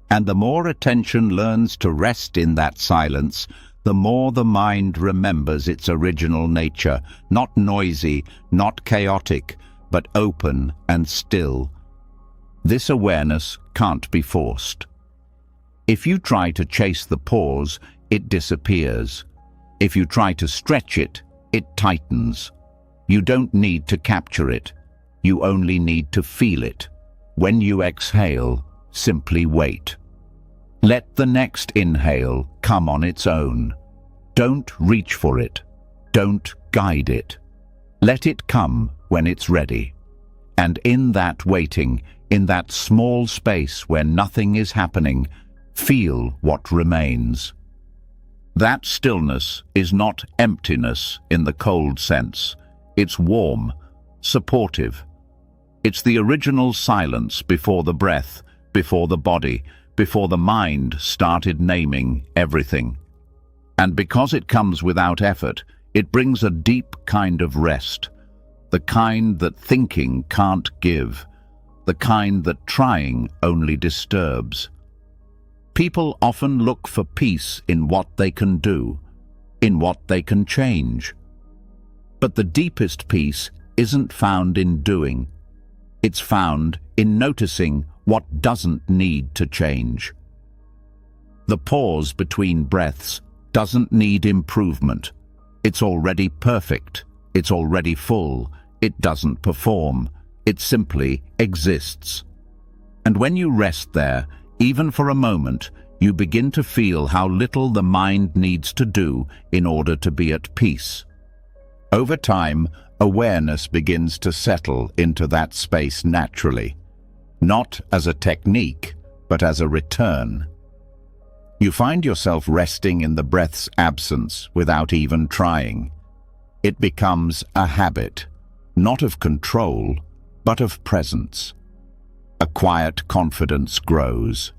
And the more attention learns to rest in that silence, the more the mind remembers its original nature, not noisy, not chaotic, but open and still. This awareness can't be forced. If you try to chase the pause, it disappears. If you try to stretch it, it tightens. You don't need to capture it. You only need to feel it. When you exhale, simply wait. Let the next inhale come on its own. Don't reach for it. Don't guide it. Let it come when it's ready. And in that waiting, in that small space where nothing is happening, feel what remains. That stillness is not emptiness in the cold sense. It's warm, supportive. It's the original silence before the breath, before the body, before the mind started naming everything. And because it comes without effort, it brings a deep kind of rest, the kind that thinking can't give, the kind that trying only disturbs. People often look for peace in what they can do, in what they can change. But the deepest peace isn't found in doing. It's found in noticing what doesn't need to change. The pause between breaths doesn't need improvement. It's already perfect. It's already full. It doesn't perform. It simply exists. And when you rest there, even for a moment, you begin to feel how little the mind needs to do in order to be at peace. Over time, awareness begins to settle into that space naturally, not as a technique, but as a return. You find yourself resting in the breath's absence without even trying. It becomes a habit, not of control, but of presence. A quiet confidence grows,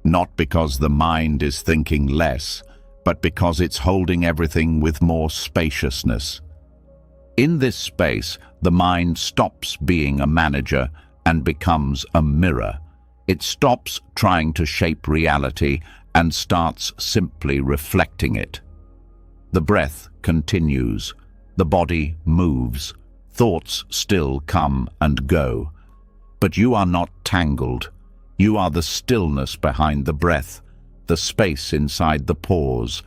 not because the mind is thinking less, but because it's holding everything with more spaciousness. In this space, the mind stops being a manager and becomes a mirror. It stops trying to shape reality and starts simply reflecting it. The breath continues. The body moves. Thoughts still come and go. But you are not tangled. You are the stillness behind the breath, the space inside the pause,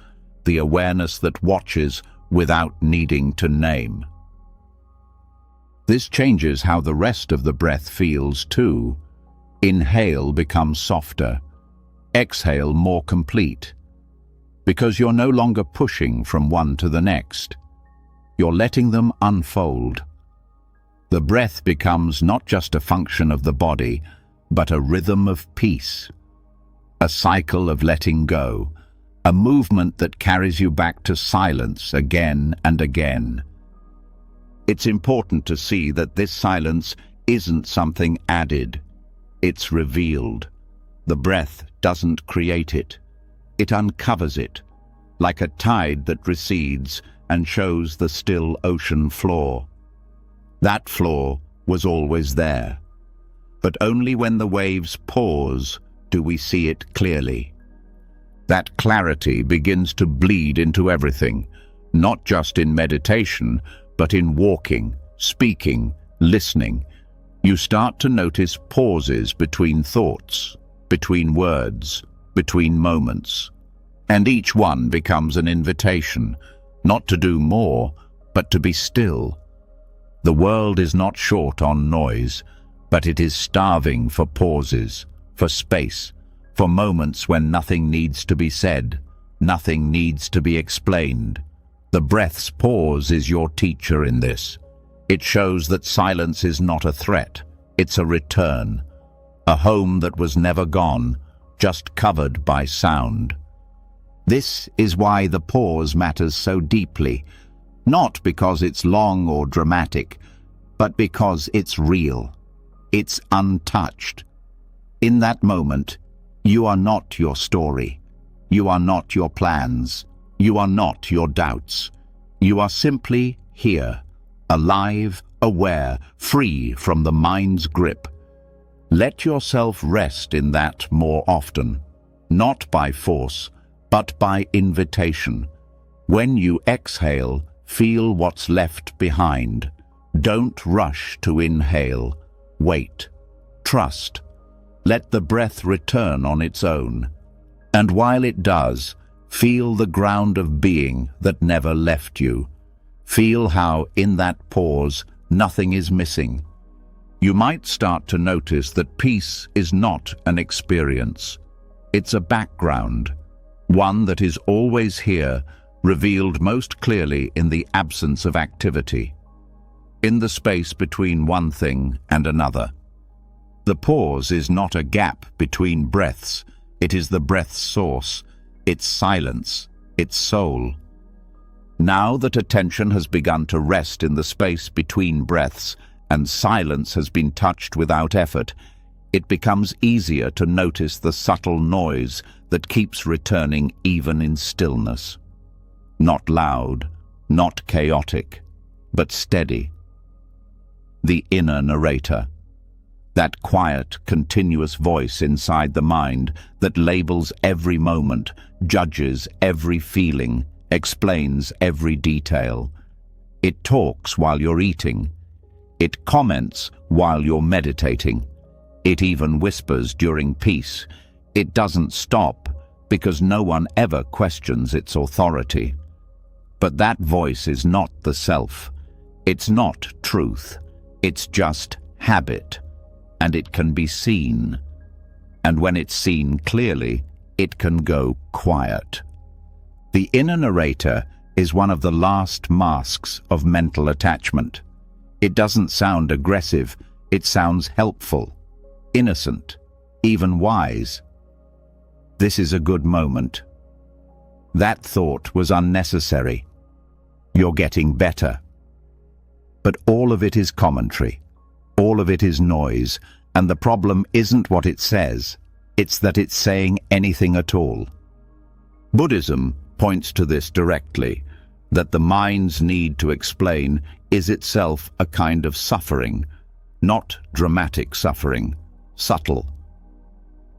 the awareness that watches without needing to name. This changes how the rest of the breath feels too. Inhale becomes softer. Exhale more complete. Because you're no longer pushing from one to the next. You're letting them unfold. The breath becomes not just a function of the body, but a rhythm of peace. A cycle of letting go. A movement that carries you back to silence again and again. It's important to see that this silence isn't something added. It's revealed. The breath doesn't create it. It uncovers it, like a tide that recedes and shows the still ocean floor. That floor was always there. But only when the waves pause do we see it clearly. That clarity begins to bleed into everything, not just in meditation, but in walking, speaking, listening. You start to notice pauses between thoughts, between words, between moments. And each one becomes an invitation, not to do more, but to be still. The world is not short on noise, but it is starving for pauses, for space, for moments when nothing needs to be said, nothing needs to be explained. The breath's pause is your teacher in this. It shows that silence is not a threat, it's a return, a home that was never gone, just covered by sound. This is why the pause matters so deeply, not because it's long or dramatic, but because it's real. It's untouched. In that moment, you are not your story. You are not your plans. You are not your doubts. You are simply here, alive, aware, free from the mind's grip. Let yourself rest in that more often, not by force, but by invitation. When you exhale, feel what's left behind. Don't rush to inhale. Wait. Trust. Let the breath return on its own. And while it does, feel the ground of being that never left you. Feel how, in that pause, nothing is missing. You might start to notice that peace is not an experience. It's a background, one that is always here, revealed most clearly in the absence of activity, in the space between one thing and another. The pause is not a gap between breaths, it is the breath's source, its silence, its soul. Now that attention has begun to rest in the space between breaths and silence has been touched without effort, it becomes easier to notice the subtle noise that keeps returning even in stillness. Not loud, not chaotic, but steady. The inner narrator. That quiet, continuous voice inside the mind that labels every moment, judges every feeling, explains every detail. It talks while you're eating. It comments while you're meditating. It even whispers during peace. It doesn't stop because no one ever questions its authority. But that voice is not the self. It's not truth. It's just habit. And it can be seen. And when it's seen clearly, it can go quiet. The inner narrator is one of the last masks of mental attachment. It doesn't sound aggressive, it sounds helpful, innocent, even wise. This is a good moment. That thought was unnecessary. You're getting better. But all of it is commentary. All of it is noise, and the problem isn't what it says, it's that it's saying anything at all. Buddhism points to this directly, that the mind's need to explain is itself a kind of suffering, not dramatic suffering, subtle.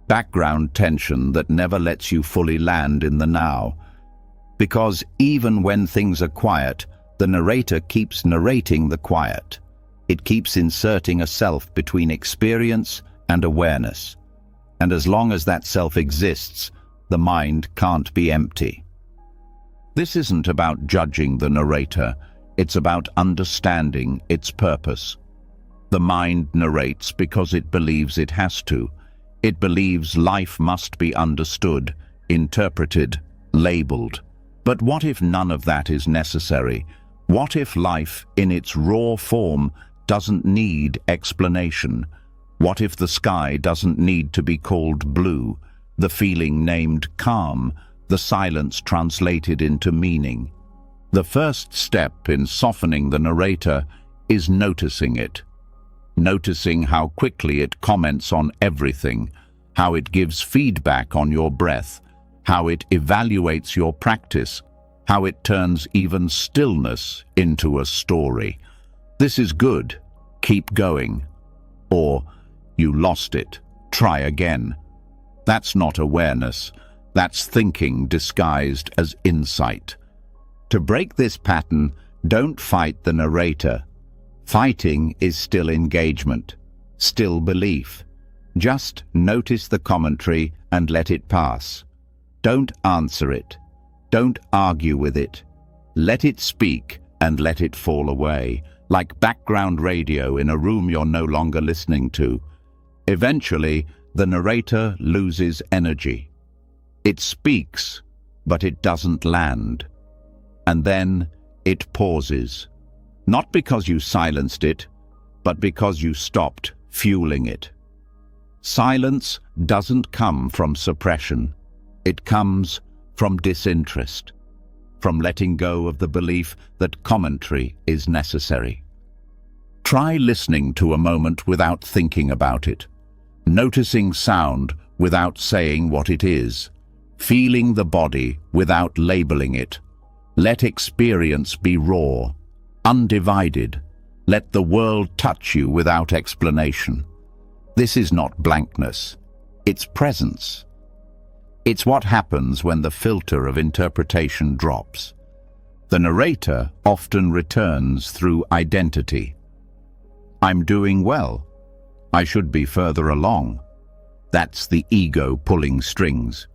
Background tension that never lets you fully land in the now. Because even when things are quiet, the narrator keeps narrating the quiet. It keeps inserting a self between experience and awareness. And as long as that self exists, the mind can't be empty. This isn't about judging the narrator, it's about understanding its purpose. The mind narrates because it believes it has to. It believes life must be understood, interpreted, labeled. But what if none of that is necessary? What if life, in its raw form, doesn't need explanation? What if the sky doesn't need to be called blue, the feeling named calm, the silence translated into meaning? The first step in softening the narrator is noticing it. Noticing how quickly it comments on everything, how it gives feedback on your breath, how it evaluates your practice, how it turns even stillness into a story. This is good, keep going. Or, you lost it, try again. That's not awareness, that's thinking disguised as insight. To break this pattern, don't fight the narrator. Fighting is still engagement, still belief. Just notice the commentary and let it pass. Don't answer it. Don't argue with it. Let it speak and let it fall away, like background radio in a room you're no longer listening to. Eventually, the narrator loses energy. It speaks, but it doesn't land. And then it pauses. Not because you silenced it, but because you stopped fueling it. Silence doesn't come from suppression. It comes from disinterest, from letting go of the belief that commentary is necessary. Try listening to a moment without thinking about it, noticing sound without saying what it is, feeling the body without labeling it. Let experience be raw, undivided. Let the world touch you without explanation. This is not blankness, it's presence. It's what happens when the filter of interpretation drops. The narrator often returns through identity. I'm doing well. I should be further along. That's the ego pulling strings.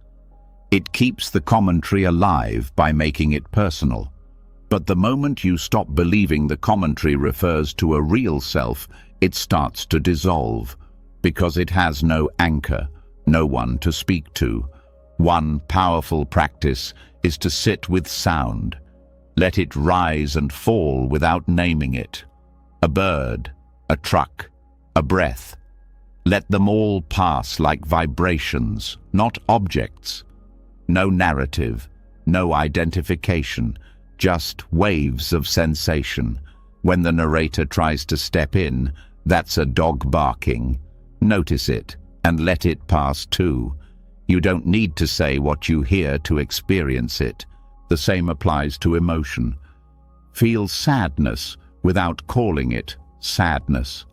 It keeps the commentary alive by making it personal. But the moment you stop believing the commentary refers to a real self, it starts to dissolve, because it has no anchor, no one to speak to. One powerful practice is to sit with sound. Let it rise and fall without naming it. A bird, a truck, a breath. Let them all pass like vibrations, not objects. No narrative, no identification, just waves of sensation. When the narrator tries to step in, that's a dog barking. Notice it and let it pass too. You don't need to say what you hear to experience it. The same applies to emotion. Feel sadness without calling it sadness.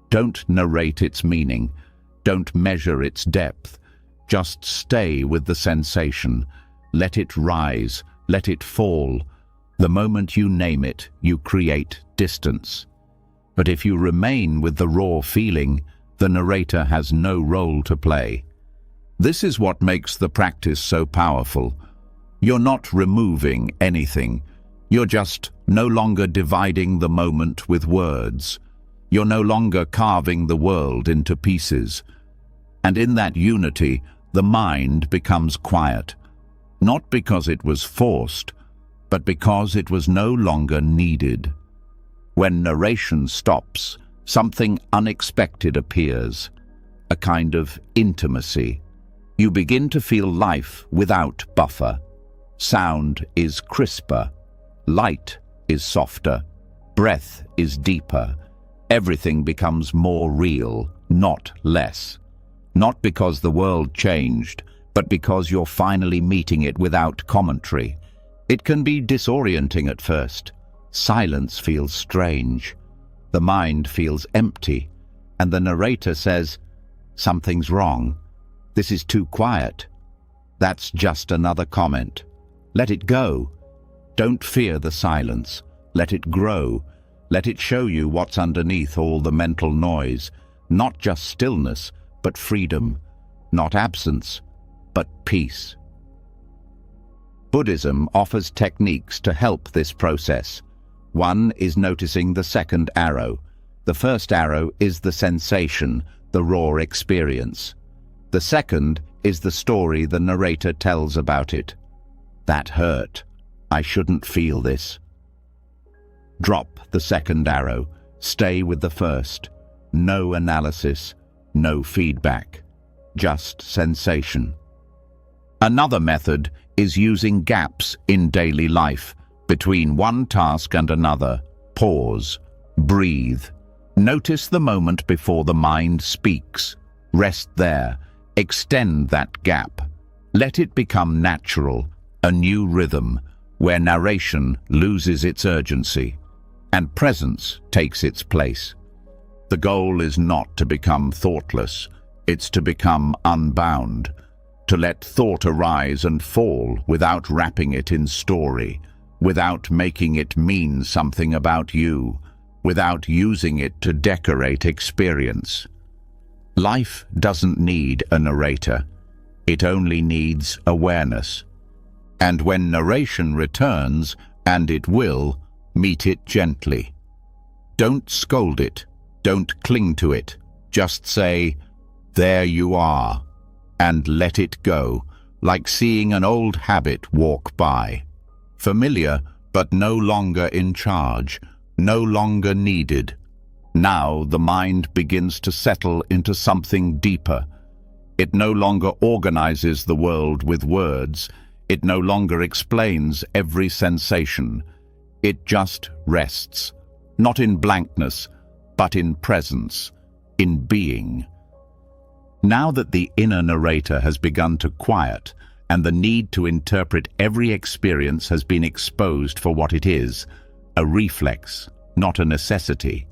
Don't narrate its meaning. Don't measure its depth. Just stay with the sensation. Let it rise. Let it fall. The moment you name it, you create distance. But if you remain with the raw feeling, the narrator has no role to play. This is what makes the practice so powerful. You're not removing anything. You're just no longer dividing the moment with words. You're no longer carving the world into pieces. And in that unity, the mind becomes quiet. Not because it was forced, but because it was no longer needed. When narration stops, something unexpected appears, a kind of intimacy. You begin to feel life without buffer. Sound is crisper, light is softer, breath is deeper. Everything becomes more real, not less. Not because the world changed, but because you're finally meeting it without commentary. It can be disorienting at first. Silence feels strange. The mind feels empty, and the narrator says, "Something's wrong. This is too quiet." That's just another comment. Let it go. Don't fear the silence. Let it grow. Let it show you what's underneath all the mental noise. Not just stillness, but freedom. Not absence, but peace. Buddhism offers techniques to help this process. One is noticing the second arrow. The first arrow is the sensation, the raw experience. The second is the story the narrator tells about it. That hurt. I shouldn't feel this. Drop the second arrow. Stay with the first. No analysis, no feedback. Just sensation. Another method is using gaps in daily life between one task and another. Pause. Breathe. Notice the moment before the mind speaks. Rest there. Extend that gap. Let it become natural, a new rhythm, where narration loses its urgency and presence takes its place. The goal is not to become thoughtless, it's to become unbound, to let thought arise and fall without wrapping it in story, without making it mean something about you, without using it to decorate experience. Life doesn't need a narrator, it only needs awareness. And when narration returns, and it will, meet it gently. Don't scold it, don't cling to it, just say, "There you are," and let it go, like seeing an old habit walk by. Familiar, but no longer in charge, no longer needed. Now the mind begins to settle into something deeper. It no longer organizes the world with words. It no longer explains every sensation. It just rests, not in blankness, but in presence, in being. Now that the inner narrator has begun to quiet, and the need to interpret every experience has been exposed for what it is, a reflex, not a necessity,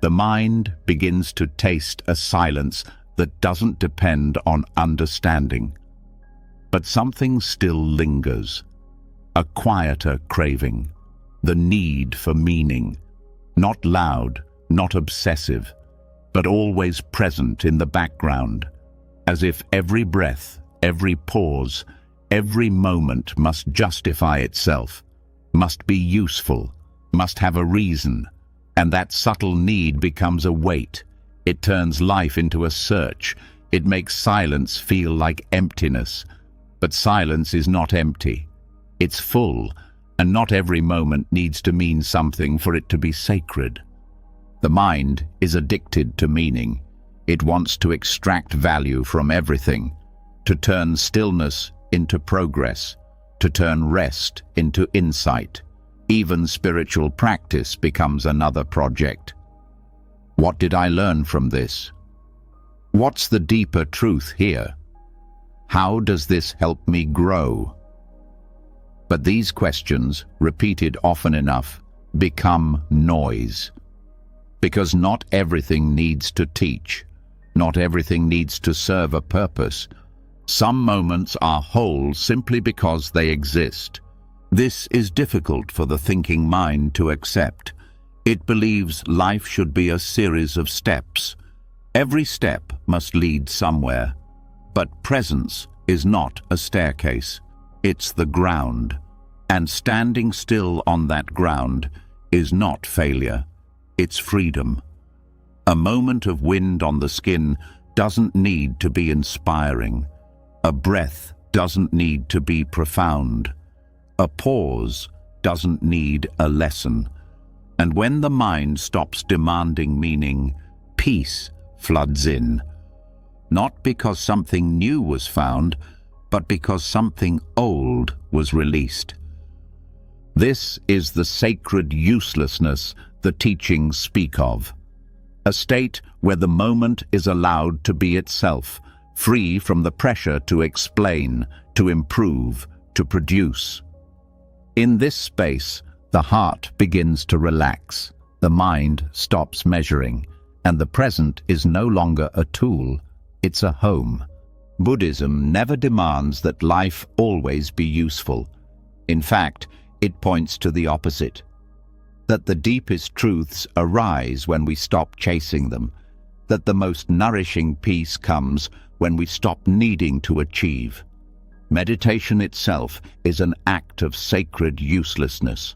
the mind begins to taste a silence that doesn't depend on understanding. But something still lingers, a quieter craving, the need for meaning, not loud, not obsessive, but always present in the background, as if every breath, every pause, every moment must justify itself, must be useful, must have a reason. And that subtle need becomes a weight. It turns life into a search. It makes silence feel like emptiness. But silence is not empty. It's full, and not every moment needs to mean something for it to be sacred. The mind is addicted to meaning. It wants to extract value from everything, to turn stillness into progress, to turn rest into insight. Even spiritual practice becomes another project. What did I learn from this? What's the deeper truth here? How does this help me grow? But these questions, repeated often enough, become noise. Because not everything needs to teach. Not everything needs to serve a purpose. Some moments are whole simply because they exist. This is difficult for the thinking mind to accept. It believes life should be a series of steps. Every step must lead somewhere. But presence is not a staircase. It's the ground. And standing still on that ground is not failure. It's freedom. A moment of wind on the skin doesn't need to be inspiring. A breath doesn't need to be profound. A pause doesn't need a lesson. And when the mind stops demanding meaning, peace floods in. Not because something new was found, but because something old was released. This is the sacred uselessness the teachings speak of. A state where the moment is allowed to be itself, free from the pressure to explain, to improve, to produce. In this space, the heart begins to relax, the mind stops measuring, and the present is no longer a tool, it's a home. Buddhism never demands that life always be useful. In fact, it points to the opposite. That the deepest truths arise when we stop chasing them, that the most nourishing peace comes when we stop needing to achieve. Meditation itself is an act of sacred uselessness.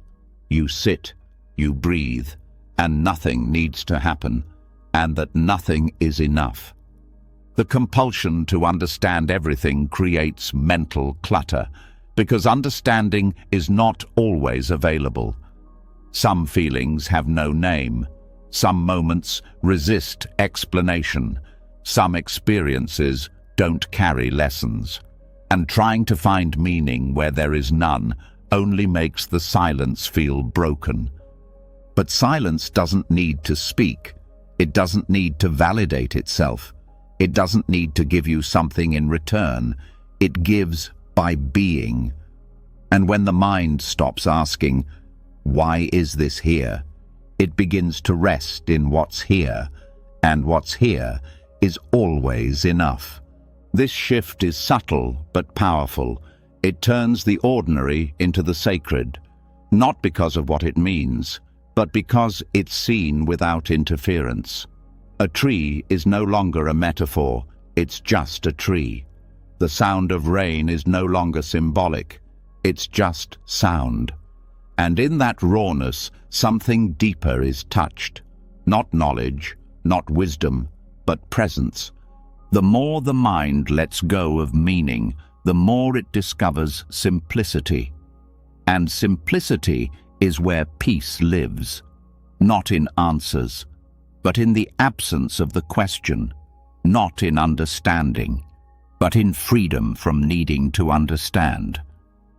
You sit, you breathe, and nothing needs to happen, and that nothing is enough. The compulsion to understand everything creates mental clutter, because understanding is not always available. Some feelings have no name. Some moments resist explanation. Some experiences don't carry lessons. And trying to find meaning where there is none only makes the silence feel broken. But silence doesn't need to speak. It doesn't need to validate itself. It doesn't need to give you something in return. It gives by being. And when the mind stops asking, "Why is this here?" it begins to rest in what's here, and what's here is always enough. This shift is subtle but powerful. It turns the ordinary into the sacred, not because of what it means, but because it's seen without interference. A tree is no longer a metaphor, it's just a tree. The sound of rain is no longer symbolic, it's just sound. And in that rawness, something deeper is touched. Not knowledge, not wisdom, but presence. The more the mind lets go of meaning, the more it discovers simplicity. And simplicity is where peace lives, not in answers, but in the absence of the question, not in understanding, but in freedom from needing to understand.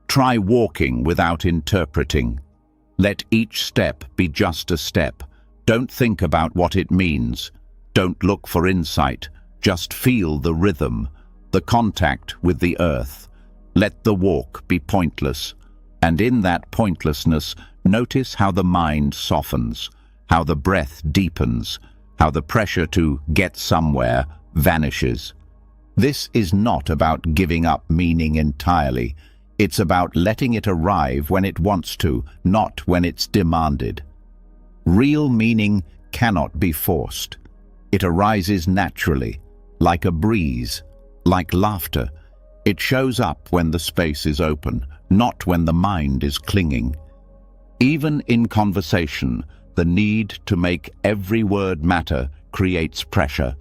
Try walking without interpreting. Let each step be just a step. Don't think about what it means. Don't look for insight. Just feel the rhythm, the contact with the earth. Let the walk be pointless. And in that pointlessness, notice how the mind softens, how the breath deepens, how the pressure to get somewhere vanishes. This is not about giving up meaning entirely. It's about letting it arrive when it wants to, not when it's demanded. Real meaning cannot be forced. It arises naturally, like a breeze, like laughter. It shows up when the space is open, not when the mind is clinging. Even in conversation, The need to make every word matter creates pressure.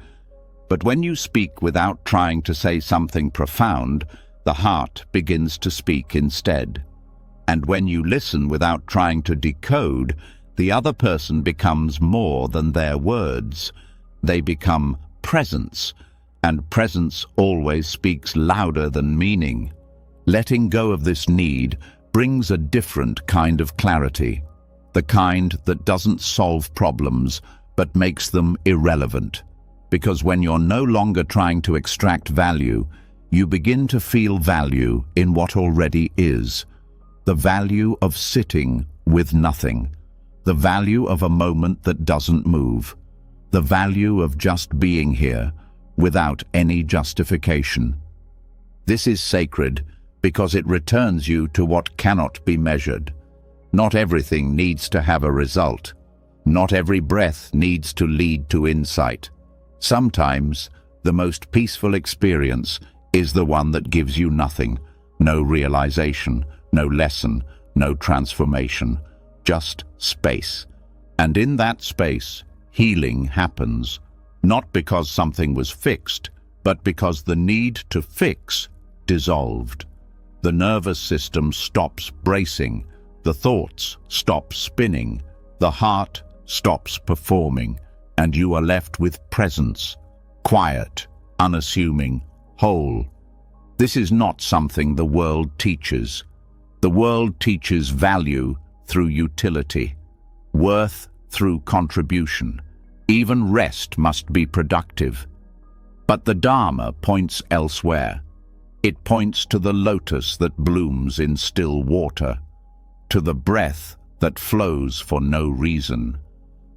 But when you speak without trying to say something profound, the heart begins to speak instead. And when you listen without trying to decode, the other person becomes more than their words. They become presence, and presence always speaks louder than meaning. Letting go of this need brings a different kind of clarity, the kind that doesn't solve problems but makes them irrelevant. Because when you're no longer trying to extract value, you begin to feel value in what already is. The value of sitting with nothing. The value of a moment that doesn't move. The value of just being here without any justification. This is sacred because it returns you to what cannot be measured. Not everything needs to have a result. Not every breath needs to lead to insight. Sometimes, the most peaceful experience is the one that gives you nothing, no realization, no lesson, no transformation, just space. And in that space, healing happens, not because something was fixed, but because the need to fix dissolved. The nervous system stops bracing, the thoughts stop spinning, the heart stops performing, and you are left with presence, quiet, unassuming, whole. This is not something the world teaches. The world teaches value through utility, worth through contribution. Even rest must be productive. But the Dharma points elsewhere. It points to the lotus that blooms in still water, to the breath that flows for no reason,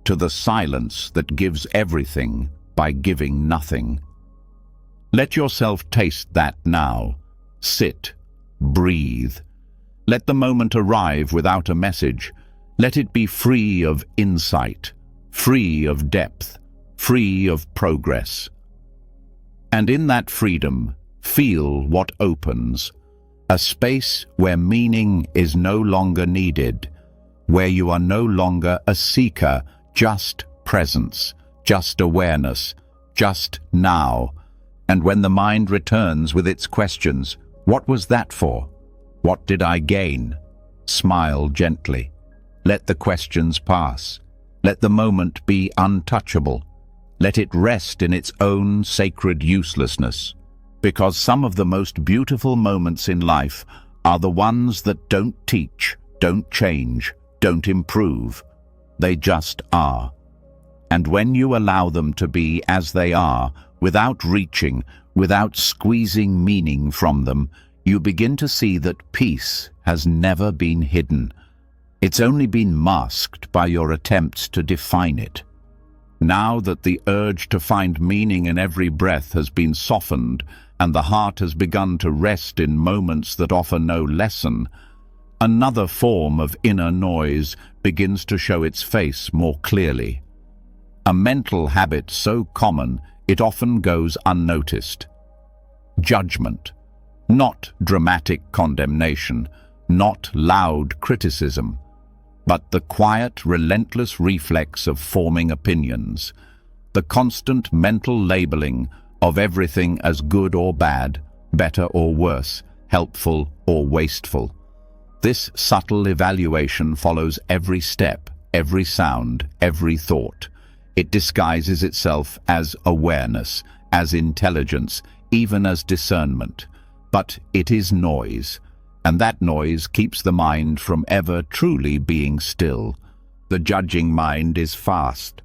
to the silence that gives everything by giving nothing. Let yourself taste that now. Sit, breathe. Let the moment arrive without a message. Let it be free of insight, free of depth, free of progress. And in that freedom, feel what opens. A space where meaning is no longer needed, where you are no longer a seeker, just presence, just awareness, just now. And when the mind returns with its questions, what was that for? What did I gain? Smile gently. Let the questions pass. Let the moment be untouchable. Let it rest in its own sacred uselessness. Because some of the most beautiful moments in life are the ones that don't teach, don't change, don't improve. They just are. And when you allow them to be as they are, without reaching, without squeezing meaning from them, you begin to see that peace has never been hidden. It's only been masked by your attempts to define it. Now that the urge to find meaning in every breath has been softened, and the heart has begun to rest in moments that offer no lesson, another form of inner noise begins to show its face more clearly. A mental habit so common it often goes unnoticed. Judgment. Not dramatic condemnation, not loud criticism, but the quiet, relentless reflex of forming opinions, the constant mental labeling of everything as good or bad, better or worse, helpful or wasteful. This subtle evaluation follows every step, every sound, every thought. It disguises itself as awareness, as intelligence, even as discernment. But it is noise, and that noise keeps the mind from ever truly being still. The judging mind is fast.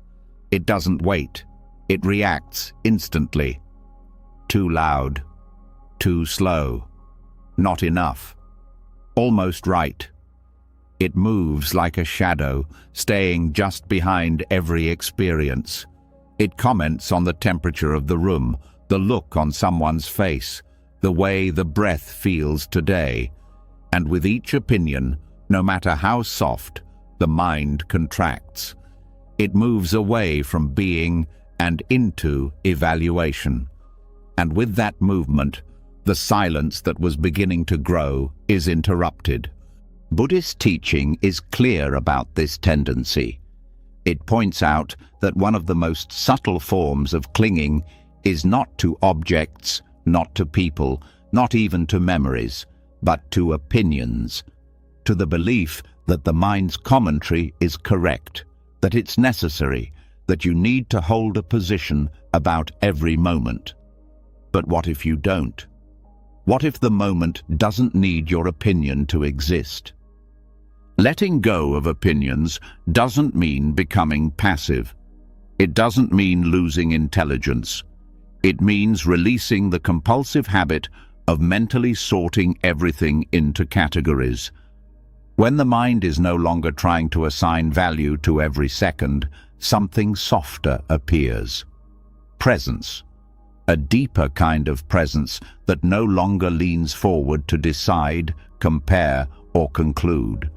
It doesn't wait. It reacts instantly. Too loud. Too slow. Not enough. Almost right. It moves like a shadow, staying just behind every experience. It comments on the temperature of the room, the look on someone's face, the way the breath feels today. And with each opinion, no matter how soft, the mind contracts. It moves away from being and into evaluation. And with that movement, the silence that was beginning to grow is interrupted. Buddhist teaching is clear about this tendency. It points out that one of the most subtle forms of clinging is not to objects, not to people, not even to memories, but to opinions, to the belief that the mind's commentary is correct, that it's necessary, that you need to hold a position about every moment. But what if you don't? What if the moment doesn't need your opinion to exist? Letting go of opinions doesn't mean becoming passive. It doesn't mean losing intelligence. It means releasing the compulsive habit of mentally sorting everything into categories. When the mind is no longer trying to assign value to every second, something softer appears. Presence. A deeper kind of presence that no longer leans forward to decide, compare, or conclude.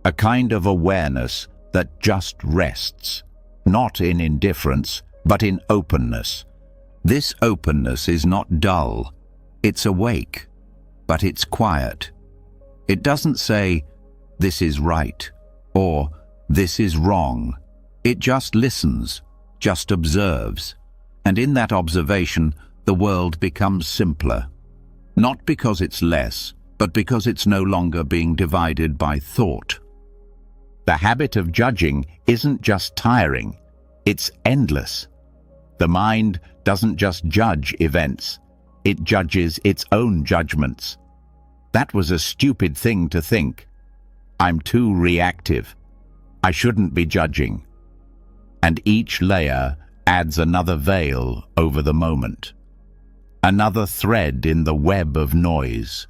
A kind of awareness that just rests, not in indifference, but in openness. This openness is not dull. It's awake, but it's quiet. It doesn't say, "This is right," or "This is wrong." It just listens, just observes. And in that observation, the world becomes simpler. Not because it's less, but because it's no longer being divided by thought. The habit of judging isn't just tiring, it's endless. The mind doesn't just judge events, it judges its own judgments. That was a stupid thing to think. I'm too reactive. I shouldn't be judging. And each layer adds another veil over the moment, another thread in the web of noise.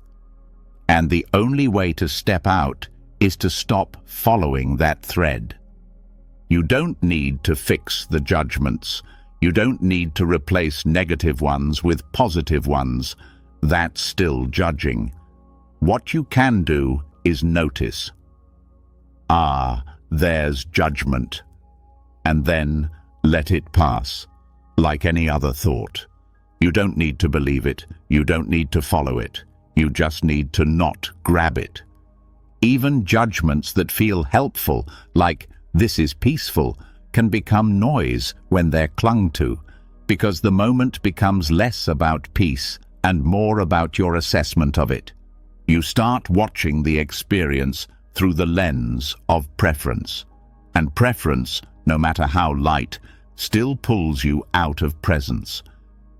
And the only way to step out is to stop following that thread. You don't need to fix the judgments. You don't need to replace negative ones with positive ones. That's still judging. What you can do is notice. Ah, there's judgment. And then let it pass, like any other thought. You don't need to believe it. You don't need to follow it. You just need to not grab it. Even judgments that feel helpful, like "this is peaceful," can become noise when they're clung to, because the moment becomes less about peace and more about your assessment of it. You start watching the experience through the lens of preference. And preference, no matter how light, still pulls you out of presence.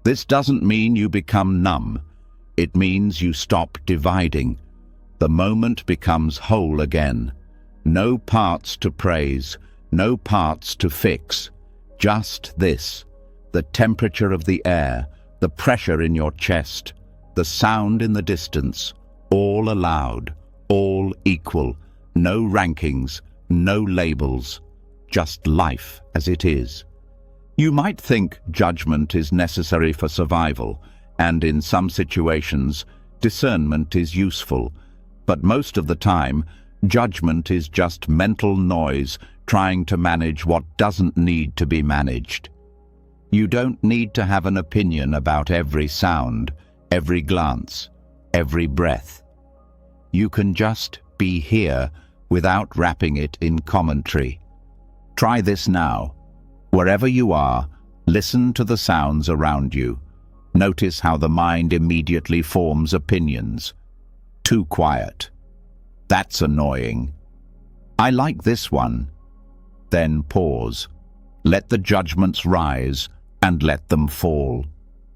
This doesn't mean you become numb. It means you stop dividing. The moment becomes whole again. No parts to praise, no parts to fix. Just this: the temperature of the air, the pressure in your chest, the sound in the distance, all allowed, all equal, no rankings, no labels, just life as it is. You might think judgment is necessary for survival, and in some situations, discernment is useful. But most of the time, judgment is just mental noise trying to manage what doesn't need to be managed. You don't need to have an opinion about every sound, every glance, every breath. You can just be here without wrapping it in commentary. Try this now. Wherever you are, listen to the sounds around you. Notice how the mind immediately forms opinions. Too quiet. That's annoying. I like this one. Then pause. Let the judgments rise and let them fall.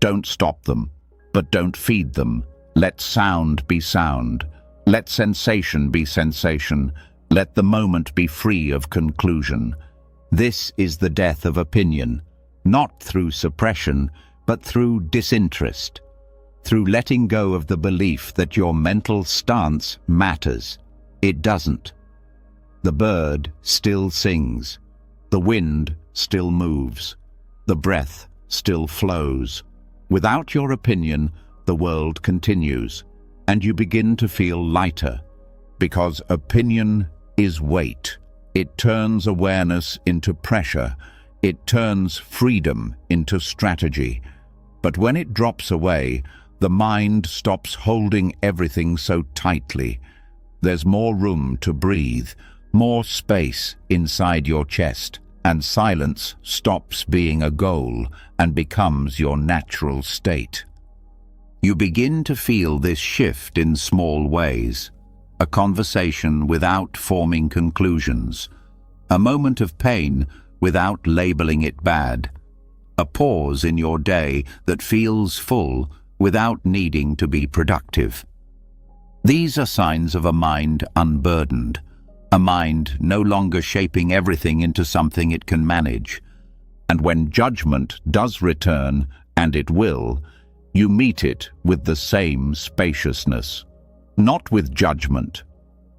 Don't stop them, but don't feed them. Let sound be sound. Let sensation be sensation. Let the moment be free of conclusion. This is the death of opinion, not through suppression, but through disinterest, through letting go of the belief that your mental stance matters. It doesn't. The bird still sings. The wind still moves. The breath still flows. Without your opinion, the world continues, and you begin to feel lighter, because opinion is weight. It turns awareness into pressure. It turns freedom into strategy. But when it drops away, the mind stops holding everything so tightly. There's more room to breathe, more space inside your chest, and silence stops being a goal and becomes your natural state. You begin to feel this shift in small ways. A conversation without forming conclusions. A moment of pain without labeling it bad. A pause in your day that feels full without needing to be productive. These are signs of a mind unburdened, a mind no longer shaping everything into something it can manage. And when judgment does return, and it will, you meet it with the same spaciousness. Not with judgment,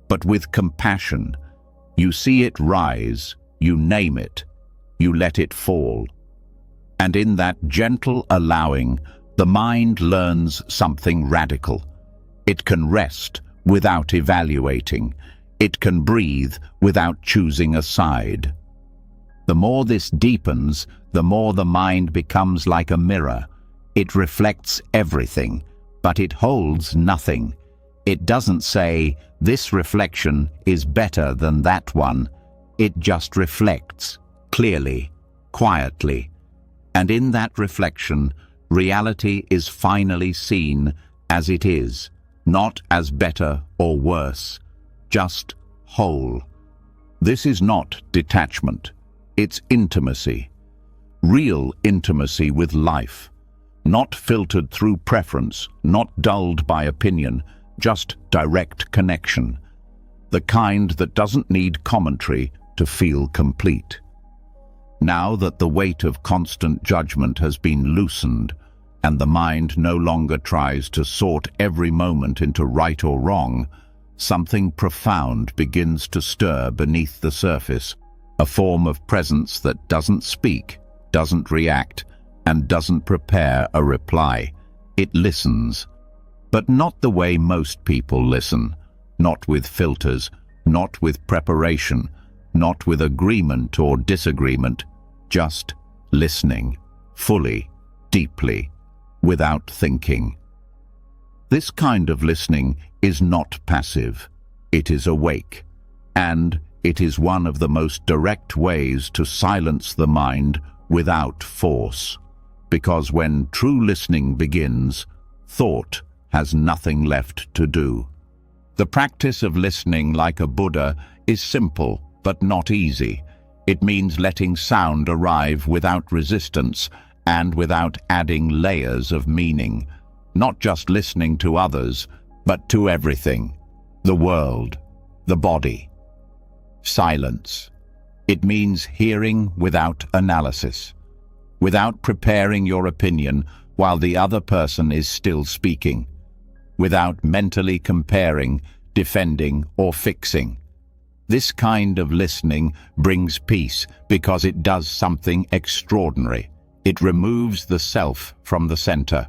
but with compassion. You see it rise, you name it, you let it fall. And in that gentle allowing, the mind learns something radical. It can rest without evaluating. It can breathe without choosing a side. The more this deepens, the more the mind becomes like a mirror. It reflects everything, but it holds nothing. It doesn't say, this reflection is better than that one. It just reflects, clearly, quietly. And in that reflection, reality is finally seen as it is, not as better or worse, just whole. This is not detachment, it's intimacy. Real intimacy with life. Not filtered through preference, not dulled by opinion, just direct connection. The kind that doesn't need commentary to feel complete. Now that the weight of constant judgment has been loosened, and the mind no longer tries to sort every moment into right or wrong, something profound begins to stir beneath the surface, a form of presence that doesn't speak, doesn't react, and doesn't prepare a reply. It listens, but not the way most people listen, not with filters, not with preparation, not with agreement or disagreement, just listening, fully, deeply, without thinking. This kind of listening is not passive, it is awake, and it is one of the most direct ways to silence the mind without force. Because when true listening begins, thought has nothing left to do. The practice of listening like a Buddha is simple but not easy. It means letting sound arrive without resistance and without adding layers of meaning. Not just listening to others, but to everything. The world, the body. Silence. It means hearing without analysis, without preparing your opinion while the other person is still speaking, without mentally comparing, defending, or fixing. This kind of listening brings peace because it does something extraordinary. It removes the self from the center.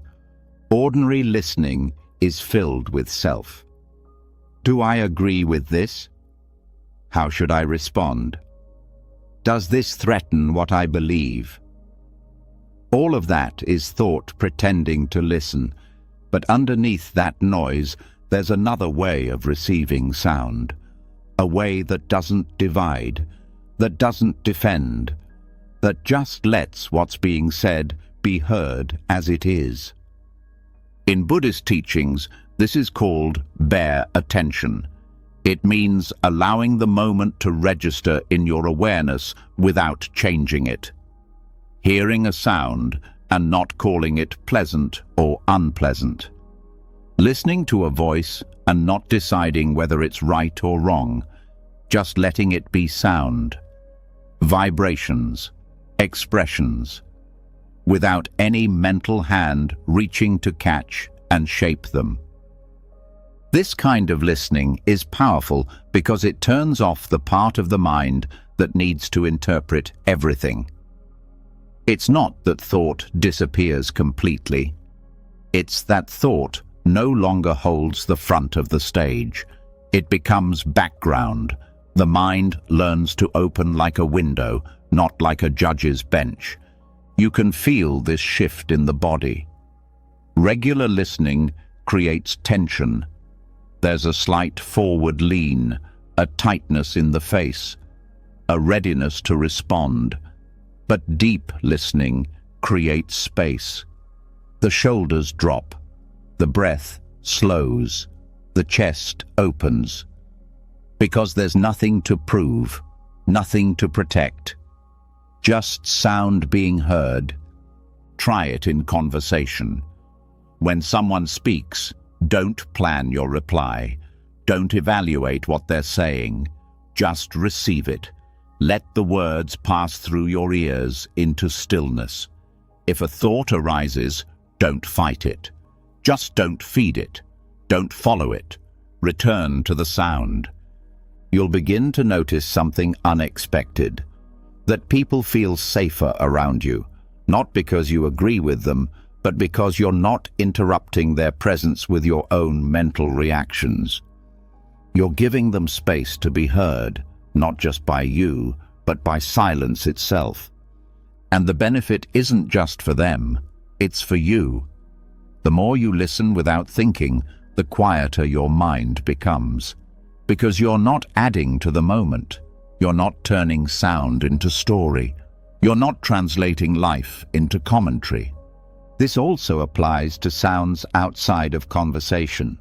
Ordinary listening is filled with self. Do I agree with this? How should I respond? Does this threaten what I believe? All of that is thought pretending to listen, but underneath that noise, there's another way of receiving sound. A way that doesn't divide, that doesn't defend, that just lets what's being said be heard as it is. In Buddhist teachings, this is called bare attention. It means allowing the moment to register in your awareness without changing it. Hearing a sound and not calling it pleasant or unpleasant. Listening to a voice and not deciding whether it's right or wrong, just letting it be sound. Vibrations, expressions, without any mental hand reaching to catch and shape them. This kind of listening is powerful because it turns off the part of the mind that needs to interpret everything. It's not that thought disappears completely. It's that thought no longer holds the front of the stage. It becomes background. The mind learns to open like a window, not like a judge's bench. You can feel this shift in the body. Regular listening creates tension. There's a slight forward lean, a tightness in the face, a readiness to respond. But deep listening creates space. The shoulders drop, the breath slows, the chest opens. Because there's nothing to prove, nothing to protect, just sound being heard. Try it in conversation. When someone speaks, don't plan your reply. Don't evaluate what they're saying. Just receive it. Let the words pass through your ears into stillness. If a thought arises, don't fight it. Just don't feed it. Don't follow it. Return to the sound. You'll begin to notice something unexpected. That people feel safer around you, not because you agree with them, but because you're not interrupting their presence with your own mental reactions. You're giving them space to be heard, not just by you, but by silence itself. And the benefit isn't just for them, it's for you. The more you listen without thinking, the quieter your mind becomes. Because you're not adding to the moment. You're not turning sound into story. You're not translating life into commentary. This also applies to sounds outside of conversation.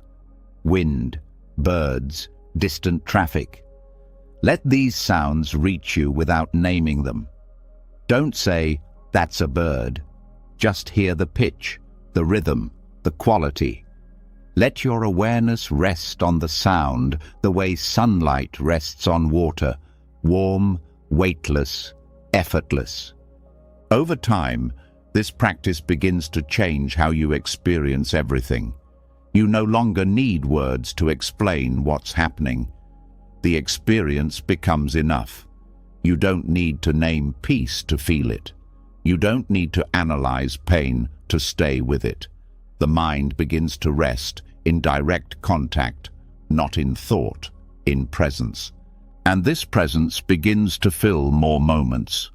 Wind, birds, distant traffic. Let these sounds reach you without naming them. Don't say, "That's a bird." Just hear the pitch, the rhythm, the quality. Let your awareness rest on the sound the way sunlight rests on water, warm, weightless, effortless. Over time, this practice begins to change how you experience everything. You no longer need words to explain what's happening. The experience becomes enough. You don't need to name peace to feel it. You don't need to analyze pain to stay with it. The mind begins to rest in direct contact, not in thought, in presence. And this presence begins to fill more moments.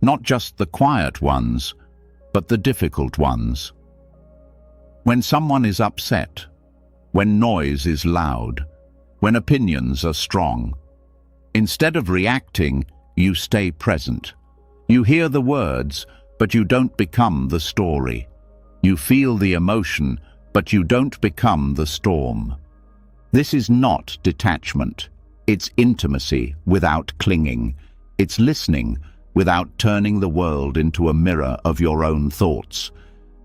Not just the quiet ones, but the difficult ones. When someone is upset, when noise is loud, when opinions are strong, instead of reacting, you stay present. You hear the words, but you don't become the story. You feel the emotion, but you don't become the storm. This is not detachment. It's intimacy without clinging. It's listening without turning the world into a mirror of your own thoughts.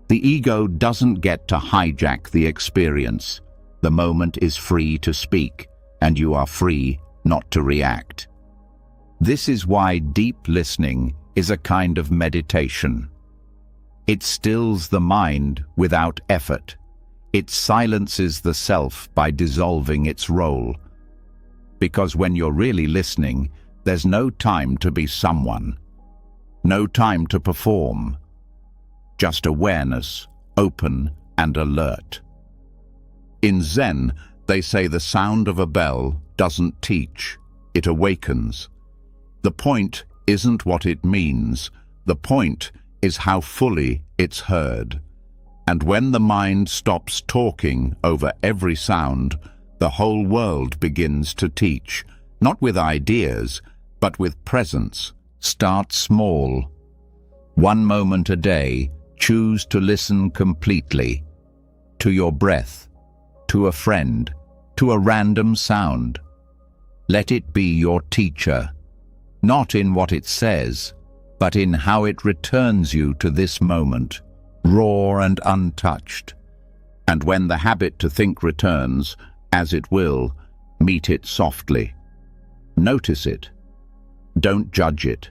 The ego doesn't get to hijack the experience. The moment is free to speak, and you are free not to react. This is why deep listening is a kind of meditation. It stills the mind without effort. It silences the self by dissolving its role. Because when you're really listening, there's no time to be someone. No time to perform. Just awareness, open and alert. In Zen, they say the sound of a bell doesn't teach, it awakens. The point isn't what it means. The point is how fully it's heard. And when the mind stops talking over every sound, the whole world begins to teach, not with ideas, but with presence. Start small. 1 moment a day, choose to listen completely. To your breath, to a friend, to a random sound. Let it be your teacher, not in what it says, but in how it returns you to this moment, raw and untouched. And when the habit to think returns, as it will, meet it softly. Notice it. Don't judge it,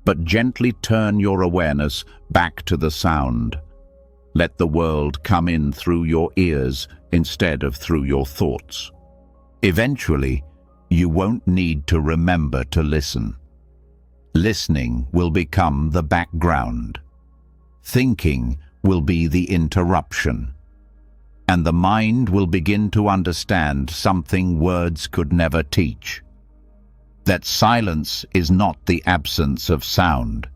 but gently turn your awareness back to the sound. Let the world come in through your ears instead of through your thoughts. Eventually, you won't need to remember to listen. Listening will become the background. Thinking will be the interruption. And the mind will begin to understand something words could never teach. That silence is not the absence of sound.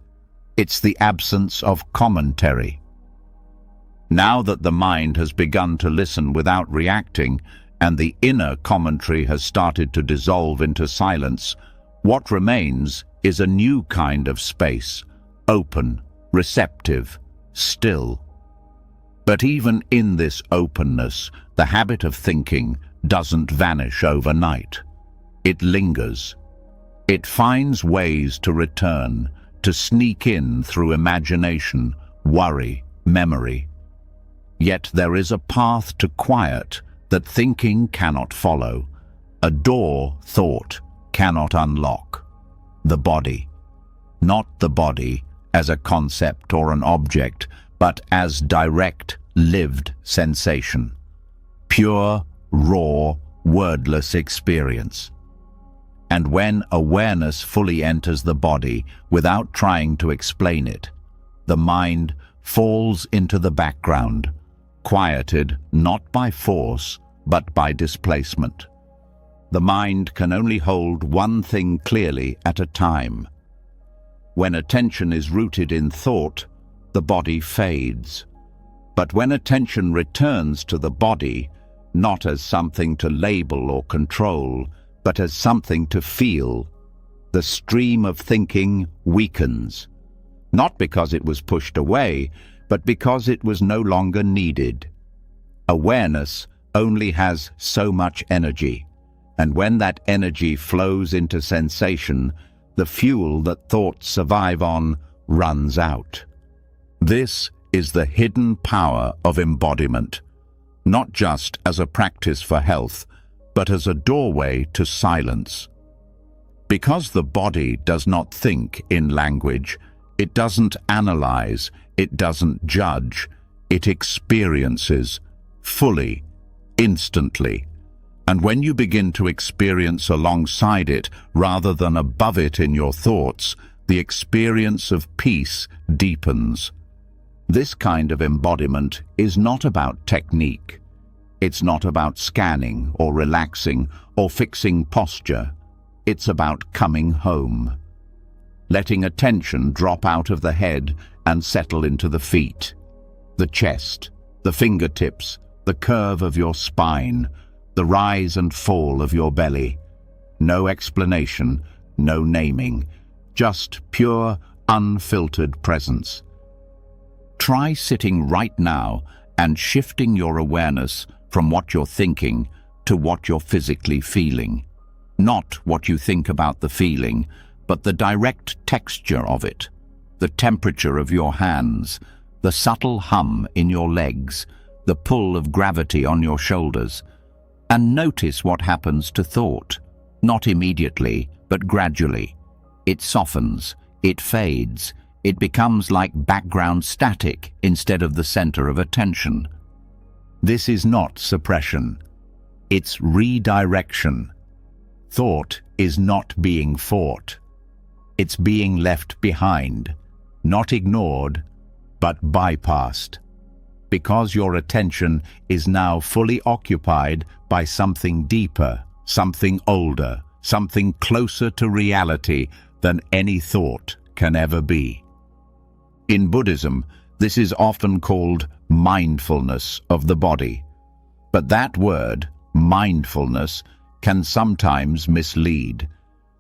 It's the absence of commentary. Now that the mind has begun to listen without reacting, and the inner commentary has started to dissolve into silence, What remains is a new kind of space, open, receptive, still. But even in this openness, the habit of thinking doesn't vanish overnight. It lingers. It finds ways to return, to sneak in through imagination, worry, memory. Yet there is a path to quiet that thinking cannot follow, a door thought cannot unlock. The body. Not the body as a concept or an object, but as direct, lived sensation. Pure, raw, wordless experience. And when awareness fully enters the body without trying to explain it, the mind falls into the background, quieted not by force, but by displacement. The mind can only hold one thing clearly at a time. When attention is rooted in thought, the body fades. But when attention returns to the body, not as something to label or control, but as something to feel, the stream of thinking weakens, not because it was pushed away, but because it was no longer needed. Awareness only has so much energy, and when that energy flows into sensation, the fuel that thoughts survive on runs out. This is the hidden power of embodiment, not just as a practice for health, but as a doorway to silence. Because the body does not think in language, it doesn't analyze, it doesn't judge, it experiences fully, instantly. And when you begin to experience alongside it rather than above it in your thoughts, the experience of peace deepens. This kind of embodiment is not about technique. It's not about scanning or relaxing or fixing posture. It's about coming home. Letting attention drop out of the head and settle into the feet, the chest, the fingertips, the curve of your spine, the rise and fall of your belly. No explanation, no naming, just pure, unfiltered presence. Try sitting right now and shifting your awareness from what you're thinking to what you're physically feeling. Not what you think about the feeling, but the direct texture of it, the temperature of your hands, the subtle hum in your legs, the pull of gravity on your shoulders. And notice what happens to thought, not immediately, but gradually. It softens, it fades, it becomes like background static instead of the center of attention. This is not suppression. It's redirection. Thought is not being fought. It's being left behind, not ignored, but bypassed. Because your attention is now fully occupied by something deeper, something older, something closer to reality than any thought can ever be. In Buddhism, this is often called mindfulness of the body. But that word, mindfulness, can sometimes mislead,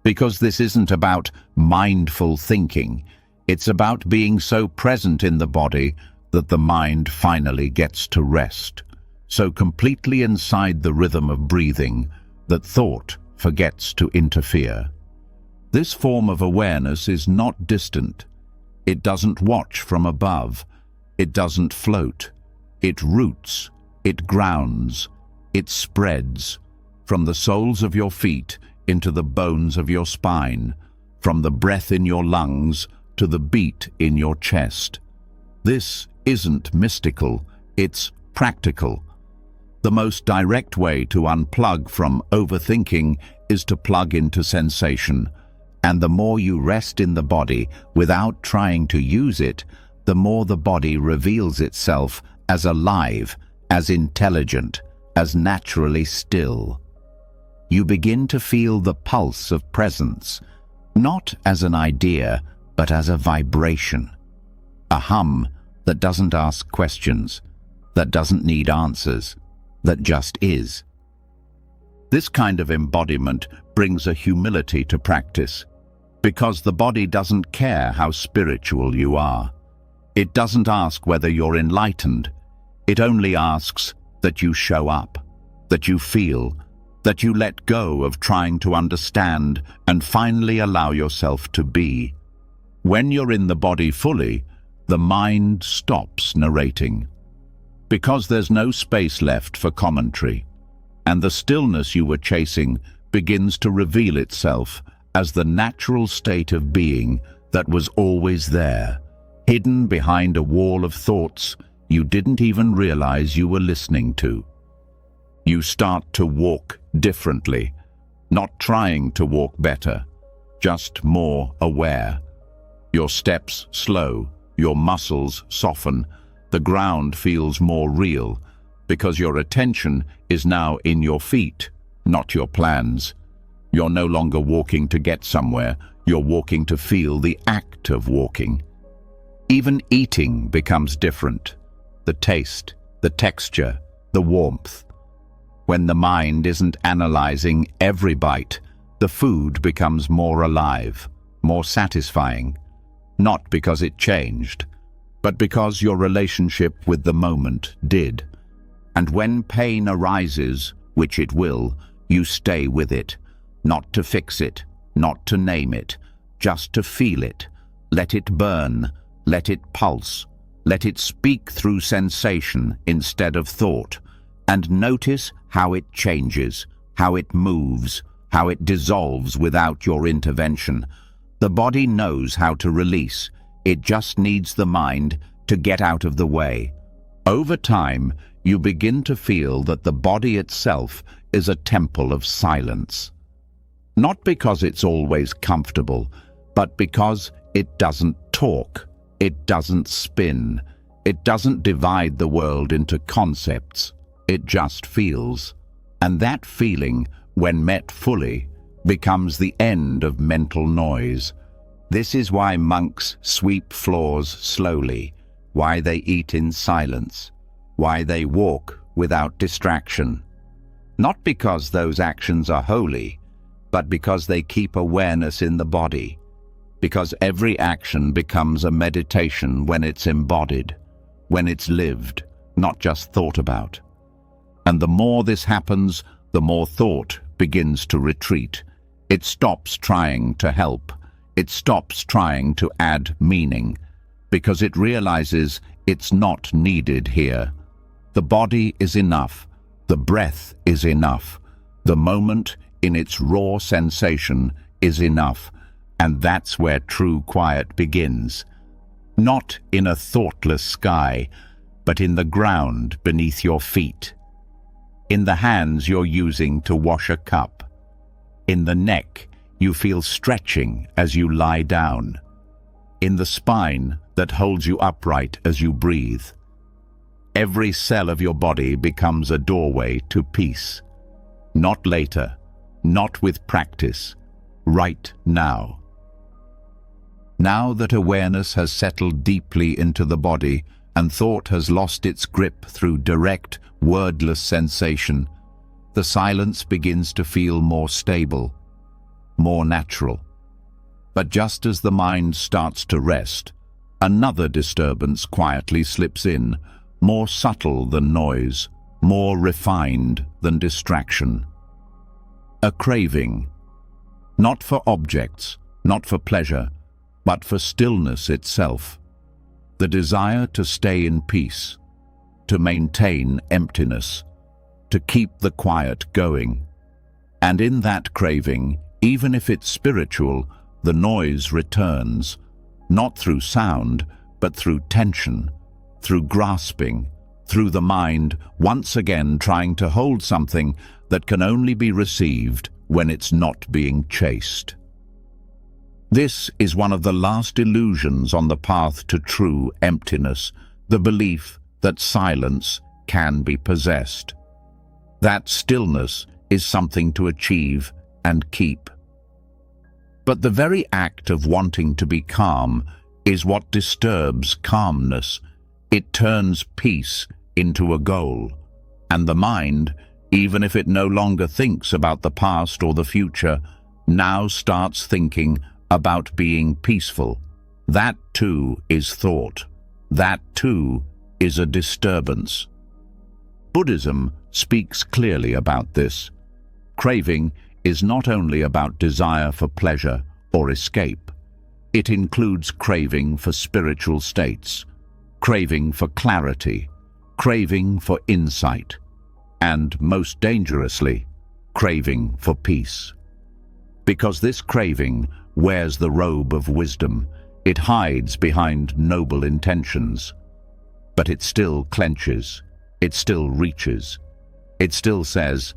because this isn't about mindful thinking. It's about being so present in the body that the mind finally gets to rest, so completely inside the rhythm of breathing that thought forgets to interfere. This form of awareness is not distant. It doesn't watch from above. It doesn't float. It roots. It grounds. It spreads from the soles of your feet into the bones of your spine, from the breath in your lungs to the beat in your chest. This isn't mystical, it's practical. The most direct way to unplug from overthinking is to plug into sensation, and the more you rest in the body without trying to use it, the more the body reveals itself as alive, as intelligent, as naturally still. You begin to feel the pulse of presence, not as an idea, but as a vibration, a hum that doesn't ask questions, that doesn't need answers, that just is. This kind of embodiment brings a humility to practice, because the body doesn't care how spiritual you are. It doesn't ask whether you're enlightened. It only asks that you show up, that you feel, that you let go of trying to understand and finally allow yourself to be. When you're in the body fully, the mind stops narrating, because there's no space left for commentary, and the stillness you were chasing begins to reveal itself as the natural state of being that was always there, hidden behind a wall of thoughts you didn't even realize you were listening to. You start to walk differently, not trying to walk better, just more aware. Your steps slow, your muscles soften, the ground feels more real, because your attention is now in your feet, not your plans. You're no longer walking to get somewhere, you're walking to feel the act of walking. Even eating becomes different. The taste, the texture, the warmth. When the mind isn't analyzing every bite, the food becomes more alive, more satisfying. Not because it changed, but because your relationship with the moment did. And when pain arises, which it will, you stay with it, not to fix it, not to name it, just to feel it. Let it burn, let it pulse, let it speak through sensation instead of thought, and notice how it changes, how it moves, how it dissolves without your intervention. The body knows how to release. It just needs the mind to get out of the way. Over time, you begin to feel that the body itself is a temple of silence. Not because it's always comfortable, but because it doesn't talk, it doesn't spin, it doesn't divide the world into concepts. It just feels. And that feeling, when met fully, becomes the end of mental noise. This is why monks sweep floors slowly, why they eat in silence, why they walk without distraction. Not because those actions are holy, but because they keep awareness in the body, because every action becomes a meditation when it's embodied, when it's lived, not just thought about. And the more this happens, the more thought begins to retreat. It stops trying to help. It stops trying to add meaning, because it realizes it's not needed here. The body is enough. The breath is enough. The moment in its raw sensation is enough. And that's where true quiet begins. Not in a thoughtless sky, but in the ground beneath your feet. In the hands you're using to wash a cup. In the neck you feel stretching as you lie down. In the spine that holds you upright as you breathe. Every cell of your body becomes a doorway to peace. Not later, not with practice, right now. Now that awareness has settled deeply into the body and thought has lost its grip through direct, wordless sensation, the silence begins to feel more stable, more natural. But just as the mind starts to rest, another disturbance quietly slips in, more subtle than noise, more refined than distraction. A craving, not for objects, not for pleasure, but for stillness itself. The desire to stay in peace, to maintain emptiness, to keep the quiet going. And in that craving, even if it's spiritual, the noise returns, not through sound, but through tension, through grasping, through the mind once again trying to hold something that can only be received when it's not being chased. This is one of the last illusions on the path to true emptiness, the belief that silence can be possessed. That stillness is something to achieve and keep. But the very act of wanting to be calm is what disturbs calmness. It turns peace into a goal, and the mind, Even if it no longer thinks about the past or the future, now starts thinking about being peaceful. That too is thought. That too is a disturbance. Buddhism speaks clearly about this. Craving is not only about desire for pleasure or escape. It includes craving for spiritual states, craving for clarity, craving for insight, and most dangerously, craving for peace. Because this craving wears the robe of wisdom, it hides behind noble intentions. But it still clenches, it still reaches, it still says,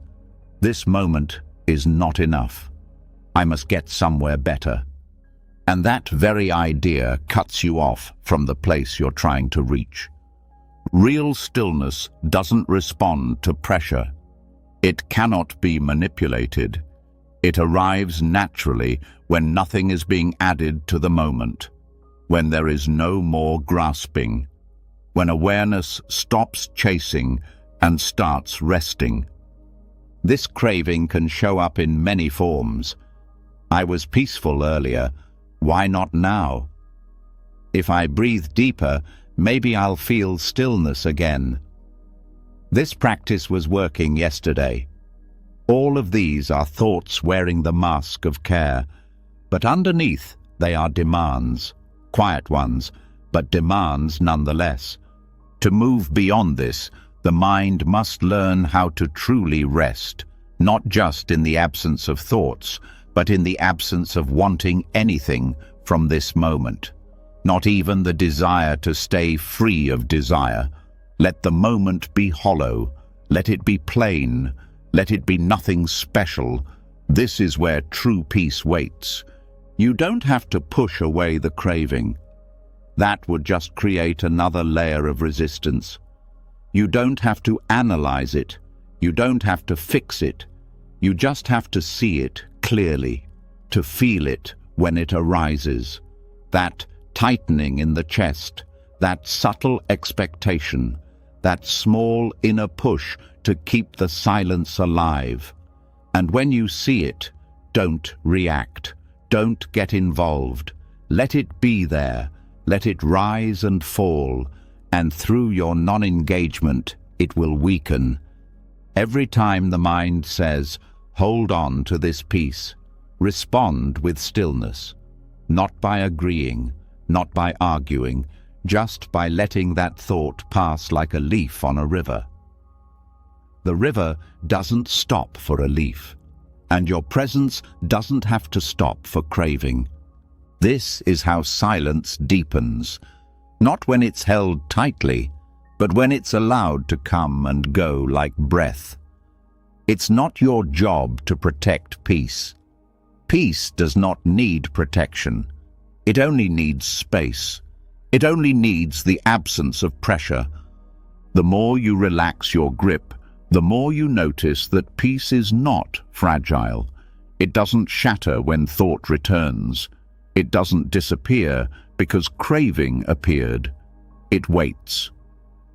"This moment is not enough. I must get somewhere better." And that very idea cuts you off from the place you're trying to reach. Real stillness doesn't respond to pressure. It cannot be manipulated. It arrives naturally when nothing is being added to the moment, when there is no more grasping, when awareness stops chasing and starts resting. This craving can show up in many forms. I was peaceful earlier. Why not now? If I breathe deeper, maybe I'll feel stillness again. This practice was working yesterday. All of these are thoughts wearing the mask of care, but underneath they are demands, quiet ones, but demands nonetheless. To move beyond this, the mind must learn how to truly rest, not just in the absence of thoughts, but in the absence of wanting anything from this moment. Not even the desire to stay free of desire. Let the moment be hollow. Let it be plain. Let it be nothing special. This is where true peace waits. You don't have to push away the craving. That would just create another layer of resistance. You don't have to analyze it. You don't have to fix it. You just have to see it clearly, to feel it when it arises. That tightening in the chest, that subtle expectation, that small inner push to keep the silence alive. And when you see it, don't react. Don't get involved. Let it be there. Let it rise and fall, and through your non-engagement, it will weaken. Every time the mind says, "Hold on to this peace," respond with stillness, not by agreeing, not by arguing, just by letting that thought pass like a leaf on a river. The river doesn't stop for a leaf, and your presence doesn't have to stop for craving. This is how silence deepens, not when it's held tightly, but when it's allowed to come and go like breath. It's not your job to protect peace. Peace does not need protection. It only needs space. It only needs the absence of pressure. The more you relax your grip, the more you notice that peace is not fragile. It doesn't shatter when thought returns. It doesn't disappear because craving appeared. It waits,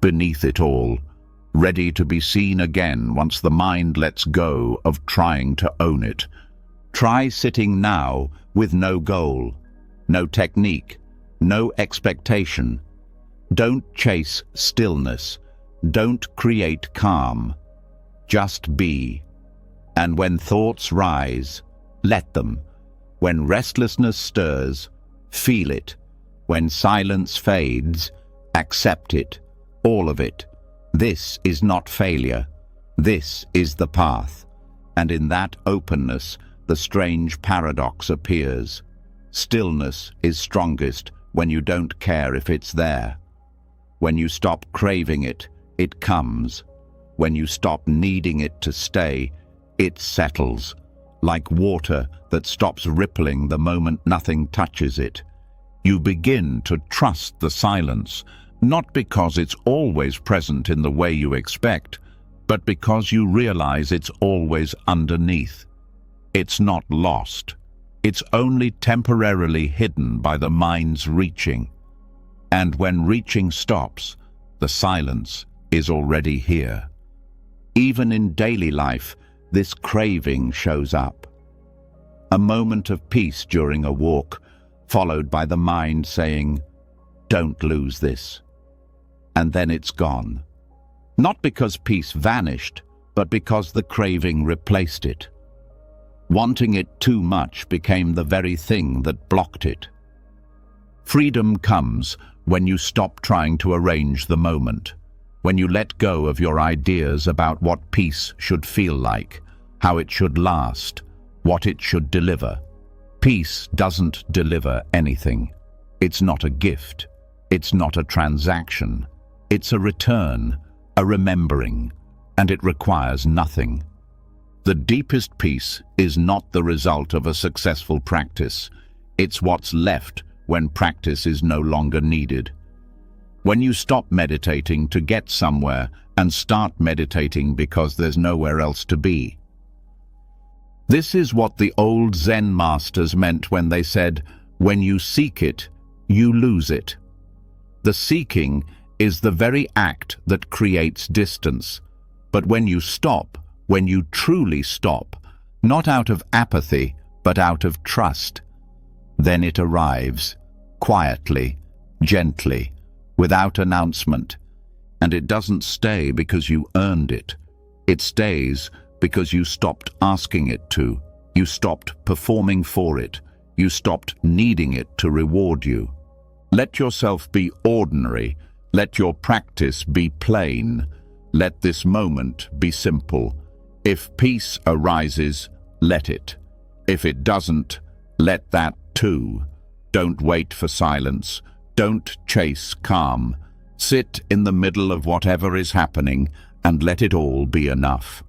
beneath it all, ready to be seen again once the mind lets go of trying to own it. Try sitting now with no goal, no technique, no expectation. Don't chase stillness. Don't create calm. Just be. And when thoughts rise, let them. When restlessness stirs, feel it. When silence fades, accept it, all of it. This is not failure. This is the path. And in that openness, the strange paradox appears. Stillness is strongest when you don't care if it's there. When you stop craving it, it comes. When you stop needing it to stay, it settles. Like water that stops rippling the moment nothing touches it. You begin to trust the silence, not because it's always present in the way you expect, but because you realize it's always underneath. It's not lost. It's only temporarily hidden by the mind's reaching. And when reaching stops, the silence is already here. Even in daily life, this craving shows up. A moment of peace during a walk, followed by the mind saying, "Don't lose this." And then it's gone. Not because peace vanished, but because the craving replaced it. Wanting it too much became the very thing that blocked it. Freedom comes when you stop trying to arrange the moment, when you let go of your ideas about what peace should feel like, how it should last, what it should deliver. Peace doesn't deliver anything. It's not a gift. It's not a transaction. It's a return, a remembering, and it requires nothing. The deepest peace is not the result of a successful practice. It's what's left when practice is no longer needed. When you stop meditating to get somewhere and start meditating because there's nowhere else to be. This is what the old Zen masters meant when they said, "When you seek it, you lose it." The seeking is the very act that creates distance. But when you stop, when you truly stop, not out of apathy, but out of trust, then it arrives, quietly, gently, without announcement. And it doesn't stay because you earned it. It stays because you stopped asking it to. You stopped performing for it. You stopped needing it to reward you. Let yourself be ordinary. Let your practice be plain. Let this moment be simple. If peace arises, let it. If it doesn't, let that too. Don't wait for silence. Don't chase calm. Sit in the middle of whatever is happening and let it all be enough.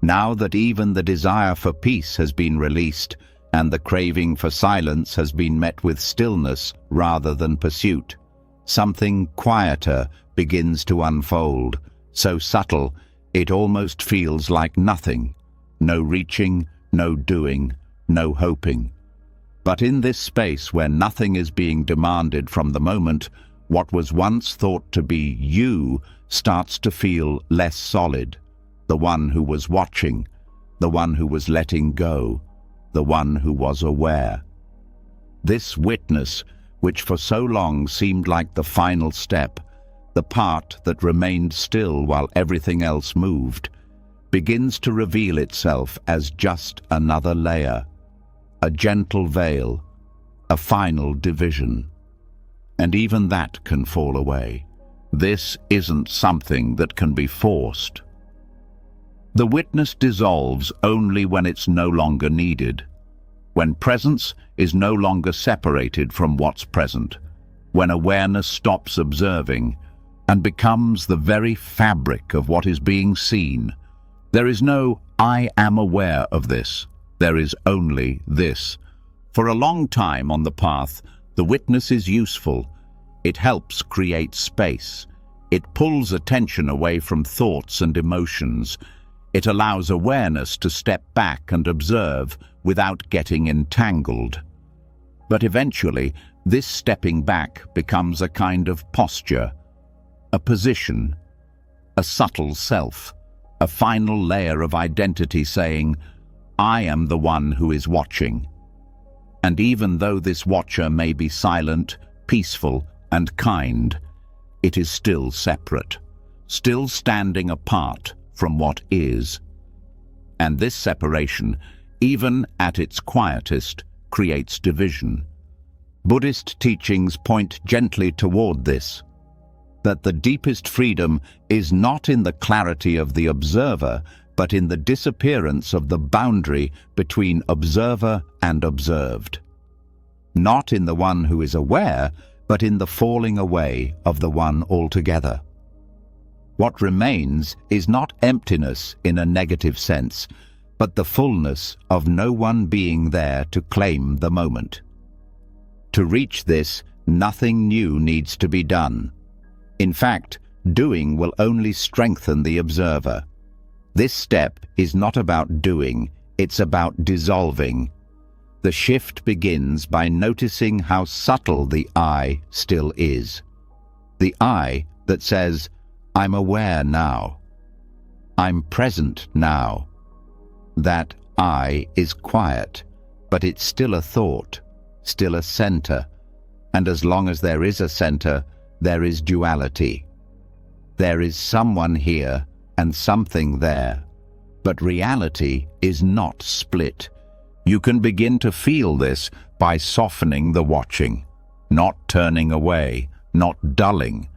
Now that even the desire for peace has been released and the craving for silence has been met with stillness rather than pursuit, something quieter begins to unfold, so subtle it almost feels like nothing. No reaching, no doing, no hoping. But in this space where nothing is being demanded from the moment, what was once thought to be you starts to feel less solid. The one who was watching, the one who was letting go, the one who was aware. This witness, which for so long seemed like the final step, the part that remained still while everything else moved, begins to reveal itself as just another layer, a gentle veil, a final division. And even that can fall away. This isn't something that can be forced. The witness dissolves only when it's no longer needed, when presence is no longer separated from what's present, when awareness stops observing and becomes the very fabric of what is being seen. There is no "I am aware of this." There is only this. For a long time on the path, the witness is useful. It helps create space. It pulls attention away from thoughts and emotions. It allows awareness to step back and observe without getting entangled. But eventually, this stepping back becomes a kind of posture, a position, a subtle self, a final layer of identity saying, "I am the one who is watching." And even though this watcher may be silent, peaceful, and kind, it is still separate, still standing apart from what is. And this separation, even at its quietest, creates division. Buddhist teachings point gently toward this, that the deepest freedom is not in the clarity of the observer, but in the disappearance of the boundary between observer and observed. Not in the one who is aware, but in the falling away of the one altogether. What remains is not emptiness in a negative sense, but the fullness of no one being there to claim the moment. To reach this, nothing new needs to be done. In fact, doing will only strengthen the observer. This step is not about doing, it's about dissolving. The shift begins by noticing how subtle the I still is. The I that says, "I'm aware now." I'm present now. That I is quiet, but it's still a thought, still a center. And as long as there is a center, there is duality. There is someone here and something there. But reality is not split. You can begin to feel this by softening the watching, not turning away, not dulling,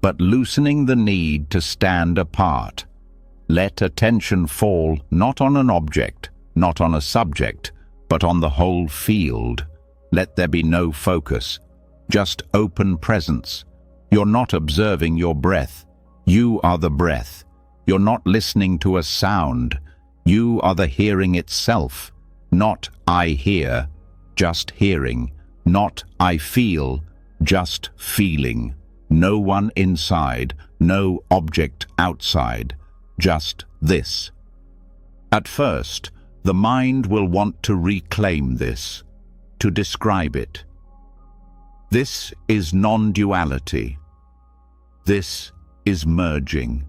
but loosening the need to stand apart. Let attention fall not on an object, not on a subject, but on the whole field. Let there be no focus, just open presence. You're not observing your breath. You are the breath. You're not listening to a sound. You are the hearing itself. Not I hear, just hearing. Not I feel, just feeling. No one inside, no object outside. Just this. At first, the mind will want to reclaim this, to describe it. This is non-duality. This is merging.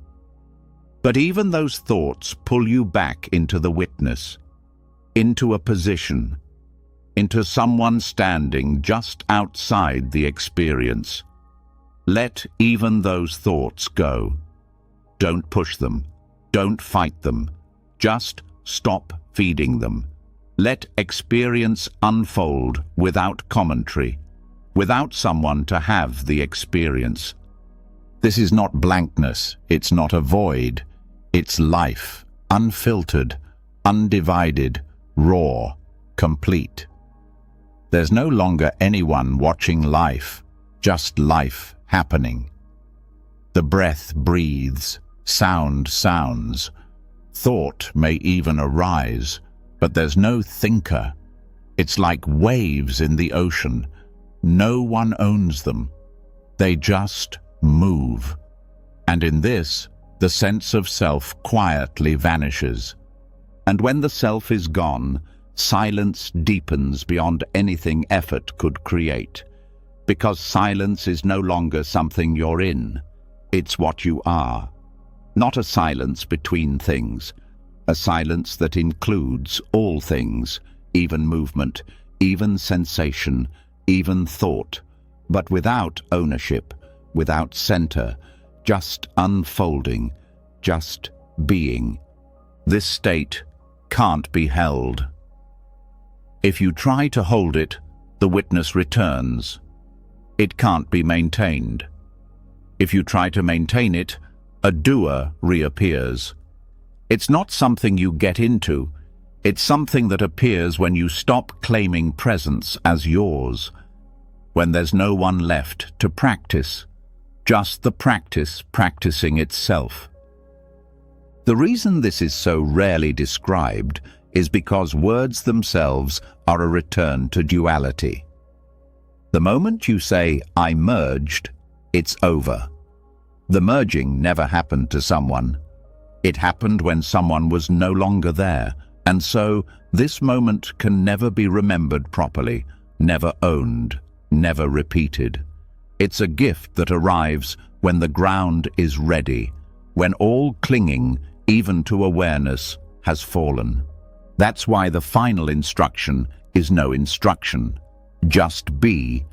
But even those thoughts pull you back into the witness, into a position, into someone standing just outside the experience. Let even those thoughts go. Don't push them. Don't fight them. Just stop feeding them. Let experience unfold without commentary, without someone to have the experience. This is not blankness. It's not a void. It's life, unfiltered, undivided, raw, complete. There's no longer anyone watching life, just life happening. The breath breathes, sound sounds, thought may even arise, but there's no thinker. It's like waves in the ocean. No one owns them. They just move. And in this, the sense of self quietly vanishes. And when the self is gone, silence deepens beyond anything effort could create. Because silence is no longer something you're in. It's what you are. Not a silence between things. A silence that includes all things, even movement, even sensation, even thought, but without ownership, without center, just unfolding, just being. This state can't be held. If you try to hold it, the witness returns. It can't be maintained. If you try to maintain it, a doer reappears. It's not something you get into. It's something that appears when you stop claiming presence as yours, when there's no one left to practice, just the practice practicing itself. The reason this is so rarely described is because words themselves are a return to duality. The moment you say, "I merged," it's over. The merging never happened to someone. It happened when someone was no longer there, and so this moment can never be remembered properly, never owned, never repeated. It's a gift that arrives when the ground is ready, when all clinging, even to awareness, has fallen. That's why the final instruction is no instruction. Just be,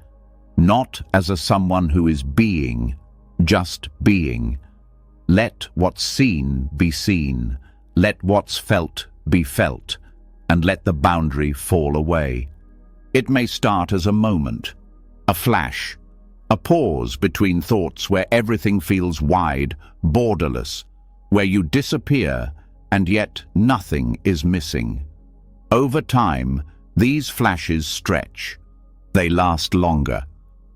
not as a someone who is being, just being. Let what's seen be seen, let what's felt be felt, and let the boundary fall away. It may start as a moment, a flash, a pause between thoughts where everything feels wide, borderless, where you disappear and yet nothing is missing. Over time, these flashes stretch. They last longer,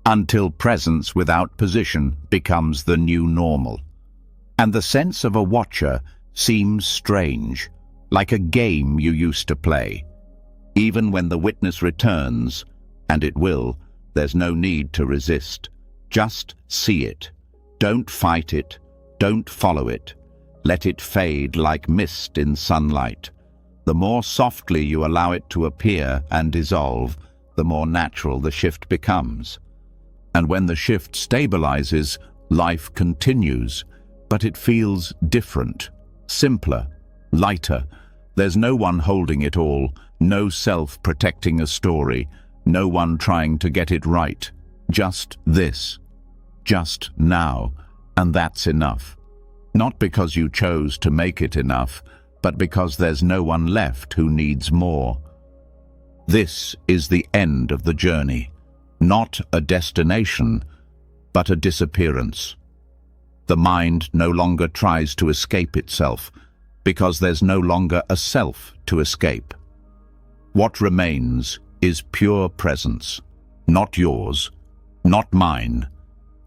until presence without position becomes the new normal. And the sense of a watcher seems strange, like a game you used to play. Even when the witness returns, and it will, there's no need to resist. Just see it. Don't fight it. Don't follow it. Let it fade like mist in sunlight. The more softly you allow it to appear and dissolve, the more natural the shift becomes. And when the shift stabilizes, life continues, but it feels different, simpler, lighter. There's no one holding it all, no self protecting a story, no one trying to get it right. Just this. Just now. And that's enough. Not because you chose to make it enough, but because there's no one left who needs more. This is the end of the journey. Not a destination, but a disappearance. The mind no longer tries to escape itself, because there's no longer a self to escape. What remains is pure presence, not yours, not mine,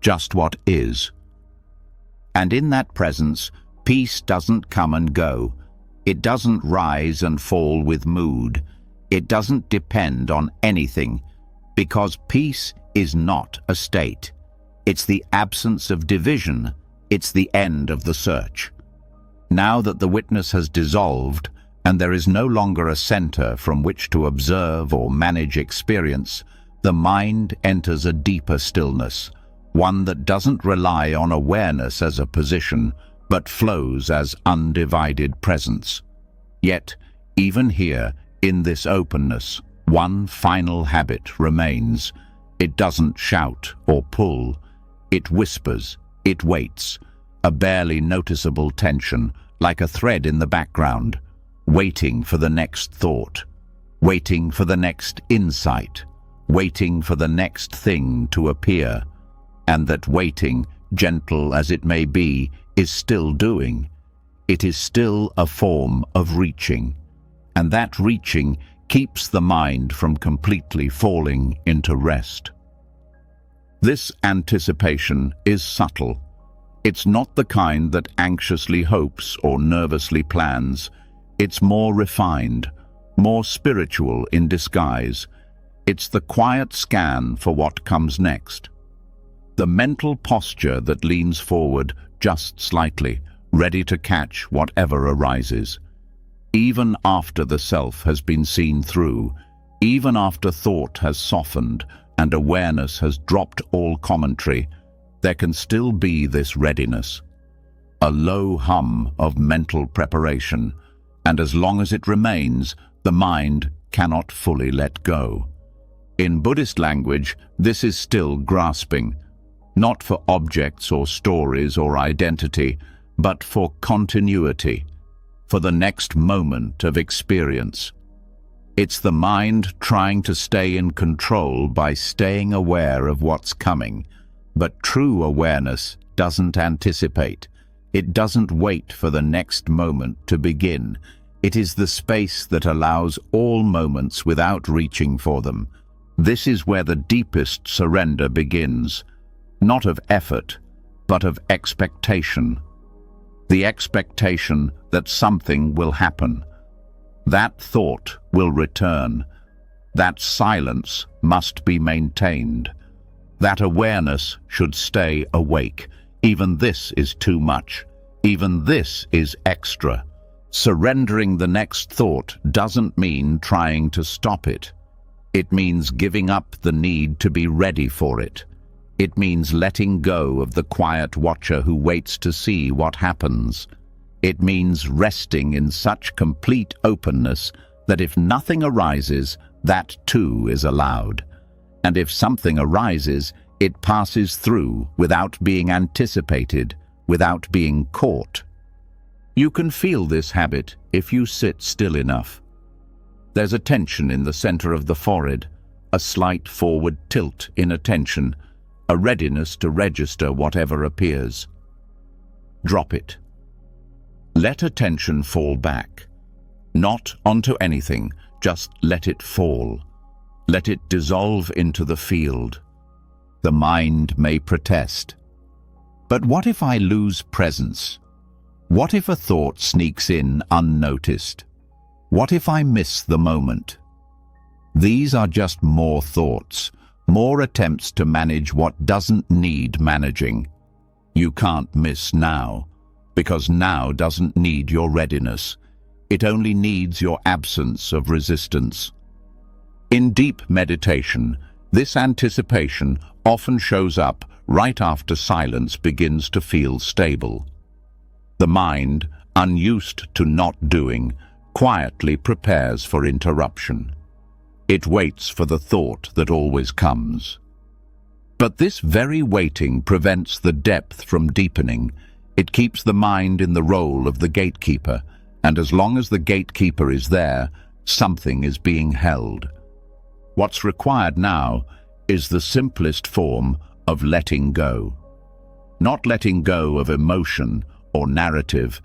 just what is. And in that presence, peace doesn't come and go. It doesn't rise and fall with mood. It doesn't depend on anything, because peace is not a state. It's the absence of division. It's the end of the search. Now that the witness has dissolved, and there is no longer a center from which to observe or manage experience, the mind enters a deeper stillness, one that doesn't rely on awareness as a position, but flows as undivided presence. Yet, even here, in this openness, one final habit remains. It doesn't shout or pull. It whispers, it waits, a barely noticeable tension, like a thread in the background, waiting for the next thought, waiting for the next insight, waiting for the next thing to appear. And that waiting, gentle as it may be, is still doing. It is still a form of reaching. And that reaching keeps the mind from completely falling into rest. This anticipation is subtle. It's not the kind that anxiously hopes or nervously plans. It's more refined, more spiritual in disguise. It's the quiet scan for what comes next. The mental posture that leans forward just slightly, ready to catch whatever arises. Even after the self has been seen through, even after thought has softened and awareness has dropped all commentary, there can still be this readiness, a low hum of mental preparation, and as long as it remains, the mind cannot fully let go. In Buddhist language, this is still grasping, not for objects or stories or identity, but for continuity, for the next moment of experience. It's the mind trying to stay in control by staying aware of what's coming, but true awareness doesn't anticipate. It doesn't wait for the next moment to begin. It is the space that allows all moments without reaching for them. This is where the deepest surrender begins, not of effort, but of expectation. The expectation that something will happen. That thought will return. That silence must be maintained. That awareness should stay awake. Even this is too much. Even this is extra. Surrendering the next thought doesn't mean trying to stop it. It means giving up the need to be ready for it. It means letting go of the quiet watcher who waits to see what happens. It means resting in such complete openness that if nothing arises, that too is allowed. And if something arises, it passes through without being anticipated, without being caught. You can feel this habit if you sit still enough. There's a tension in the center of the forehead, a slight forward tilt in attention, a readiness to register whatever appears. Drop it. Let attention fall back. Not onto anything, just let it fall. Let it dissolve into the field. The mind may protest. But what if I lose presence? What if a thought sneaks in unnoticed? What if I miss the moment? These are just more thoughts, more attempts to manage what doesn't need managing. You can't miss now, because now doesn't need your readiness. It only needs your absence of resistance. In deep meditation, this anticipation often shows up right after silence begins to feel stable. The mind, unused to not doing, quietly prepares for interruption. It waits for the thought that always comes. But this very waiting prevents the depth from deepening. It keeps the mind in the role of the gatekeeper, and as long as the gatekeeper is there, something is being held. What's required now is the simplest form of letting go. Not letting go of emotion or narrative,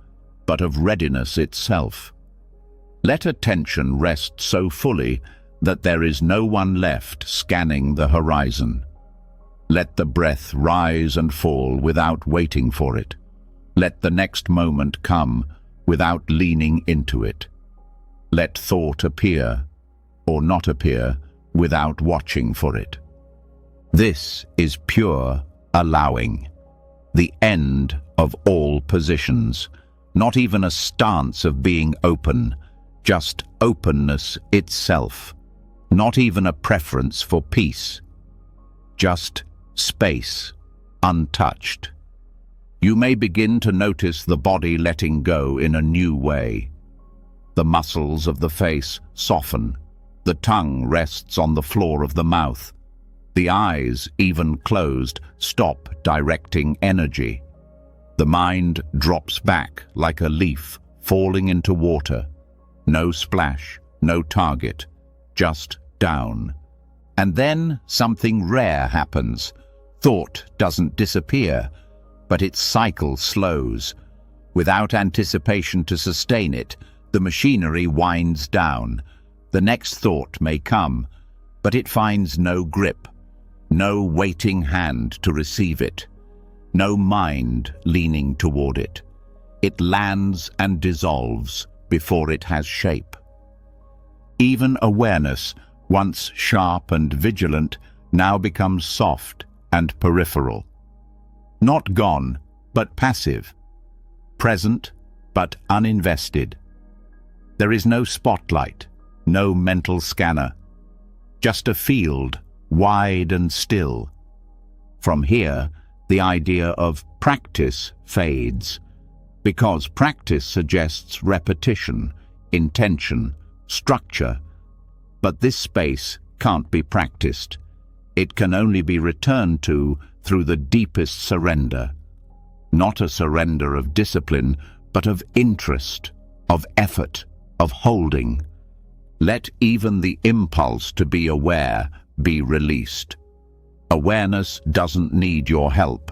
but of readiness itself. Let attention rest so fully that there is no one left scanning the horizon. Let the breath rise and fall without waiting for it. Let the next moment come without leaning into it. Let thought appear or not appear without watching for it. This is pure allowing, the end of all positions, not even a stance of being open, just openness itself, not even a preference for peace, just space, untouched. You may begin to notice the body letting go in a new way. The muscles of the face soften, the tongue rests on the floor of the mouth, the eyes, even closed, stop directing energy. The mind drops back like a leaf falling into water. No splash, no target, just down. And then something rare happens. Thought doesn't disappear, but its cycle slows. Without anticipation to sustain it, the machinery winds down. The next thought may come, but it finds no grip, no waiting hand to receive it, no mind leaning toward it. It lands and dissolves before it has shape. Even awareness, once sharp and vigilant, now becomes soft and peripheral. Not gone, but passive. Present, but uninvested. There is no spotlight, no mental scanner. Just a field, wide and still. From here, the idea of practice fades, because practice suggests repetition, intention, structure. But this space can't be practiced. It can only be returned to through the deepest surrender. Not a surrender of discipline, but of interest, of effort, of holding. Let even the impulse to be aware be released. Awareness doesn't need your help.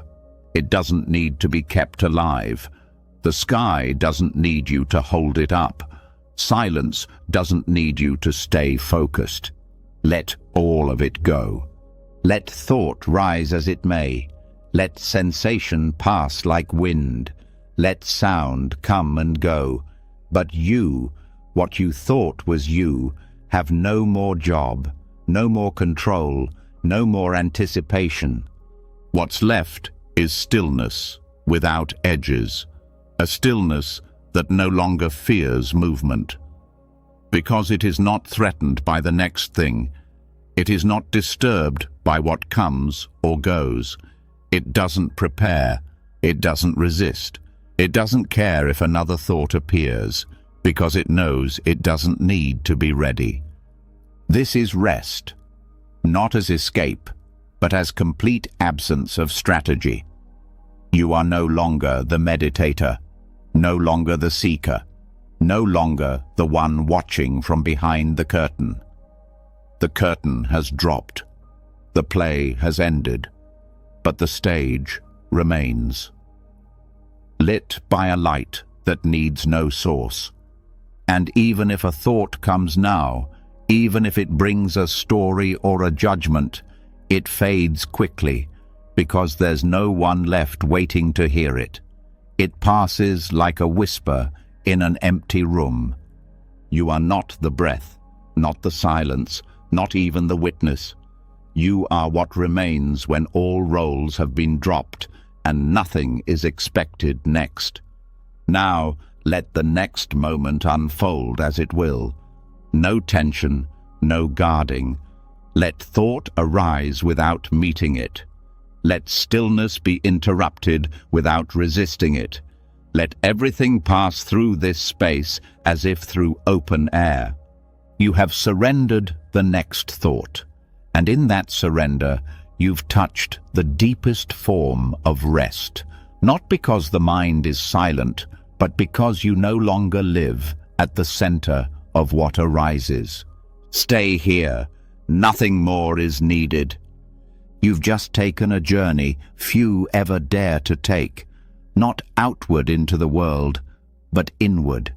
It doesn't need to be kept alive. The sky doesn't need you to hold it up. Silence doesn't need you to stay focused. Let all of it go. Let thought rise as it may. Let sensation pass like wind. Let sound come and go. But you, what you thought was you, have no more job, no more control, no more anticipation. What's left is stillness without edges, a stillness that no longer fears movement. Because it is not threatened by the next thing, it is not disturbed by what comes or goes. It doesn't prepare, it doesn't resist, it doesn't care if another thought appears, because it knows it doesn't need to be ready. This is rest, not as escape, but as complete absence of strategy. You are no longer the meditator, no longer the seeker, no longer the one watching from behind the curtain. The curtain has dropped, the play has ended, but the stage remains. Lit by a light that needs no source. And even if a thought comes now, even if it brings a story or a judgment, it fades quickly, because there's no one left waiting to hear it. It passes like a whisper in an empty room. You are not the breath, not the silence, not even the witness. You are what remains when all roles have been dropped and nothing is expected next. Now, let the next moment unfold as it will. No tension, no guarding. Let thought arise without meeting it. Let stillness be interrupted without resisting it. Let everything pass through this space as if through open air. You have surrendered the next thought, and in that surrender, you've touched the deepest form of rest, not because the mind is silent, but because you no longer live at the center of what arises. Stay here. Nothing more is needed. You've just taken a journey few ever dare to take, not outward into the world, but inward,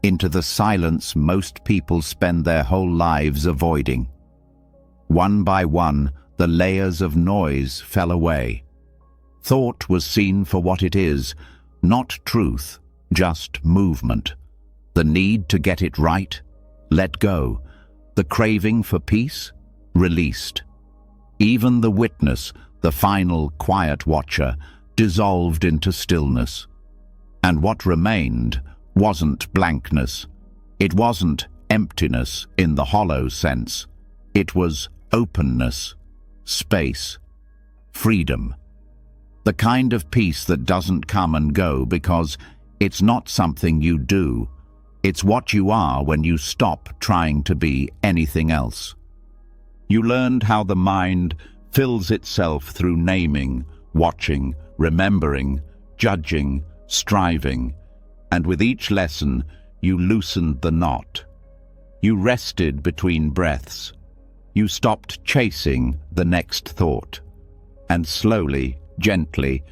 into the silence most people spend their whole lives avoiding. One by one, the layers of noise fell away. Thought was seen for what it is, not truth, just movement. The need to get it right, let go. The craving for peace, released. Even the witness, the final quiet watcher, dissolved into stillness. And what remained wasn't blankness. It wasn't emptiness in the hollow sense. It was openness, space, freedom. The kind of peace that doesn't come and go because it's not something you do. It's what you are when you stop trying to be anything else. You learned how the mind fills itself through naming, watching, remembering, judging, striving, and with each lesson you loosened the knot. You rested between breaths. You stopped chasing the next thought, and slowly, gently,